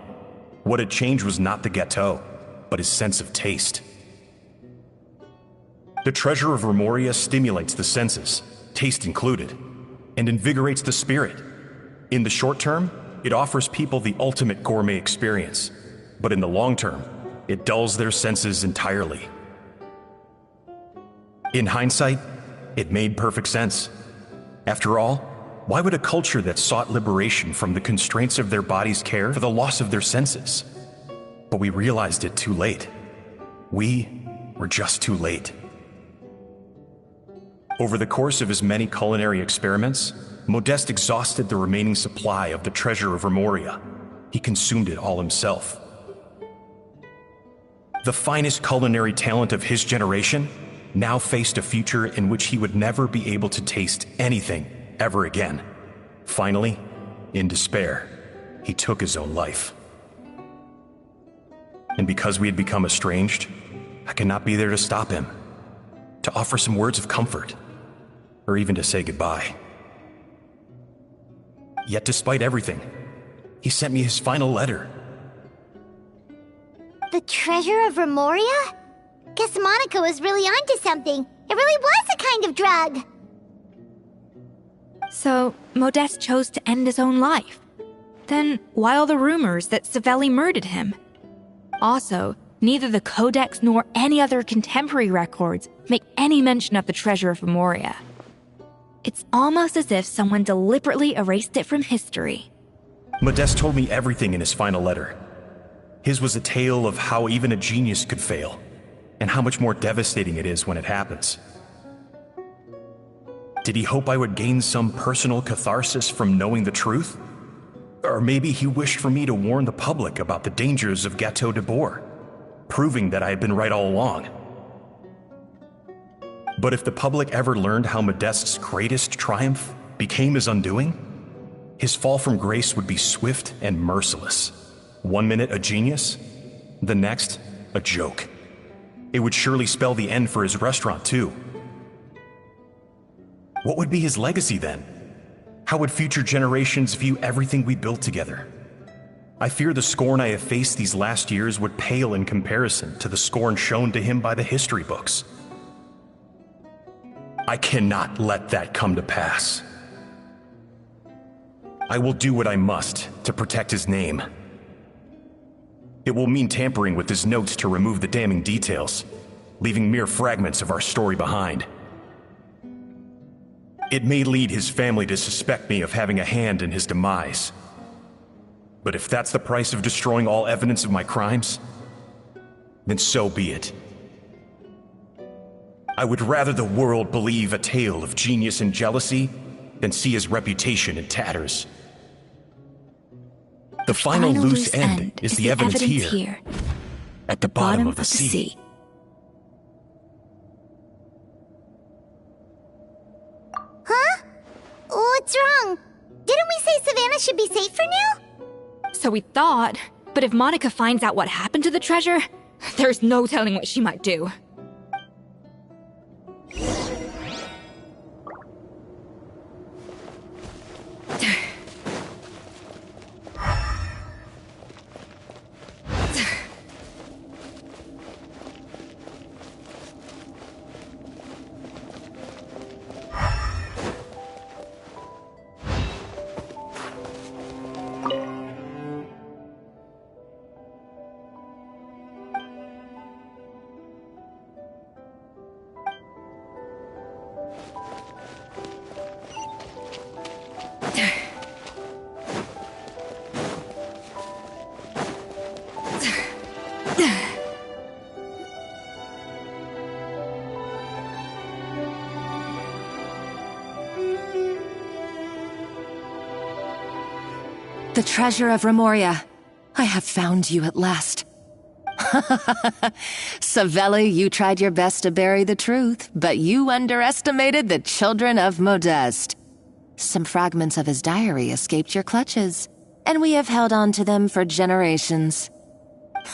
What had changed was not the gâteau, but his sense of taste. The treasure of Remoria stimulates the senses, taste included, and invigorates the spirit. In the short term, it offers people the ultimate gourmet experience, but in the long term, it dulls their senses entirely. In hindsight, it made perfect sense. After all, why would a culture that sought liberation from the constraints of their bodies care for the loss of their senses? But we realized it too late. We were just too late. Over the course of his many culinary experiments, Modeste exhausted the remaining supply of the treasure of Remoria. He consumed it all himself. The finest culinary talent of his generation now faced a future in which he would never be able to taste anything ever again. Finally, in despair, he took his own life. And because we had become estranged, I could not be there to stop him, to offer some words of comfort, or even to say goodbye. Yet despite everything, he sent me his final letter. The treasure of Remoria? Guess Monica was really onto something. It really was a kind of drug. So, Modeste chose to end his own life. Then, why all the rumors that Savelli murdered him? Also, neither the Codex nor any other contemporary records make any mention of the treasure of Remoria. It's almost as if someone deliberately erased it from history. Modeste told me everything in his final letter. His was a tale of how even a genius could fail, and how much more devastating it is when it happens. Did he hope I would gain some personal catharsis from knowing the truth? Or maybe he wished for me to warn the public about the dangers of Gâteau de Bourg, proving that I had been right all along. But if the public ever learned how Modeste's greatest triumph became his undoing, his fall from grace would be swift and merciless. 1 minute a genius, the next a joke. It would surely spell the end for his restaurant too. What would be his legacy then? How would future generations view everything we built together? I fear the scorn I have faced these last years would pale in comparison to the scorn shown to him by the history books. I cannot let that come to pass. I will do what I must to protect his name. It will mean tampering with his notes to remove the damning details, leaving mere fragments of our story behind. It may lead his family to suspect me of having a hand in his demise. But if that's the price of destroying all evidence of my crimes, then so be it. I would rather the world believe a tale of genius and jealousy than see his reputation in tatters. The final loose end is the evidence here, at the bottom of the sea. Huh? What's wrong? Didn't we say Savannah should be safe for now? So we thought, but if Monica finds out what happened to the treasure, there's no telling what she might do. The treasure of Remoria. I have found you at last. Savelli, you tried your best to bury the truth, but you underestimated the children of Modeste. Some fragments of his diary escaped your clutches, and we have held on to them for generations.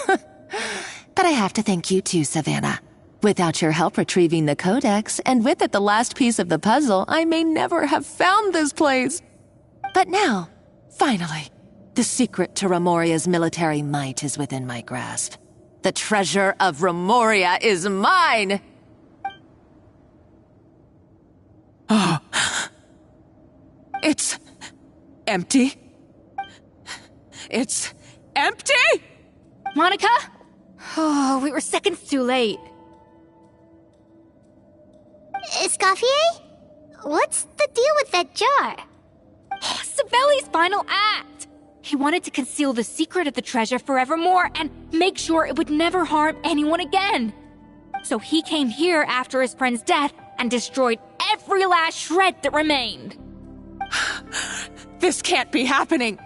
But I have to thank you too, Savannah. Without your help retrieving the codex, and with it the last piece of the puzzle, I may never have found this place. But now, finally, the secret to Remoria's military might is within my grasp. The treasure of Remoria is mine! Oh. It's empty. It's empty? Monica? Oh, we were seconds too late. Escoffier? What's the deal with that jar? Savelli's final act! He wanted to conceal the secret of the treasure forevermore and make sure it would never harm anyone again. So he came here after his friend's death and destroyed every last shred that remained. This can't be happening.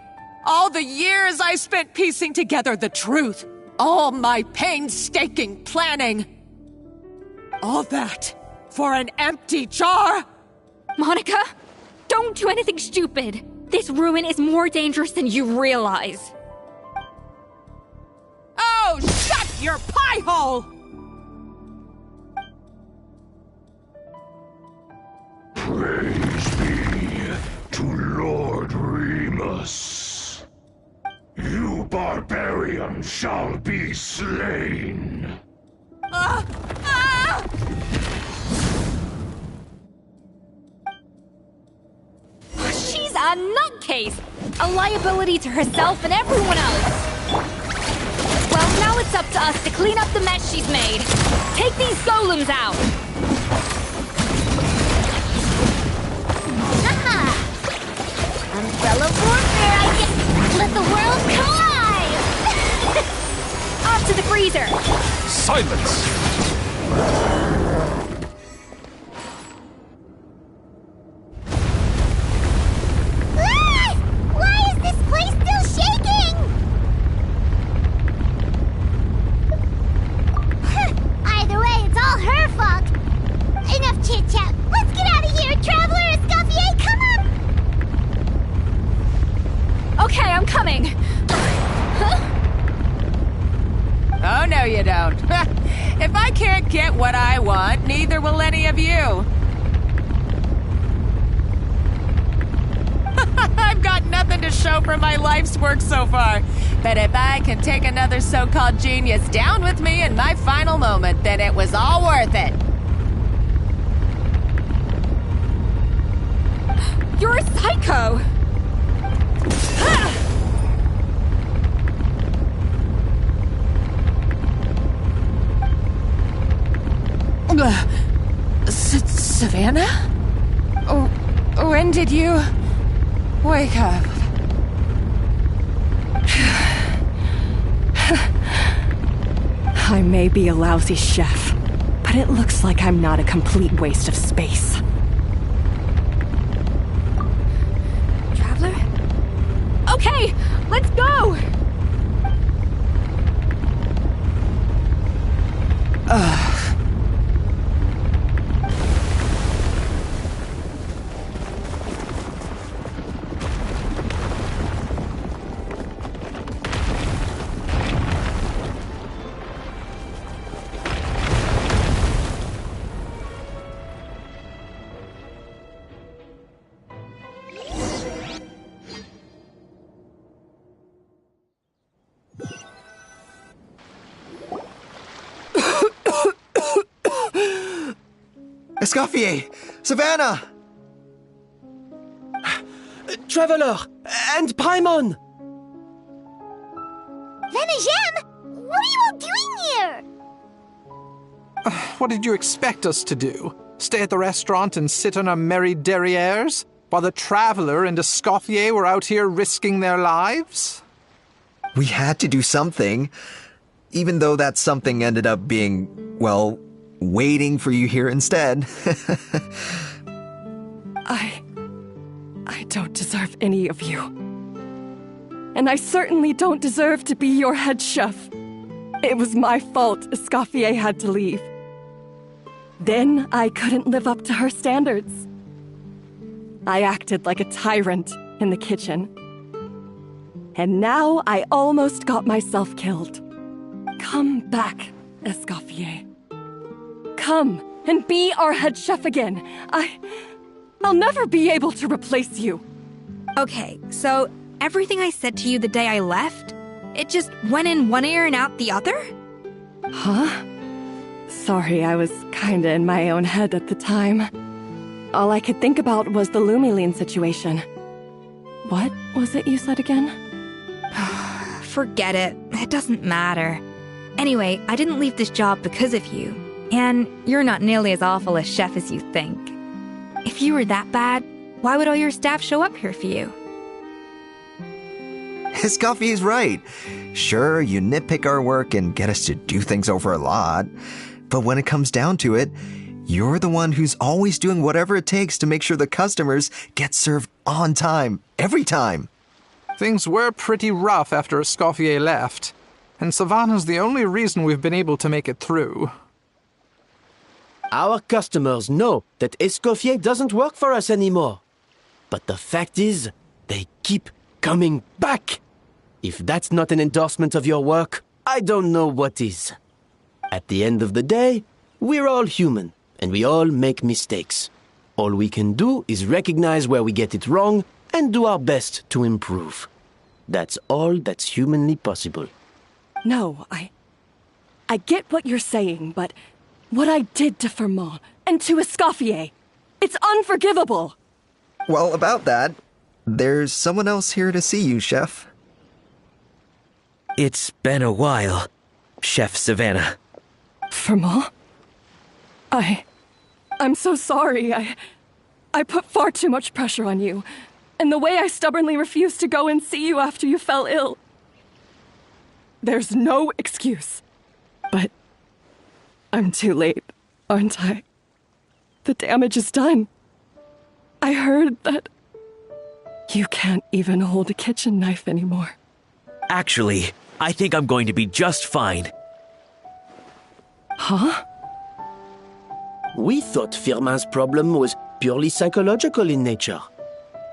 All the years I spent piecing together the truth. All my painstaking planning. All that for an empty jar? Monica, don't do anything stupid. This ruin is more dangerous than you realize. Oh, shut your pie hole! Praise be to Lord Remus. You barbarian shall be slain. She's a nutcase! A liability to herself and everyone else! Well, now it's up to us to clean up the mess she's made. Take these golems out! Umbrella warfare, I guess! Let the world collide! Off to the freezer! Silence! Why is this place still shaking? Either way, it's all her fault. Enough chit-chat. Let's get out of here, Traveler Escoffier, come on! Okay, I'm coming. Oh, no you don't. If I can't get what I want, neither will any of you. I've got nothing to show for my life's work so far. But if I can take another so-called genius down with me in my final moment, then it was all worth it. You're a psycho! Savannah? When did you wake up? I may be a lousy chef, but it looks like I'm not a complete waste of space. Traveler? Okay, let's go! Escoffier! Savannah! Traveler! And Paimon! Venegem, what are you all doing here? What did you expect us to do? Stay at the restaurant and sit on our merry derrieres? While the Traveler and Escoffier were out here risking their lives? We had to do something. Even though that something ended up being, well, waiting for you here instead. I don't deserve any of you. and I certainly don't deserve to be your head chef. It was my fault Escoffier had to leave. Then I couldn't live up to her standards. I acted like a tyrant in the kitchen. And now I almost got myself killed. Come back, Escoffier. Come and be our head chef again. I'll never be able to replace you. Okay, so everything I said to you the day I left, it just went in one ear and out the other? Huh? Sorry, I was kinda in my own head at the time. All I could think about was the Lumiline situation. What was it you said again? Forget it. It doesn't matter. Anyway, I didn't leave this job because of you. And you're not nearly as awful a chef as you think. If you were that bad, why would all your staff show up here for you? Escoffier's right. Sure, you nitpick our work and get us to do things over a lot. But when it comes down to it, you're the one who's always doing whatever it takes to make sure the customers get served on time, every time. Things were pretty rough after Escoffier left, and Savannah's the only reason we've been able to make it through. Our customers know that Escoffier doesn't work for us anymore. But the fact is, they keep coming back. If that's not an endorsement of your work, I don't know what is. At the end of the day, we're all human, and we all make mistakes. All we can do is recognize where we get it wrong and do our best to improve. That's all that's humanly possible. No, I get what you're saying, but what I did to Firmin and to Escoffier, it's unforgivable. Well, about that, there's someone else here to see you, Chef. It's been a while, Chef Savannah. Firmin? I'm so sorry. I put far too much pressure on you. And the way I stubbornly refused to go and see you after you fell ill. There's no excuse. But I'm too late, aren't I? The damage is done. I heard that you can't even hold a kitchen knife anymore. Actually, I think I'm going to be just fine. Huh? We thought Firmin's problem was purely psychological in nature.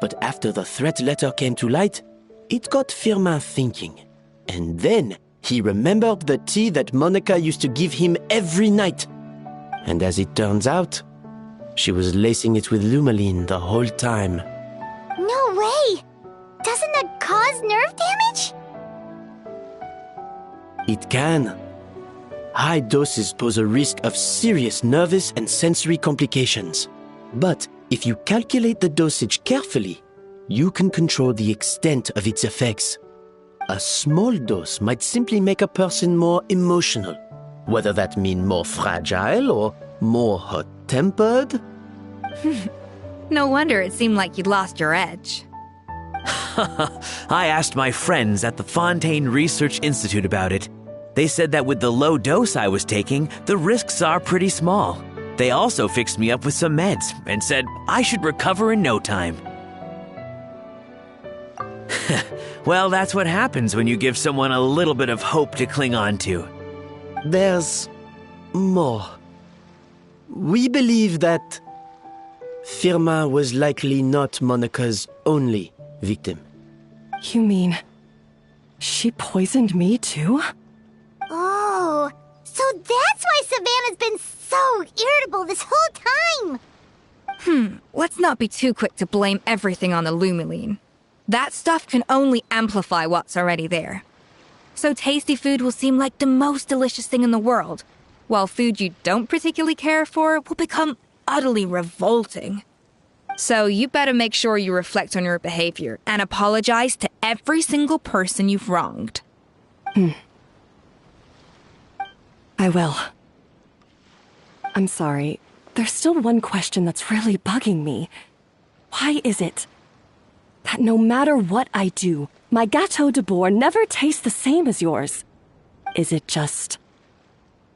But after the threat letter came to light, it got Firmin thinking. And then he remembered the tea that Monica used to give him every night. And as it turns out, she was lacing it with Lumiline the whole time. No way! Doesn't that cause nerve damage? It can. High doses pose a risk of serious nervous and sensory complications. But if you calculate the dosage carefully, you can control the extent of its effects. A small dose might simply make a person more emotional, whether that mean more fragile or more hot-tempered. No wonder it seemed like you'd lost your edge. I asked my friends at the Fontaine Research Institute about it. They said that with the low dose I was taking, the risks are pretty small. They also fixed me up with some meds and said I should recover in no time. Well, that's what happens when you give someone a little bit of hope to cling on to. There's more. We believe that Firmin was likely not Monica's only victim. You mean she poisoned me too? Oh, so that's why Savannah's been so irritable this whole time. Let's not be too quick to blame everything on the Lumiline. That stuff can only amplify what's already there. So tasty food will seem like the most delicious thing in the world, while food you don't particularly care for will become utterly revolting. So you better make sure you reflect on your behavior and apologize to every single person you've wronged. I will. I'm sorry. There's still one question that's really bugging me. Why is it that no matter what I do, my Gâteau de Bourg never tastes the same as yours? Is it just...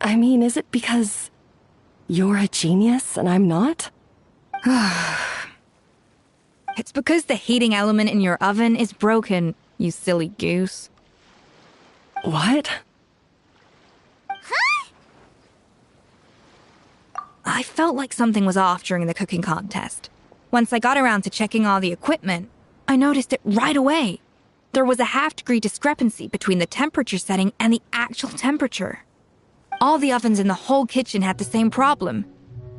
is it because you're a genius and I'm not? It's because the heating element in your oven is broken you silly goose. What? I felt like something was off during the cooking contest. Once I got around to checking all the equipment, I noticed it right away. There was a half-degree discrepancy between the temperature setting and the actual temperature. All the ovens in the whole kitchen had the same problem,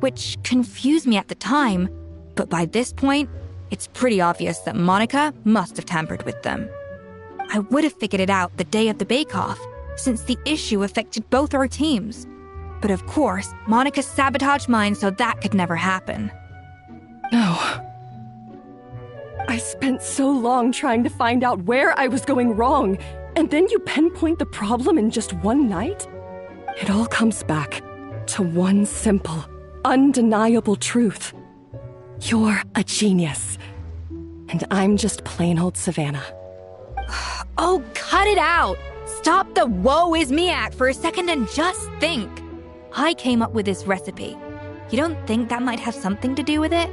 which confused me at the time, but by this point, it's pretty obvious that Monica must have tampered with them. I would have figured it out the day of the bake-off, since the issue affected both our teams. But of course, Monica sabotaged mine so that could never happen. No. I spent so long trying to find out where I was going wrong, and then you pinpoint the problem in just one night? It all comes back to one simple, undeniable truth. You're a genius, and I'm just plain old Savannah. Oh, cut it out! Stop the woe is me act for a second and just think. I came up with this recipe. You don't think that might have something to do with it?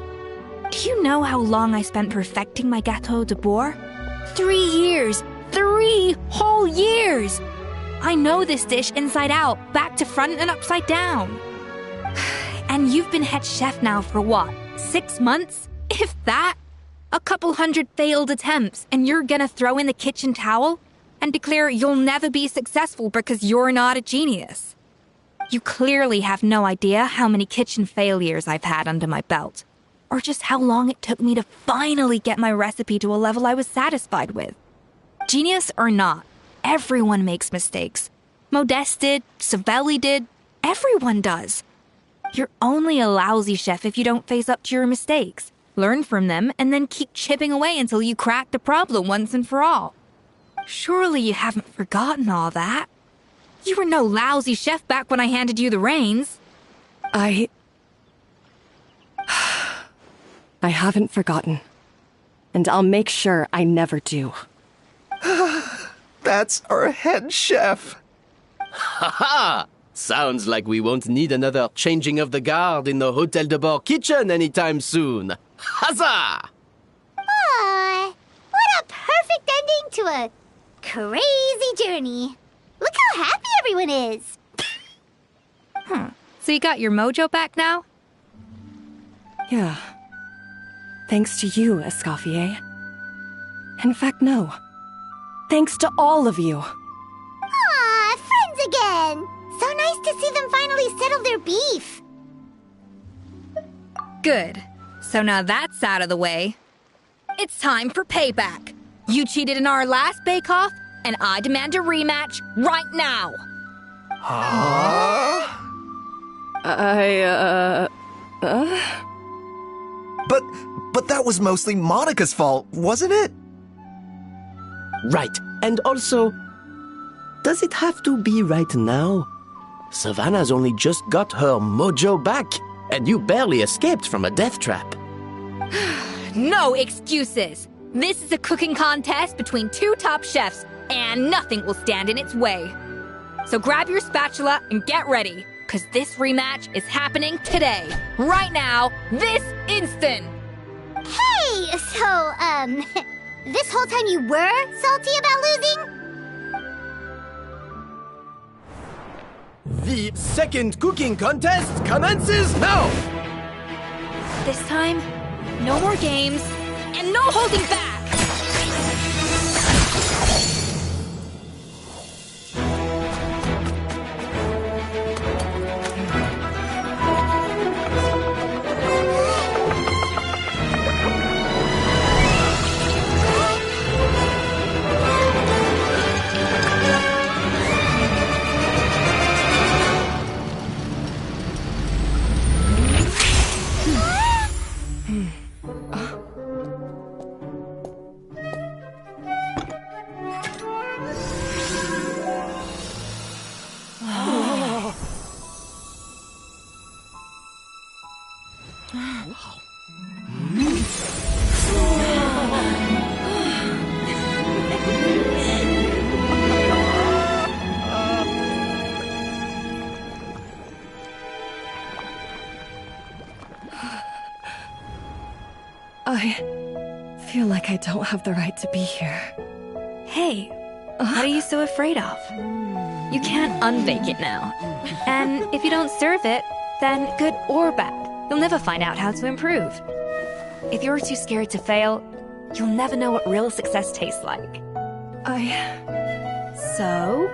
Do you know how long I spent perfecting my Gâteau de Bourg? 3 years! 3 whole years! I know this dish inside out, back to front and upside down. And you've been head chef now for what, 6 months? If that? A couple hundred failed attempts, and you're gonna throw in the kitchen towel and declare you'll never be successful because you're not a genius. You clearly have no idea how many kitchen failures I've had under my belt, or just how long it took me to finally get my recipe to a level I was satisfied with. Genius or not, everyone makes mistakes. Modeste did, Savelli did, everyone does. You're only a lousy chef if you don't face up to your mistakes, learn from them, and then keep chipping away until you crack the problem once and for all. Surely you haven't forgotten all that. You were no lousy chef back when I handed you the reins. I haven't forgotten. And I'll make sure I never do. That's our head chef. Ha ha! Sounds like we won't need another changing of the guard in the Hôtel de Bord kitchen anytime soon. Huzzah! Aw, what a perfect ending to a crazy journey. Look how happy everyone is. So you got your mojo back now? Yeah. Thanks to you, Escoffier. In fact, no. Thanks to all of you. Aw, friends again. So nice to see them finally settle their beef. Good. So now that's out of the way. It's time for payback. You cheated in our last bake-off, and I demand a rematch right now. Huh? But that was mostly Monica's fault, wasn't it? Right. And also, does it have to be right now? Savannah's only just got her mojo back, and you barely escaped from a death trap. No excuses. This is a cooking contest between 2 top chefs, and nothing will stand in its way. So grab your spatula and get ready, because this rematch is happening today. Right now, this instant. Hey, so, this whole time you were salty about losing? The second cooking contest commences now! This time, no more games, and no holding back! I feel like I don't have the right to be here. Hey, what are you so afraid of? You can't unbake it now. And if you don't serve it, then good or bad, you'll never find out how to improve. If you're too scared to fail, you'll never know what real success tastes like. So?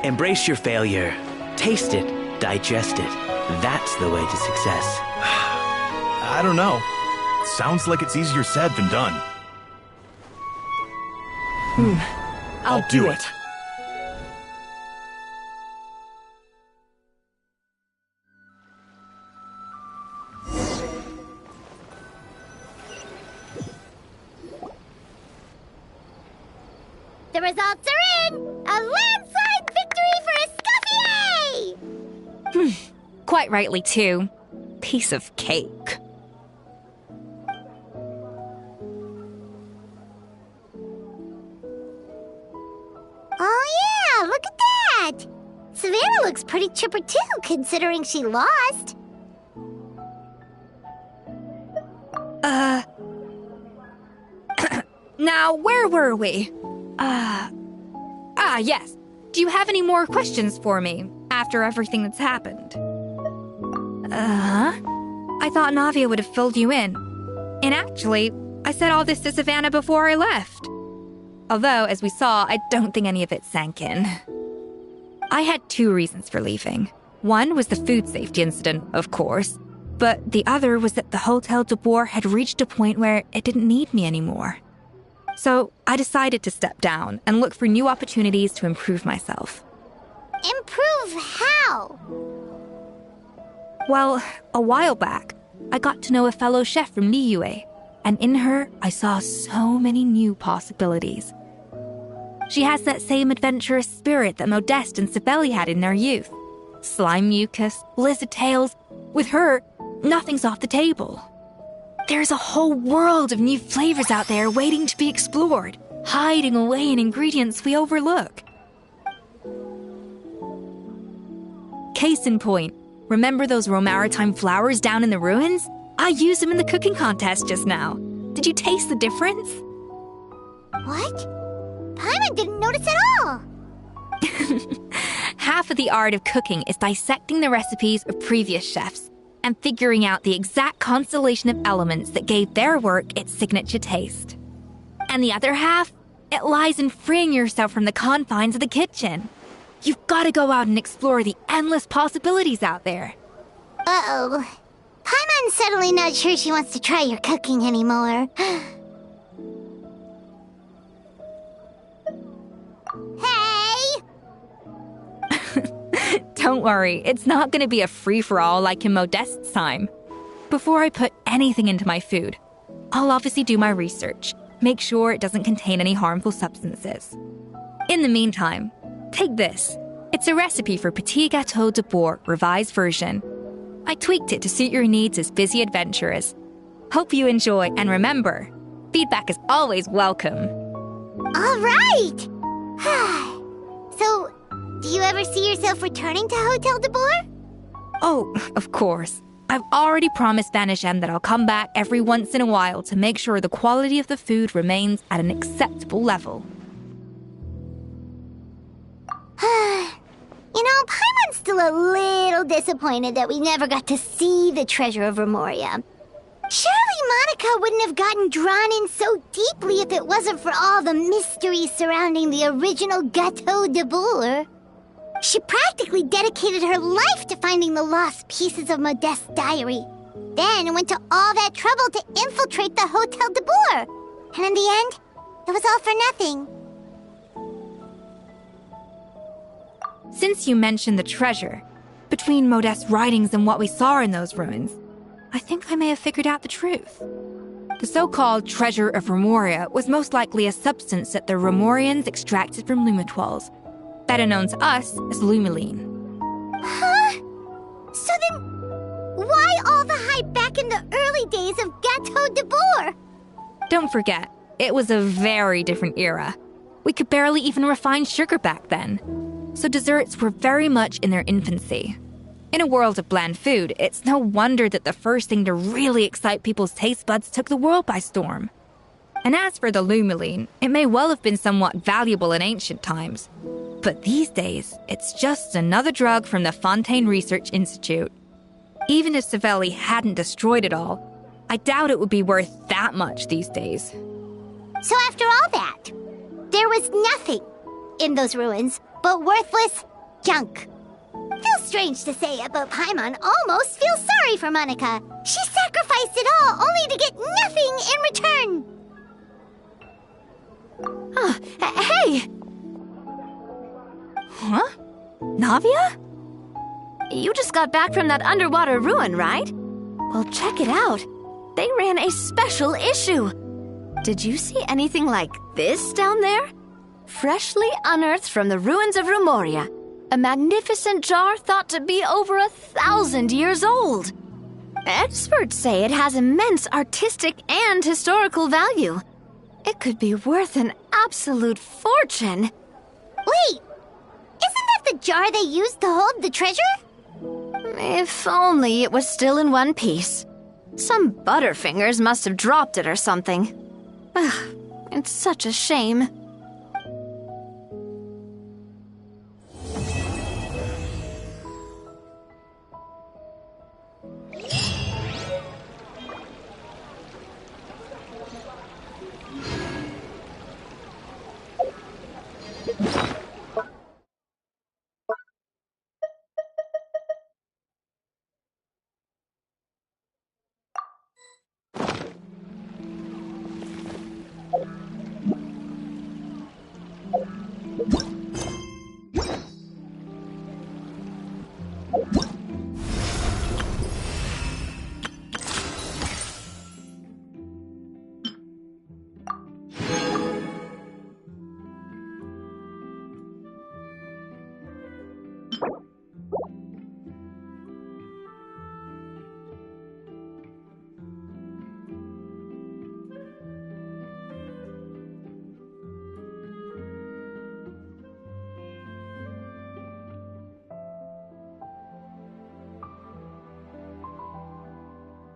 Embrace your failure. Taste it. Digest it. That's the way to success. I don't know. Sounds like it's easier said than done. I'll do it. The results are in! A landslide victory for Escoffier! Quite rightly, too. Piece of cake. Oh yeah, look at that! Savannah looks pretty chipper too, considering she lost. Now, where were we? Yes. Do you have any more questions for me after everything that's happened? I thought Navia would have filled you in. And actually, I said all this to Savannah before I left. Although, as we saw, I don't think any of it sank in. I had 2 reasons for leaving. One was the food safety incident, of course, but the other was that the Hotel de Boer had reached a point where it didn't need me anymore. So I decided to step down and look for new opportunities to improve myself. Improve how? Well, a while back, I got to know a fellow chef from Liyue, and in her, I saw so many new possibilities. She has that same adventurous spirit that Modeste and Sibeli had in their youth. Slime mucus, lizard tails. With her, nothing's off the table. There's a whole world of new flavors out there waiting to be explored, hiding away in ingredients we overlook. Case in point, remember those Romaritime flowers down in the ruins? I used them in the cooking contest just now. Did you taste the difference? What? Paimon didn't notice at all. Half of the art of cooking is dissecting the recipes of previous chefs and figuring out the exact constellation of elements that gave their work its signature taste. And the other half, it lies in freeing yourself from the confines of the kitchen. You've got to go out and explore the endless possibilities out there. Uh-oh. Paimon's suddenly not sure she wants to try your cooking anymore. Hey! Don't worry, it's not going to be a free-for-all like in Modeste's time. Before I put anything into my food, I'll obviously do my research, make sure it doesn't contain any harmful substances. In the meantime, take this. It's a recipe for Petit Gâteau de Boer, revised version. I tweaked it to suit your needs as busy adventurers. Hope you enjoy, and remember, feedback is always welcome. All right! So, do you ever see yourself returning to Hotel de Boer? Oh, of course. I've already promised Vanishem that I'll come back every once in a while to make sure the quality of the food remains at an acceptable level. You know, Paimon's still a little disappointed that we never got to see the treasure of Remoria. Surely Monica wouldn't have gotten drawn in so deeply if it wasn't for all the mystery surrounding the original Gâteau de Boer. She practically dedicated her life to finding the lost pieces of Modeste's diary. Then went to all that trouble to infiltrate the Hotel de Boer. And in the end, it was all for nothing. Since you mentioned the treasure, between Modeste's writings and what we saw in those ruins, I think I may have figured out the truth. The so-called treasure of Remoria was most likely a substance that the Remorians extracted from Lumitoiles, better known to us as Lumiline. Huh? So then, why all the hype back in the early days of Gâteau de Boer? Don't forget, it was a very different era. We could barely even refine sugar back then. So desserts were very much in their infancy. In a world of bland food, it's no wonder that the first thing to really excite people's taste buds took the world by storm. And as for the Lumiline, it may well have been somewhat valuable in ancient times. But these days, it's just another drug from the Fontaine Research Institute. Even if Savelli hadn't destroyed it all, I doubt it would be worth that much these days. So after all that, there was nothing in those ruins but worthless junk. Feels strange to say it, but Paimon almost feels sorry for Monica. She sacrificed it all only to get nothing in return. Hey! Huh? Navia? You just got back from that underwater ruin, right? Well, check it out. They ran a special issue. Did you see anything like this down there? Freshly unearthed from the ruins of Rumoria. A magnificent jar thought to be over 1,000 years old. Experts say it has immense artistic and historical value. It could be worth an absolute fortune. Wait! Isn't that the jar they used to hold the treasure? If only it was still in one piece. Some butterfingers must have dropped it or something. Ugh, it's such a shame.